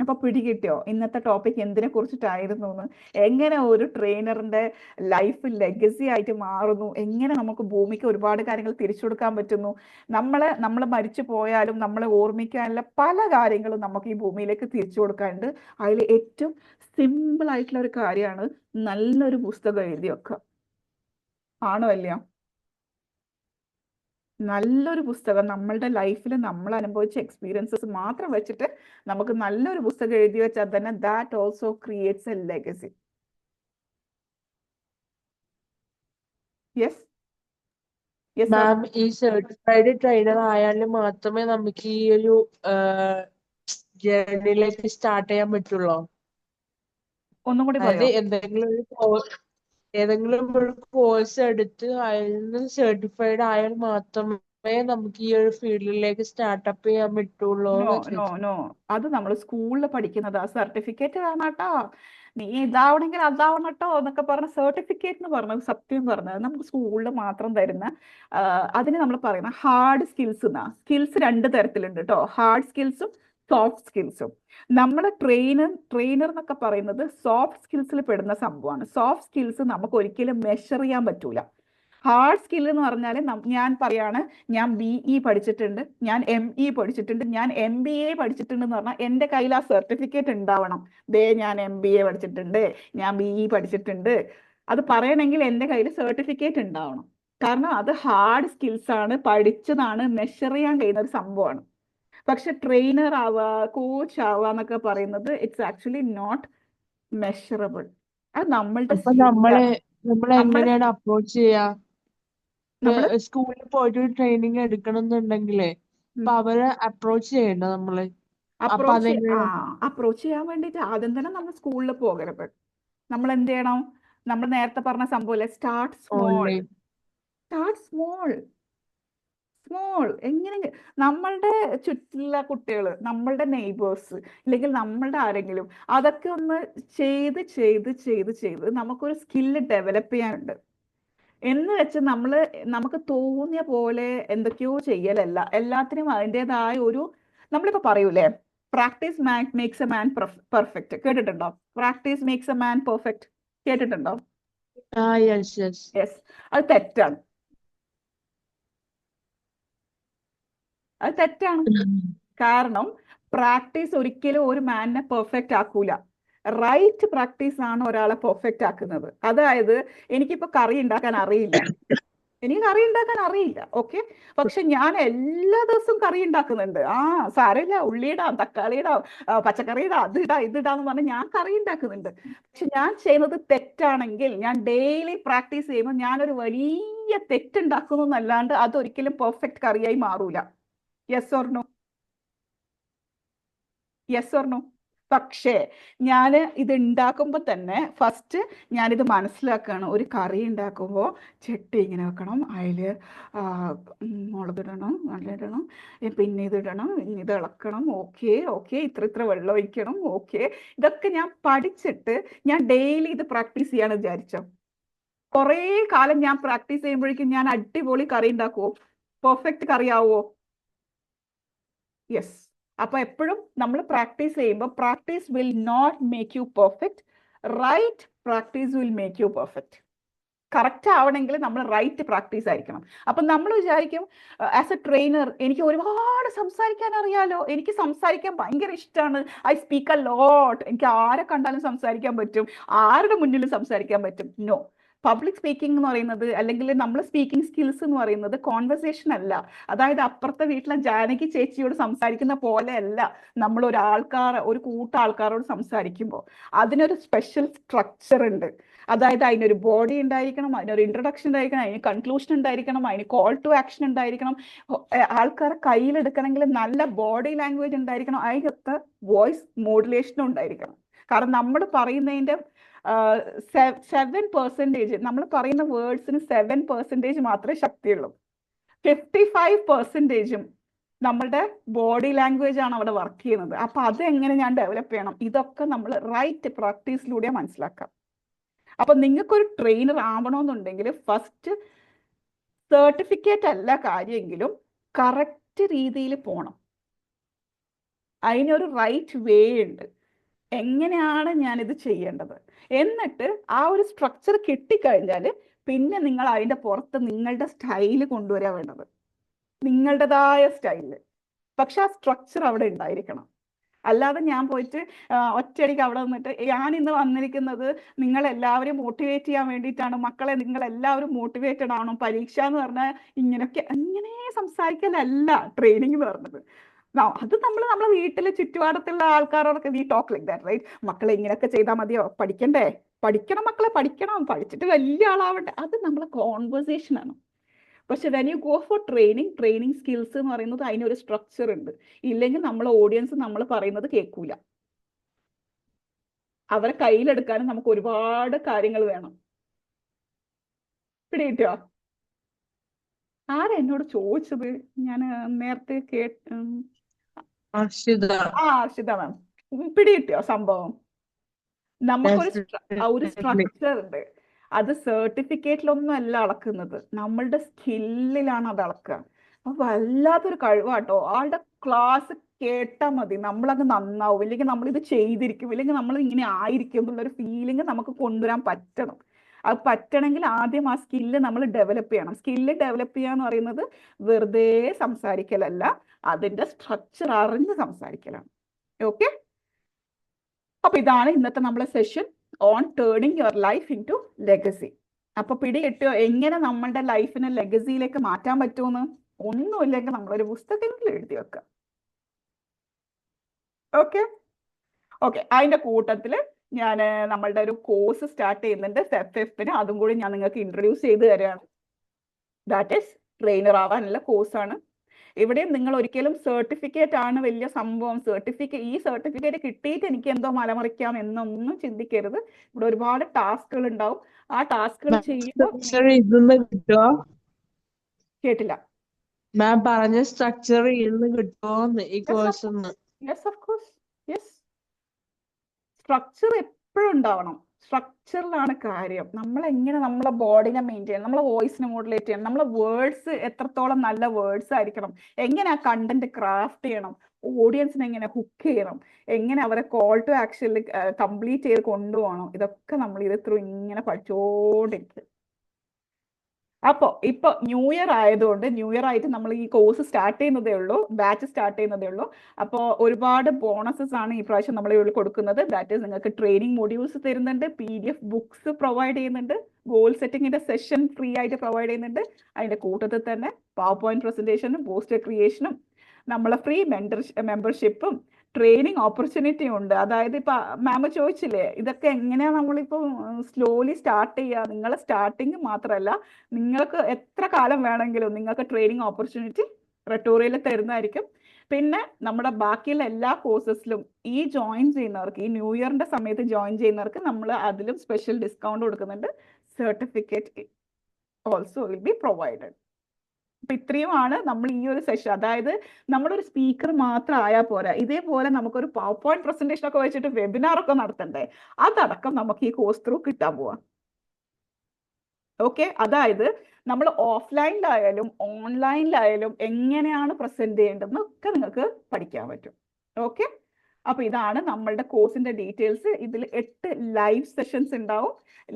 അപ്പൊ പിടികിട്ടിയോ ഇന്നത്തെ ടോപ്പിക് എന്തിനെ കുറിച്ചിട്ടായിരുന്നു എന്ന്? എങ്ങനെ ഒരു ട്രെയിനറിന്റെ ലൈഫ് ലെഗസി ആയിട്ട് മാറുന്നു, എങ്ങനെ നമുക്ക് ഭൂമിക്ക് ഒരുപാട് കാര്യങ്ങൾ തിരിച്ചു കൊടുക്കാൻ പറ്റുന്നു, നമ്മൾ മരിച്ചു പോയാലും നമ്മളെ ഓർമ്മിക്കാനുള്ള പല കാര്യങ്ങളും നമുക്ക് ഈ ഭൂമിയിലേക്ക് തിരിച്ചു കൊടുക്കാനുണ്ട്. അതിൽ ഏറ്റവും സിമ്പിൾ ആയിട്ടുള്ള ഒരു കാര്യമാണ് നല്ലൊരു പുസ്തകം എഴുതി വെക്കുക. ആണോ അല്ലയോ? നല്ലൊരു പുസ്തകം നമ്മളുടെ ലൈഫിൽ നമ്മൾ അനുഭവിച്ച എക്സ്പീരിയൻസസ് മാത്രം വെച്ചിട്ട് നമുക്ക് നല്ലൊരു പുസ്തകം എഴുതി വെച്ചാൽ തന്നെ that also creates A legacy. Yes yes ma'am, ഈ സർട്ടിഫൈഡ് ട്രെയിനർ ആയാൽ മാത്രമേ നമുക്ക് ഈ ഒരു ജേർണിയിലേക്ക് സ്റ്റാർട്ട് ചെയ്യാൻ പറ്റുള്ളൂ. ഒന്നും കൂടി അതായത് പറയോ? ഏതെങ്കിലും ഒരു കോഴ്സ് എടുത്ത് അതിൽ നിന്ന് സർട്ടിഫൈഡ് ആയാൽ മാത്രമേ നമുക്ക് ഈ ഒരു ഫീൽഡിലേക്ക് സ്റ്റാർട്ടപ്പ് ചെയ്യാൻ പറ്റുള്ളൂ നോ എന്ന് നോ ചോദിച്ചു. നോ അത് നമ്മൾ സ്കൂളിൽ പഠിക്കുന്നത് ആ സർട്ടിഫിക്കറ്റ് വേണട്ടോ, നീ ഇതാവണമെങ്കിൽ അതാവണം കേട്ടോ എന്നൊക്കെ പറഞ്ഞ സർട്ടിഫിക്കറ്റ് എന്ന് പറഞ്ഞത് സത്യം പറഞ്ഞത് നമുക്ക് സ്കൂളിൽ മാത്രം തരുന്ന അതിന് നമ്മൾ പറയുന്ന ഹാർഡ് സ്കിൽസ് എന്നാ. സ്കിൽസ് 2 തരത്തിലുണ്ട് കേട്ടോ, ഹാർഡ് സ്കിൽസും സോഫ്റ്റ് സ്കിൽസും. നമ്മുടെ ട്രെയിനർ എന്നൊക്കെ പറയുന്നത് സോഫ്റ്റ് സ്കിൽസിൽ പെടുന്ന സംഭവമാണ്. സോഫ്റ്റ് സ്കിൽസ് നമുക്ക് ഒരിക്കലും മെഷർ ചെയ്യാൻ പറ്റൂല. ഹാർഡ് സ്കിൽ എന്ന് പറഞ്ഞാൽ ഞാൻ പറയാണ്, ഞാൻ BE പഠിച്ചിട്ടുണ്ട്, ഞാൻ ME പഠിച്ചിട്ടുണ്ട്, ഞാൻ MBA പഠിച്ചിട്ടുണ്ട് എന്ന് പറഞ്ഞാൽ എൻ്റെ കയ്യിൽ ആ സർട്ടിഫിക്കറ്റ് ഉണ്ടാവണം. ഞാൻ MBA പഠിച്ചിട്ടുണ്ട്, ഞാൻ BE പഠിച്ചിട്ടുണ്ട്, അത് പറയണമെങ്കിൽ എൻ്റെ കയ്യിൽ സർട്ടിഫിക്കറ്റ് ഉണ്ടാവണം. കാരണം അത് ഹാർഡ് സ്കിൽസ് ആണ്, പഠിച്ചതാണ്, മെഷർ ചെയ്യാൻ കഴിയുന്ന ഒരു സംഭവമാണ്. പക്ഷെ ട്രെയിനർ ആവുക, കോച്ച് ആവുക എന്നൊക്കെ പറയുന്നത് ഇറ്റ്സ് ആക്ച്വലി നോട്ട് മെഷറബിൾ. അത് നമ്മളുടെ അപ്പൊ നമ്മൾ എങ്ങനെയാണ് അപ്രോച്ച് ചെയ്യാ? സ്കൂളിൽ പോയിട്ട് ട്രെയിനിങ് എടുക്കണം എന്നുണ്ടെങ്കിലേ അപ്പൊ അവരെ അപ്രോച്ച് ചെയ്യണ്ട നമ്മള്? അപ്പൊ അപ്രോച്ച് ചെയ്യാൻ വേണ്ടിട്ട് ആദ്യം തന്നെ നമ്മൾ സ്കൂളിൽ പോകരുത്. നമ്മൾ എന്ത് ചെയ്യണം? നമ്മൾ നേരത്തെ പറഞ്ഞ സംഭവം സ്റ്റാർട്ട് സ്മോൾ. എങ്ങനെ നമ്മളുടെ ചുറ്റിലുള്ള കുട്ടികൾ, നമ്മളുടെ നെയ്ബേഴ്സ്, ഇല്ലെങ്കിൽ നമ്മളുടെ ആരെങ്കിലും അതൊക്കെ ഒന്ന് ചെയ്ത് ചെയ്ത് ചെയ്ത് ചെയ്ത് നമുക്കൊരു സ്കില്ല് ഡെവലപ്പ് ചെയ്യാനുണ്ട് എന്ന് വെച്ച് നമുക്ക് തോന്നിയ പോലെ എന്തൊക്കെയോ ചെയ്യലല്ല. എല്ലാത്തിനും അതിൻ്റെതായ ഒരു, നമ്മളിപ്പോ പറയൂലേ practice makes a man perfect, കേട്ടിട്ടുണ്ടോ? Practice makes a man perfect, കേട്ടിട്ടുണ്ടോ? യെസ്, അത് തെറ്റാണ്. കാരണം പ്രാക്ടീസ് ഒരിക്കലും ഒരു മാനിനെ പെർഫെക്റ്റ് ആക്കൂല. റൈറ്റ് പ്രാക്ടീസ് ആണ് ഒരാളെ പെർഫെക്റ്റ് ആക്കുന്നത്. അതായത് എനിക്കിപ്പോ കറി ഉണ്ടാക്കാൻ അറിയില്ല, എനിക്ക് കറി ഉണ്ടാക്കാൻ അറിയില്ല, ഓക്കെ. പക്ഷെ ഞാൻ എല്ലാ ദിവസവും കറി ഉണ്ടാക്കുന്നുണ്ട്. സാരമില്ല, ഉള്ളി ഇടാം, തക്കാളി ഇടാം, പച്ചക്കറി ഇടാം, അത് ഇടാം, ഇത് ഇടാന്ന് പറഞ്ഞ് ഞാൻ കറി ഉണ്ടാക്കുന്നുണ്ട്. പക്ഷെ ഞാൻ ചെയ്യുന്നത് തെറ്റാണെങ്കിൽ, ഞാൻ ഡെയിലി പ്രാക്ടീസ് ചെയ്യുമ്പോൾ ഞാനൊരു വലിയ തെറ്റുണ്ടാക്കുന്നു എന്നല്ലാണ്ട് അതൊരിക്കലും പെർഫെക്റ്റ് കറിയായി മാറൂല. Yes or no? Yes or no? പക്ഷേ ഞാൻ ഇത് ഉണ്ടാക്കുമ്പോൾ തന്നെ ഫസ്റ്റ് ഞാനിത് മനസ്സിലാക്കുകയാണ്. ഒരു കറി ഉണ്ടാക്കുമ്പോൾ ചട്ടി ഇങ്ങനെ വെക്കണം, അതിൽ മുളകിടണം, നല്ലിടണം, പിന്നെ ഇതിടണം, ഇത് ഇളക്കണം, ഓക്കെ, ഇത്ര വെള്ളം ഒഴിക്കണം, ഓക്കെ. ഇതൊക്കെ ഞാൻ പഠിച്ചിട്ട് ഞാൻ ഡെയിലി ഇത് പ്രാക്ടീസ് ചെയ്യാന്ന് വിചാരിച്ചോ, കുറേ കാലം ഞാൻ പ്രാക്ടീസ് ചെയ്യുമ്പോഴേക്കും ഞാൻ അടിപൊളി കറി ഉണ്ടാക്കുമോ? പെർഫെക്റ്റ് കറിയാവോ? യെസ്. അപ്പൊ എപ്പോഴും നമ്മൾ പ്രാക്ടീസ് ചെയ്യുമ്പോൾ practice will not make you perfect, right practice will make you perfect. Correct ആവണമെങ്കിൽ നമ്മൾ റൈറ്റ് പ്രാക്ടീസ് ആയിരിക്കണം. അപ്പൊ നമ്മൾ വിചാരിക്കും ആസ് എ ട്രെയിനർ എനിക്ക് ഒരുപാട് സംസാരിക്കാൻ അറിയാലോ, എനിക്ക് സംസാരിക്കാൻ ഭയങ്കര ഇഷ്ടമാണ്, ഐ സ്പീക്ക് എ ലോട്ട്, എനിക്ക് ആരെ കണ്ടാലും സംസാരിക്കാൻ പറ്റും, ആരുടെ മുന്നിലും സംസാരിക്കാൻ പറ്റും. നോ. പബ്ലിക് സ്പീക്കിംഗ് എന്ന് പറയുന്നത്, അല്ലെങ്കിൽ നമ്മൾ സ്പീക്കിംഗ് സ്കിൽസ് എന്ന് പറയുന്നത് കോൺവെർസേഷൻ അല്ല. അതായത് അപ്പുറത്തെ വീട്ടിലെ ജാനകി ചേച്ചിയോട് സംസാരിക്കുന്ന പോലെയല്ല നമ്മൾ ഒരു കൂട്ടം ആൾക്കാരോട് സംസാരിക്കുമ്പോൾ. അതിനൊരു സ്പെഷ്യൽ സ്ട്രക്ചർ ഉണ്ട്. അതായത് അതിനൊരു ബോഡി ഉണ്ടായിരിക്കണം, അതിനൊരു ഇൻട്രൊഡക്ഷൻ ഉണ്ടായിരിക്കണം, അതിന് കൺക്ലൂഷൻ ഉണ്ടായിരിക്കണം, അതിന് കോൾ ടു ആക്ഷൻ ഉണ്ടായിരിക്കണം, ആൾക്കാരെ കയ്യിലെടുക്കണമെങ്കിൽ നല്ല ബോഡി ലാംഗ്വേജ് ഉണ്ടായിരിക്കണം, അതിനൊക്കെ വോയിസ് മോഡുലേഷനും ഉണ്ടായിരിക്കണം. കാരണം നമ്മൾ പറയുന്നതിൻ്റെ 7%, നമ്മൾ പറയുന്ന വേർഡ്സിന് 7% മാത്രമേ ശക്തിയുള്ളൂ. 55% നമ്മളുടെ ബോഡി ലാംഗ്വേജ് ആണ് അവിടെ വർക്ക് ചെയ്യുന്നത്. അപ്പൊ അതെങ്ങനെ ഞാൻ ഡെവലപ്പ് ചെയ്യണം? ഇതൊക്കെ നമ്മൾ റൈറ്റ് പ്രാക്ടീസിലൂടെ മനസ്സിലാക്കാം. അപ്പൊ നിങ്ങൾക്കൊരു ട്രെയിനർ ആവണമെന്നുണ്ടെങ്കിൽ ഫസ്റ്റ് സർട്ടിഫിക്കറ്റ് അല്ല കാര്യമെങ്കിലും കറക്റ്റ് രീതിയിൽ പോകണം. അതിനൊരു റൈറ്റ് വേ ഉണ്ട്. എങ്ങനെയാണ് ഞാനിത് ചെയ്യേണ്ടത്? എന്നിട്ട് ആ ഒരു സ്ട്രക്ചർ കിട്ടിക്കഴിഞ്ഞാൽ പിന്നെ നിങ്ങൾ അതിൻ്റെ പുറത്ത് നിങ്ങളുടെ സ്റ്റൈല് കൊണ്ടുവരാൻ വേണ്ടത്, നിങ്ങളുടേതായ സ്റ്റൈലില്. പക്ഷെ ആ സ്ട്രക്ചർ അവിടെ ഉണ്ടായിരിക്കണം. അല്ലാതെ ഞാൻ പോയിട്ട് ഒറ്റയടിക്ക് അവിടെ നിന്നിട്ട് ഞാൻ ഇന്ന് വന്നിരിക്കുന്നത് നിങ്ങളെല്ലാവരും മോട്ടിവേറ്റ് ചെയ്യാൻ വേണ്ടിയിട്ടാണ്, മക്കളെ നിങ്ങളെല്ലാവരും മോട്ടിവേറ്റഡ് ആണോ, പരീക്ഷ എന്ന് പറഞ്ഞാൽ ഇങ്ങനെ സംസാരിക്കലല്ല ട്രെയിനിങ് എന്ന് പറഞ്ഞത്. അത് നമ്മളെ വീട്ടിലെ ചുറ്റുപാടത്തുള്ള ആൾക്കാരോടൊക്കെ we talk like that, right? മക്കളെ ഇങ്ങനെയൊക്കെ ചെയ്താൽ മതിയോ? പഠിക്കണ്ടേ? പഠിക്കണം മക്കളെ, പഠിക്കണം, പഠിച്ചിട്ട് വലിയ ആളാവട്ടെ. അത് നമ്മളെ കോൺവെർസേഷൻ ആണ്. പക്ഷെ when you go for training skills എന്ന് പറയുന്നത് അതിനൊരു സ്ട്രക്ചർ ഉണ്ട്. ഇല്ലെങ്കിൽ നമ്മളെ ഓഡിയൻസ് നമ്മൾ പറയുന്നത് കേൾക്കൂല. അവരെ കയ്യിലെടുക്കാനും നമുക്ക് ഒരുപാട് കാര്യങ്ങൾ വേണം. പിടികിട്ടോ? ആരാ എന്നോട് ചോദിച്ചത്? ഞാൻ നേരത്തെ അർഷിത മാം, പിടികിട്ടിയോ സംഭവം? നമുക്കൊരു ഒരു സ്ട്രക്ചർ ഉണ്ട്. അത് സർട്ടിഫിക്കറ്റിലൊന്നും അല്ല അളക്കുന്നത്, നമ്മളുടെ സ്കില്ലിലാണ് അത് അളക്കുക. അപ്പൊ വല്ലാത്തൊരു കഴിവാട്ടോ. ആളുടെ ക്ലാസ് കേട്ടാൽ മതി നമ്മളങ്ങ് നന്നാവും, ഇല്ലെങ്കിൽ നമ്മളിത് ചെയ്തിരിക്കും, ഇല്ലെങ്കിൽ നമ്മൾ ഇങ്ങനെ ആയിരിക്കും എന്നുള്ളൊരു ഫീലിംഗ് നമുക്ക് കൊണ്ടുവരാൻ പറ്റണം. അത് പറ്റണമെങ്കിൽ ആദ്യം ആ സ്കില്ല് നമ്മൾ ഡെവലപ്പ് ചെയ്യണം. സ്കില്ല് ഡെവലപ്പ് ചെയ്യുക എന്ന് പറയുന്നത് വെറുതെ സംസാരിക്കലല്ല, അതിന്റെ സ്ട്രക്ചർ അറിഞ്ഞ് സംസാരിക്കലാണ്. ഓക്കെ. അപ്പൊ ഇതാണ് ഇന്നത്തെ നമ്മളെ session on turning your life in to legacy. അപ്പൊ പിടികിട്ടോ എങ്ങനെ നമ്മളുടെ ലൈഫിനെ ലെഗസിയിലേക്ക് മാറ്റാൻ പറ്റുമെന്ന്? ഒന്നുമില്ലെങ്കിൽ നമ്മളൊരു പുസ്തകത്തിൽ എഴുതി വെക്കുക. ഓക്കെ. അതിന്റെ കൂട്ടത്തില് ഞാൻ നമ്മളുടെ ഒരു കോഴ്സ് സ്റ്റാർട്ട് ചെയ്യുന്നുണ്ട് ഫെഫ്റ്റിന്. അതും കൂടി ഞാൻ നിങ്ങൾക്ക് ഇൻട്രൊഡ്യൂസ് ചെയ്ത് തരാണ്. ദാറ്റ് ഈസ് ട്രെയിനർ ആവാനുള്ള കോഴ്സാണ്. ഇവിടെയും നിങ്ങൾ ഒരിക്കലും സർട്ടിഫിക്കറ്റ് ആണ് വലിയ സംഭവം, ഈ സർട്ടിഫിക്കറ്റ് കിട്ടിയിട്ട് എനിക്ക് എന്തോ മലമറിക്കാം എന്നൊന്നും ചിന്തിക്കരുത്. ഇവിടെ ഒരുപാട് ടാസ്കുകൾ ഉണ്ടാവും. ആ ടാസ്കുകൾ ചെയ്യുമ്പോൾ കേട്ടില്ല മാം പറഞ്ഞ സ്ട്രക്ചർ ഇന്ന് കിട്ടുമോന്ന് ഈ course? Yes of course, yes. Structure എപ്പോഴും ഉണ്ടാവണം. സ്ട്രക്ചറിലാണ് കാര്യം. നമ്മളെങ്ങനെ നമ്മളെ ബോഡിനെ മെയിൻറ്റെയിൻ ചെയ്യണം, നമ്മളെ വോയിസിനെ മോഡുലേറ്റ് ചെയ്യണം, നമ്മളെ വേർഡ്സ് എത്രത്തോളം നല്ല വേർഡ്സ് ആയിരിക്കണം, എങ്ങനെ ആ കണ്ടന്റ് ക്രാഫ്റ്റ് ചെയ്യണം, ഓഡിയൻസിനെ എങ്ങനെ ഹുക്ക് ചെയ്യണം, എങ്ങനെ അവരെ കോൾ ടു ആക്ഷനിൽ കംപ്ലീറ്റ് ചെയ്ത് കൊണ്ടുപോകണം, ഇതൊക്കെ നമ്മൾ ഇത് ത്രൂ ഇങ്ങനെ പഠിച്ചുകൊണ്ടിരിക്കും. അപ്പോൾ ഇപ്പോൾ ന്യൂ ഇയർ ആയതുകൊണ്ട് ന്യൂ ഇയർ ആയിട്ട് നമ്മൾ ഈ കോഴ്സ് സ്റ്റാർട്ട് ചെയ്യുന്നതേ ഉള്ളൂ, ബാച്ച് സ്റ്റാർട്ട് ചെയ്യുന്നതേ ഉള്ളൂ. അപ്പോൾ ഒരുപാട് ബോണസസ് ആണ് ഈ പ്രാവശ്യം നമ്മൾ ഇവിടെ കൊടുക്കുന്നത്. ദാറ്റ് ഈസ് നിങ്ങൾക്ക് ട്രെയിനിങ് മൊഡ്യൂൾസ് തരുന്നുണ്ട്, PDF ബുക്സ് പ്രൊവൈഡ് ചെയ്യുന്നുണ്ട്, ഗോൾ സെറ്റിങ്ങിന്റെ സെഷൻ ഫ്രീ ആയിട്ട് പ്രൊവൈഡ് ചെയ്യുന്നുണ്ട്. അതിന്റെ കൂട്ടത്തിൽ തന്നെ പവർ പോയിന്റ് പ്രസന്റേഷനും പോസ്റ്റർ ക്രിയേഷനും നമ്മളെ ഫ്രീ മെമ്പർഷിപ്പും ട്രെയിനിങ് ഓപ്പർച്യൂണിറ്റി ഉണ്ട്. അതായത് ഇപ്പൊ മാം ചോദിച്ചില്ലേ ഇതൊക്കെ എങ്ങനെയാ നമ്മളിപ്പോ സ്ലോലി സ്റ്റാർട്ട് ചെയ്യുക. നിങ്ങൾ സ്റ്റാർട്ടിങ് മാത്രമല്ല, നിങ്ങൾക്ക് എത്ര കാലം വേണമെങ്കിലും നിങ്ങൾക്ക് ട്രെയിനിങ് ഓപ്പർച്യൂണിറ്റി റെട്ടോറിയൽ തരുന്നതായിരിക്കും. പിന്നെ നമ്മുടെ ബാക്കിയുള്ള എല്ലാ കോഴ്സസിലും ഈ ജോയിൻ ചെയ്യുന്നവർക്ക്, ഈ ന്യൂ ഇയറിന്റെ സമയത്ത് ജോയിൻ ചെയ്യുന്നവർക്ക് നമ്മൾ അതിലും സ്പെഷ്യൽ ഡിസ്കൗണ്ട് കൊടുക്കുന്നുണ്ട്. Certificate also will be provided. അപ്പൊ ഇത്രയുമാണ് നമ്മൾ ഈ ഒരു സെഷൻ. അതായത് നമ്മളൊരു സ്പീക്കർ മാത്രം ആയാൽ പോരാ, ഇതേപോലെ നമുക്കൊരു പവർ പോയിന്റ് പ്രസന്റേഷൻ ഒക്കെ വെച്ചിട്ട് വെബിനാർ ഒക്കെ നടത്തണ്ടേ, അതടക്കം നമുക്ക് ഈ കോഴ്സ് ത്രൂ കിട്ടാൻ പോവാ. ഓക്കെ, അതായത് നമ്മൾ ഓഫ്ലൈനിലായാലും ഓൺലൈനിലായാലും എങ്ങനെയാണ് പ്രസന്റ് ചെയ്യേണ്ടതെന്നൊക്കെ നിങ്ങൾക്ക് പഠിക്കാൻ പറ്റും. ഓക്കെ, അപ്പൊ ഇതാണ് നമ്മളുടെ കോഴ്സിന്റെ ഡീറ്റെയിൽസ്. ഇതിൽ 8 ലൈവ് സെഷൻസ് ഉണ്ടാവും.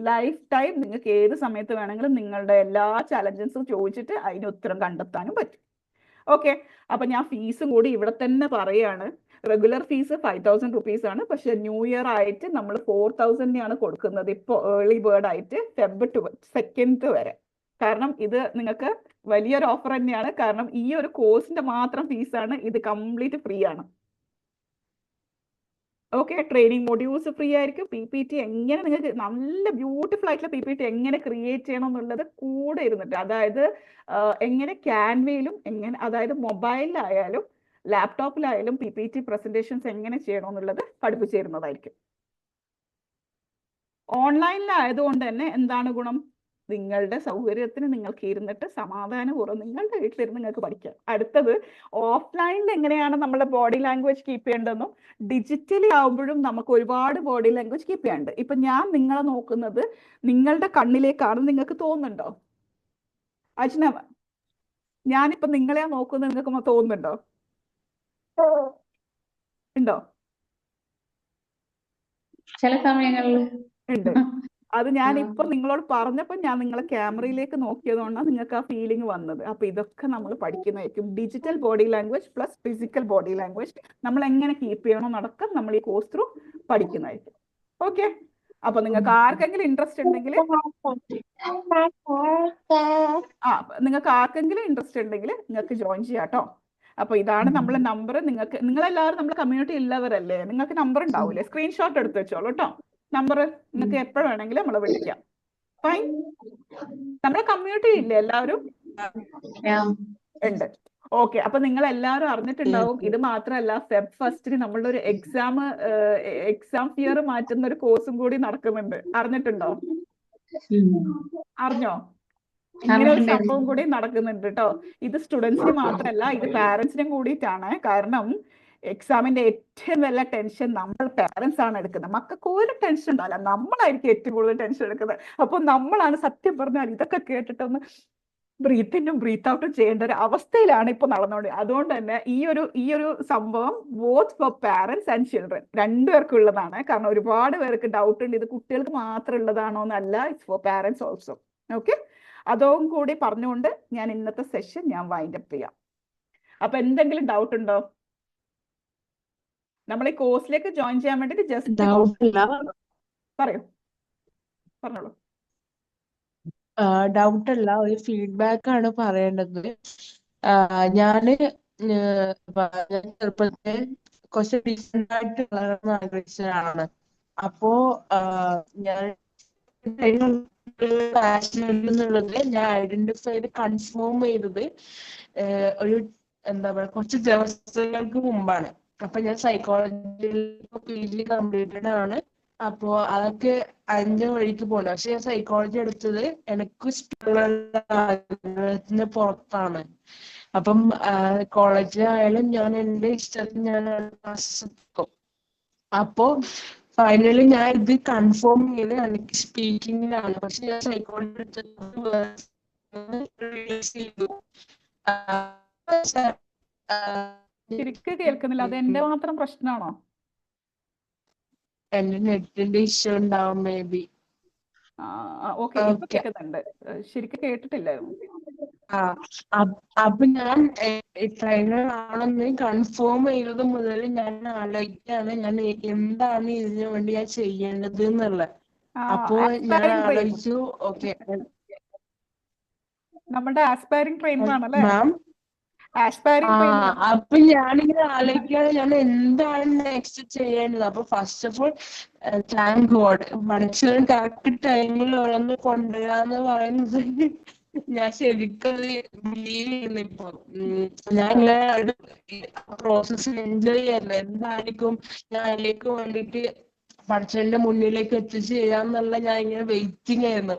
ലൈഫ് ടൈം നിങ്ങൾക്ക് ഏത് സമയത്ത് വേണമെങ്കിലും നിങ്ങളുടെ എല്ലാ ചലഞ്ചസും ചോദിച്ചിട്ട് അതിന് ഉത്തരം കണ്ടെത്താനും പറ്റും. ഓക്കെ, അപ്പൊ ഞാൻ ഫീസും കൂടി ഇവിടെ തന്നെ പറയാണ്. റെഗുലർ ഫീസ് 5000 റുപ്പീസ് ആണ്. പക്ഷെ ന്യൂ ഇയർ ആയിട്ട് നമ്മൾ 4000 കൊടുക്കുന്നത് ഇപ്പോൾ ഏർലി ബേർഡ് ആയിട്ട് Feb 2 വരെ. കാരണം ഇത് നിങ്ങൾക്ക് വലിയൊരു ഓഫർ തന്നെയാണ്. കാരണം ഈ ഒരു കോഴ്സിന്റെ മാത്രം ഫീസാണ് ഇത്. കംപ്ലീറ്റ് ഫ്രീ ആണ്. ഓക്കെ, ട്രെയിനിങ് മൊഡ്യൂൾസ് ഫ്രീ ആയിരിക്കും. PPT എങ്ങനെ നിങ്ങൾക്ക് നല്ല ബ്യൂട്ടിഫുൾ ആയിട്ടുള്ള PPT എങ്ങനെ ക്രിയേറ്റ് ചെയ്യണം എന്നുള്ളത് കൂടെ ഇരുന്നിട്ട്, അതായത് എങ്ങനെ ക്യാൻവയിലും എങ്ങനെ, അതായത് മൊബൈലിലായാലും ലാപ്ടോപ്പിലായാലും PPT പ്രസന്റേഷൻസ് എങ്ങനെ ചെയ്യണം എന്നുള്ളത് പഠിപ്പിച്ചു തരുന്നതായിരിക്കും. ഓൺലൈനിലായതുകൊണ്ട് തന്നെ എന്താണ് ഗുണം? നിങ്ങളുടെ സൗകര്യത്തിന് നിങ്ങൾക്ക് ഇരുന്നിട്ട് സമാധാനപൂർവ്വം നിങ്ങളുടെ വീട്ടിലിരുന്ന് നിങ്ങൾക്ക് പഠിക്കാം. അടുത്തത് ഓഫ്ലൈനിൽ എങ്ങനെയാണ് നമ്മുടെ ബോഡി ലാംഗ്വേജ് കീപ്പ് ചെയ്യേണ്ടതെന്നും ഡിജിറ്റലി ആവുമ്പോഴും നമുക്ക് ഒരുപാട് ബോഡി ലാംഗ്വേജ് കീപ്പ് ചെയ്യാനുണ്ട്. ഇപ്പൊ ഞാൻ നിങ്ങളെ നോക്കുന്നത് നിങ്ങളുടെ കണ്ണിലേക്കാണ്. നിങ്ങൾക്ക് തോന്നുന്നുണ്ടോ അജ്ന? ഞാനിപ്പോ നിങ്ങളെ നോക്കുന്നത് നിങ്ങൾക്ക് തോന്നുന്നുണ്ടോ? ഉണ്ടോ? ചില സമയങ്ങളിൽ ഉണ്ട്. അത് ഞാൻ ഇപ്പൊ നിങ്ങളോട് പറഞ്ഞപ്പോ ഞാൻ നിങ്ങളെ ക്യാമറയിലേക്ക് നോക്കിയതുകൊണ്ടാണ് നിങ്ങൾക്ക് ആ ഫീലിംഗ് വന്നത്. അപ്പൊ ഇതൊക്കെ നമ്മൾ പഠിക്കുന്നതായിരിക്കും. Digital body language plus physical body language നമ്മൾ എങ്ങനെ കീപ്പ് ചെയ്യണം നടക്കം നമ്മൾ ഈ കോഴ്സ് ത്രൂ പഠിക്കുന്നതായിരിക്കും. ഓക്കെ, അപ്പൊ നിങ്ങൾക്ക് ആർക്കെങ്കിലും ഇൻട്രസ്റ്റ് ഉണ്ടെങ്കിൽ നിങ്ങൾക്ക് ജോയിൻ ചെയ്യാം കേട്ടോ. അപ്പൊ ഇതാണ് നമ്മളെ നമ്പർ. നിങ്ങളെല്ലാവരും നമ്മുടെ കമ്മ്യൂണിറ്റി ഉള്ളവരല്ലേ, നിങ്ങൾക്ക് നമ്പർ ഉണ്ടാവൂലേ? സ്ക്രീൻഷോട്ട് എടുത്ത് വെച്ചോളൂ കേട്ടോ. നമ്പർ നിങ്ങൾക്ക് എപ്പോഴും വേണമെങ്കിലും നമ്മളെ വിളിക്കാം. ഫൈൻ. നമ്മുടെ കമ്മ്യൂണിറ്റി ഇല്ലേ എല്ലാവരും? ഉണ്ട്. ഓക്കെ, അപ്പൊ നിങ്ങൾ എല്ലാവരും അറിഞ്ഞിട്ടുണ്ടാവും. ഇത് മാത്രമല്ല, Feb 1 നമ്മളുടെ ഒരു എക്സാം ഫിയർ മാറ്റുന്ന ഒരു കോഴ്സും കൂടി നടക്കുന്നുണ്ട്. അറിഞ്ഞിട്ടുണ്ടോ? അറിഞ്ഞോ? ഇങ്ങനെ ഒരു സംഭവം കൂടി നടക്കുന്നുണ്ട് കേട്ടോ. ഇത് സ്റ്റുഡൻസിന് മാത്രമല്ല, ഇത് പാരന്റ്സിനും കൂടിയിട്ടാണ്. കാരണം എക്സാമിന്റെ ഏറ്റവും വലിയ ടെൻഷൻ നമ്മൾ പാരന്റ്സ് ആണ് എടുക്കുന്നത്. മക്കൾക്ക് ഒരു ടെൻഷൻ ഉണ്ടാവില്ല, നമ്മളായിരിക്കും ഏറ്റവും കൂടുതൽ ടെൻഷൻ എടുക്കുന്നത്. അപ്പൊ നമ്മളാണ് സത്യം പറഞ്ഞാൽ ഇതൊക്കെ കേട്ടിട്ടൊന്ന് ബ്രീത്ത് ഇന്നും ബ്രീത്ത് ഔട്ടും ചെയ്യേണ്ട ഒരു അവസ്ഥയിലാണ് ഇപ്പൊ നടന്നുകൊണ്ട്. അതുകൊണ്ട് തന്നെ ഈ ഒരു സംഭവം both for parents and children രണ്ടുപേർക്കും ഉള്ളതാണ്. കാരണം ഒരുപാട് പേർക്ക് ഡൗട്ട് ഉണ്ട്, ഇത് കുട്ടികൾക്ക് മാത്രം ഉള്ളതാണോ എന്നല്ല, it's for parents also. Okay, അതും കൂടി പറഞ്ഞുകൊണ്ട് ഞാൻ ഇന്നത്തെ സെഷൻ ഞാൻ വൈൻഡ് അപ്പ് ചെയ്യാം. അപ്പൊ എന്തെങ്കിലും ഡൗട്ട് ഉണ്ടോ? നമ്മൾ ഈ കോഴ്സിലേക്ക് ജോയിൻ ചെയ്യാൻ വേണ്ടിട്ട് ജസ്റ്റ് പറയൂ, പറഞ്ഞോളൂ. ഡൗട്ട് അല്ല, ഒരു ഫീഡ്ബാക്ക് ആണ് പറയേണ്ടത്. ഞാന് ചെറുപ്പത്തിൽ കുറച്ച് ഡീസെന്റ് ആയിട്ട് വളർന്ന് ആഗ്രഹിച്ചതാണ്. അപ്പോ ഞാൻ എന്നുള്ളത് ഞാൻ ഐഡന്റിഫൈ ചെയ്ത് കൺഫേം ചെയ്തത് ഒരു എന്താ പറയുക കുറച്ച് ദിവസങ്ങൾക്ക് മുമ്പാണ്. അപ്പൊ ഞാൻ സൈക്കോളജിയിൽ PG കംപ്ലീറ്റഡ് ആണ്. അപ്പോ അതൊക്കെ അതിന്റെ വഴിക്ക് പോകണം. പക്ഷെ ഞാൻ സൈക്കോളജി എടുത്തത് എനിക്ക് ആഗ്രഹത്തിന് പുറത്താണ്. അപ്പം കോളേജിലായാലും ഞാൻ എന്റെ ഇഷ്ടത്തിന് ഞാൻ ക്ലാസ്സസ് എടുക്കും. അപ്പോ ഫൈനലി ഞാൻ ഇത് കൺഫേം ചെയ്ത് എനിക്ക് സ്പീക്കിങ്ങിലാണ്. പക്ഷെ ഞാൻ സൈക്കോളജി എടുത്തത് ശരിക്കും കേൾക്കുന്നില്ല. അത് എന്റെ മാത്രം പ്രശ്നമാണോ? എന്റെ നെറ്റിന്റെ ഇഷ്യൂ ഉണ്ടാവും മേ ബി. ഓക്കെ, ഇപ്പൊ ഓക്കെ. കേൾക്കുന്നുണ്ട്. ശരിക്കും കേട്ടിട്ടില്ലായിരുന്നു. ആ അപ്പൊ ഞാൻ ട്രെയിനർ ആണെന്ന് കൺഫേം ചെയ്തത് മുതൽ ഞാൻ ആലോചിക്കുകയാണ് ഞാൻ എന്താണ് ഇതിനു വേണ്ടി ഞാൻ ചെയ്യേണ്ടത് എന്നുള്ളത്. അപ്പോ ഞാൻ ആസ്പയറിംഗ് ട്രെയിനർ, ആലോചിച്ചു, ഓക്കെ നമ്മുടെ ആസ്പയറിംഗ് ട്രെയിനർ ആണല്ലേ? മാം. Aspiring trainer. അപ്പൊ ഞാനിങ്ങനെ ആലോചിക്കുകയാണ് ഞാൻ എന്താണ് നെക്സ്റ്റ് ചെയ്യേണ്ടത്. അപ്പൊ first of all thank God മനുഷ്യൻ കറക്റ്റ് ടൈമിൽ ഓരോന്ന് കൊണ്ടുവരാന്ന് പറയുന്നത് ഞാൻ ശരിക്കും ബിലീവ് ചെയ്യുന്നു. ഇപ്പൊ ഞാൻ ഇങ്ങനെ ഒരു പ്രോസസ് എൻജോയ് ചെയ്യാറില്ല. എന്തായിരിക്കും ഞാൻ അതിലേക്ക് വേണ്ടിയിട്ട് പഠിച്ചതിന്റെ മുന്നിലേക്ക് എത്തിച്ചു ചെയ്യാന്നുള്ള ഞാൻ ഇങ്ങനെ വെയിറ്റിംഗ് ആയിരുന്നു.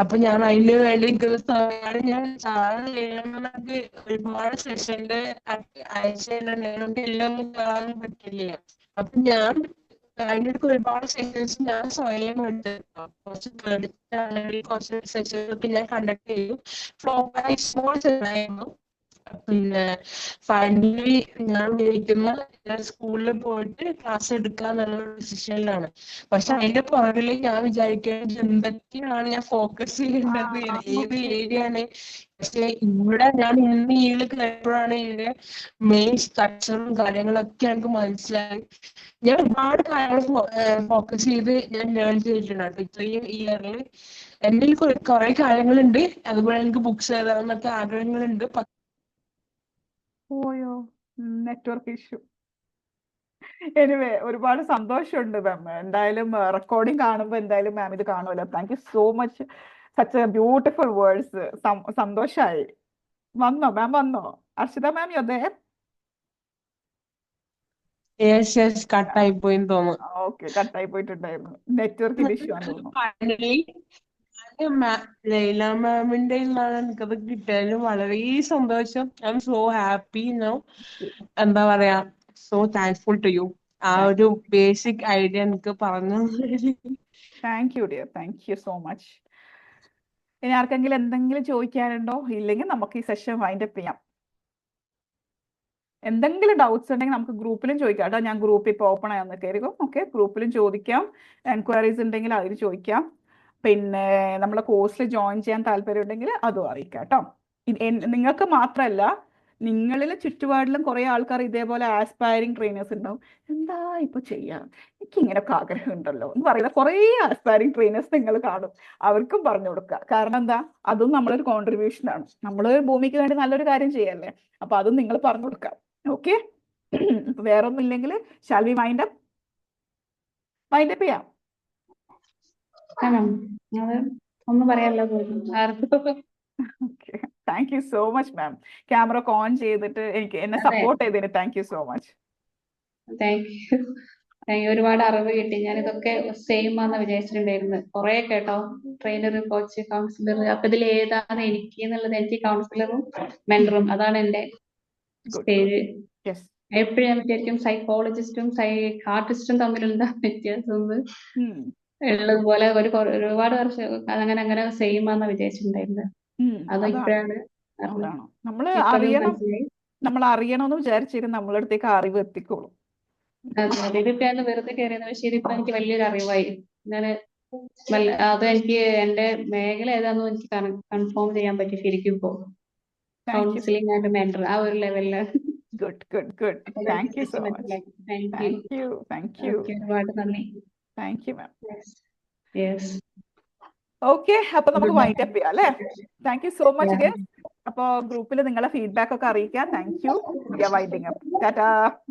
അപ്പൊ ഞാൻ അതിന് വേണ്ടി നിൽക്കുന്ന സമയമാണ് ഞാൻ സാധാരണ ഒരുപാട് സെഷന്റെ അയച്ചുകൊണ്ട് എല്ലാം ഒന്നും കാണാൻ പറ്റില്ല. അപ്പൊ ഞാൻ അതിൻ്റെ ഒരുപാട് സെഷൻസ് ഞാൻ സ്വയം എടുത്തു. കുറച്ച് ക്രെഡിറ്റ് ആണെങ്കിൽ കുറച്ച് സെഷൻസൊക്കെ ഞാൻ കണ്ടക്ട് ചെയ്തു. ഫ്ലോപ്പായി സ്മോൾ സെഷനായിരുന്നു. പിന്നെ ഫൈനലി ഞാൻ വിചാരിക്കുന്ന സ്കൂളിൽ പോയിട്ട് ക്ലാസ് എടുക്കാന്നുള്ള ഡിസിഷനിലാണ്. പക്ഷെ അതിന്റെ പുറകില് ഞാൻ വിചാരിക്കുന്നത് എന്തൊക്കെയാണ് ഞാൻ ഫോക്കസ് ചെയ്യേണ്ടത്, ഏത് ഏരിയ ആണ്. പക്ഷെ ഇവിടെ ഞാൻ ഇന്ന് ഇതിൽ കയറുമ്പോഴാണ് ഇതിന്റെ മെയിൻ സ്ട്രക്ചറും കാര്യങ്ങളൊക്കെ എനിക്ക് മനസ്സിലായി. ഞാൻ ഒരുപാട് കാര്യങ്ങൾ ഫോക്കസ് ചെയ്ത് ഞാൻ ലേൺ ചെയ്തിട്ടുണ്ട് ഇത്രയും ഇയറിൽ. എൻ്റെ കുറെ കാര്യങ്ങളുണ്ട്, അതുപോലെ എനിക്ക് ബുക്സ് എഴുതാമെന്നൊക്കെ ആഗ്രഹങ്ങളുണ്ട്. പോയോ നെറ്റ്വർക്ക് ഇഷ്യൂ? എനിവേ ഒരുപാട് സന്തോഷമുണ്ട് മാം. എന്തായാലും റെക്കോർഡിംഗ് കാണുമ്പോൾ എന്തായാലും മാം ഇത് കാണുമല്ലോ. Thank you so much, such A beautiful words. സന്തോഷമായി. വന്നോ മാം? വന്നോ അർഷിത മാം? You there? കട്ടായി പോയിന്ന് തോന്നുന്നു. ഓക്കെ, കട്ടായി പോയിട്ടുണ്ടായിരുന്നു. നെറ്റ്വർക്കിന്റെ ഇഷ്യൂ ആണെന്ന് തോന്നുന്നു. ഫൈനലി ലൈല മാമിന്റെ നിന്നാണ് എനിക്കത് കിട്ടിയതിൽ വളരെ സന്തോഷം. I M so happy now. എന്താ പറയാ, സോ താങ്ക്ഫുൾ ടു യു. ആ ഒരു ബേസിക് ഐഡിയ എനിക്ക് പറഞ്ഞു. Thank you dear, thank you so much. ഇനി ആർക്കെങ്കിലും എന്തെങ്കിലും ചോദിക്കാനുണ്ടോ? ഇല്ലെങ്കിൽ നമുക്ക് ഈ സെഷൻ വൈൻഡ് അപ്പ് ചെയ്യാം. എന്തെങ്കിലും ഡൗട്ട്സ് ഉണ്ടെങ്കിൽ നമുക്ക് ഗ്രൂപ്പിലും ചോദിക്കാം കേട്ടോ. ഞാൻ ഗ്രൂപ്പ് ഇപ്പോൾ ഓപ്പൺ ആയെന്ന് കയറിക്കും. ഓക്കെ, ഗ്രൂപ്പിലും ചോദിക്കാം. എൻക്വയറീസ് ഉണ്ടെങ്കിൽ അതിൽ ചോദിക്കാം. പിന്നെ നമ്മളെ കോഴ്സിൽ ജോയിൻ ചെയ്യാൻ താല്പര്യം ഉണ്ടെങ്കിൽ അതും അറിയിക്കാം കേട്ടോ. നിങ്ങൾക്ക് മാത്രമല്ല, നിങ്ങളിൽ ചുറ്റുപാടിലും കുറേ ആൾക്കാർ ഇതേപോലെ ആസ്പയറിംഗ് ട്രെയിനേഴ്സ് ഉണ്ടാവും. എന്താ ഇപ്പൊ ചെയ്യാം, എനിക്ക് ഇങ്ങനെയൊക്കെ ആഗ്രഹം ഉണ്ടല്ലോ എന്ന് പറയുന്ന കുറേ ആസ്പയറിംഗ് ട്രെയിനേഴ്സ് നിങ്ങൾ കാണും. അവർക്കും പറഞ്ഞു കൊടുക്കുക. കാരണം എന്താ, അതും നമ്മളൊരു കോൺട്രിബ്യൂഷൻ ആണ്. നമ്മൾ ഭൂമിക്ക് വേണ്ടി നല്ലൊരു കാര്യം ചെയ്യല്ലേ. അപ്പൊ അതും നിങ്ങൾ പറഞ്ഞു കൊടുക്കാം. ഓക്കെ, വേറെ ഒന്നും ഇല്ലെങ്കിൽ ഷാൽ വി വൈൻഡ് അപ്പ് ചെയ്യാം? ഒന്നും പറയാല്ലോ ആർക്കും. Okay, thank you so much ma'am. Camera ഒക്കെ ഓൺ ചെയ്തിട്ട് എന്നെ സപ്പോർട്ട് ചെയ്തതിന് thank you so much. Thank you. ഒരുപാട് അറിവ് കിട്ടി. ഞാൻ ഇതൊക്കെ സെയിം ആണെന്ന് വിചാരിച്ചിട്ടുണ്ടായിരുന്നു. കുറെ കേട്ടോ, ട്രെയിനർ, കോച്ച്, കൗൺസിലർ. അപ്പൊ ഇതിൽ ഏതാണ് എനിക്ക് എന്നുള്ളത്, എനിക്ക് കൗൺസിലറും മെന്ററും അതാണ് എന്റെ സ്റ്റേജ്. എപ്പോഴും ഞാൻ വിചാരിക്കും സൈക്കോളജിസ്റ്റും സൈക്കാട്രിസ്റ്റും തമ്മിലുള്ള വ്യത്യാസം ഉള്ളതുപോലെ ഒരുപാട് വർഷം അങ്ങനെ സെയിം ആണെന്ന് വിചാരിച്ചിട്ടുണ്ടായിരുന്നത്. അത് ഇപ്പോഴാണ് നമ്മൾ അറിയണമെന്ന് വിചാരിച്ചിരുന്നു നമ്മളടുത്തേക്ക് അറിവ് എത്തിക്കോളും. ഇതിപ്പോ ഞാൻ വെറുതെ കയറിയത്, പക്ഷേ ഇതിപ്പോ എനിക്ക് വലിയൊരു അറിവായി. ഞാൻ അത് എനിക്ക് എന്റെ മേഖല ഏതാണെന്ന് എനിക്ക് കൺഫേം ചെയ്യാൻ പറ്റി ശരിക്കും ഇപ്പോ. കൗൺസിലിംഗ് ആൻഡ് മെന്റർ ആ ഒരു ലെവലിലാണ്. Good good good. Thank you so much. Thank you. ഒരുപാട് നന്ദി. Thank you ma'am. Yes. Okay, അപ്പൊ നമുക്ക് വൈൻഡ് അപ്പ് ചെയ്യാം അല്ലേ? Thank you so much guys. അപ്പൊ ഗ്രൂപ്പിൽ നിങ്ങളെ ഫീഡ്ബാക്ക് ഒക്കെ അറിയിക്കാം. Thank you. Winding up. Tata.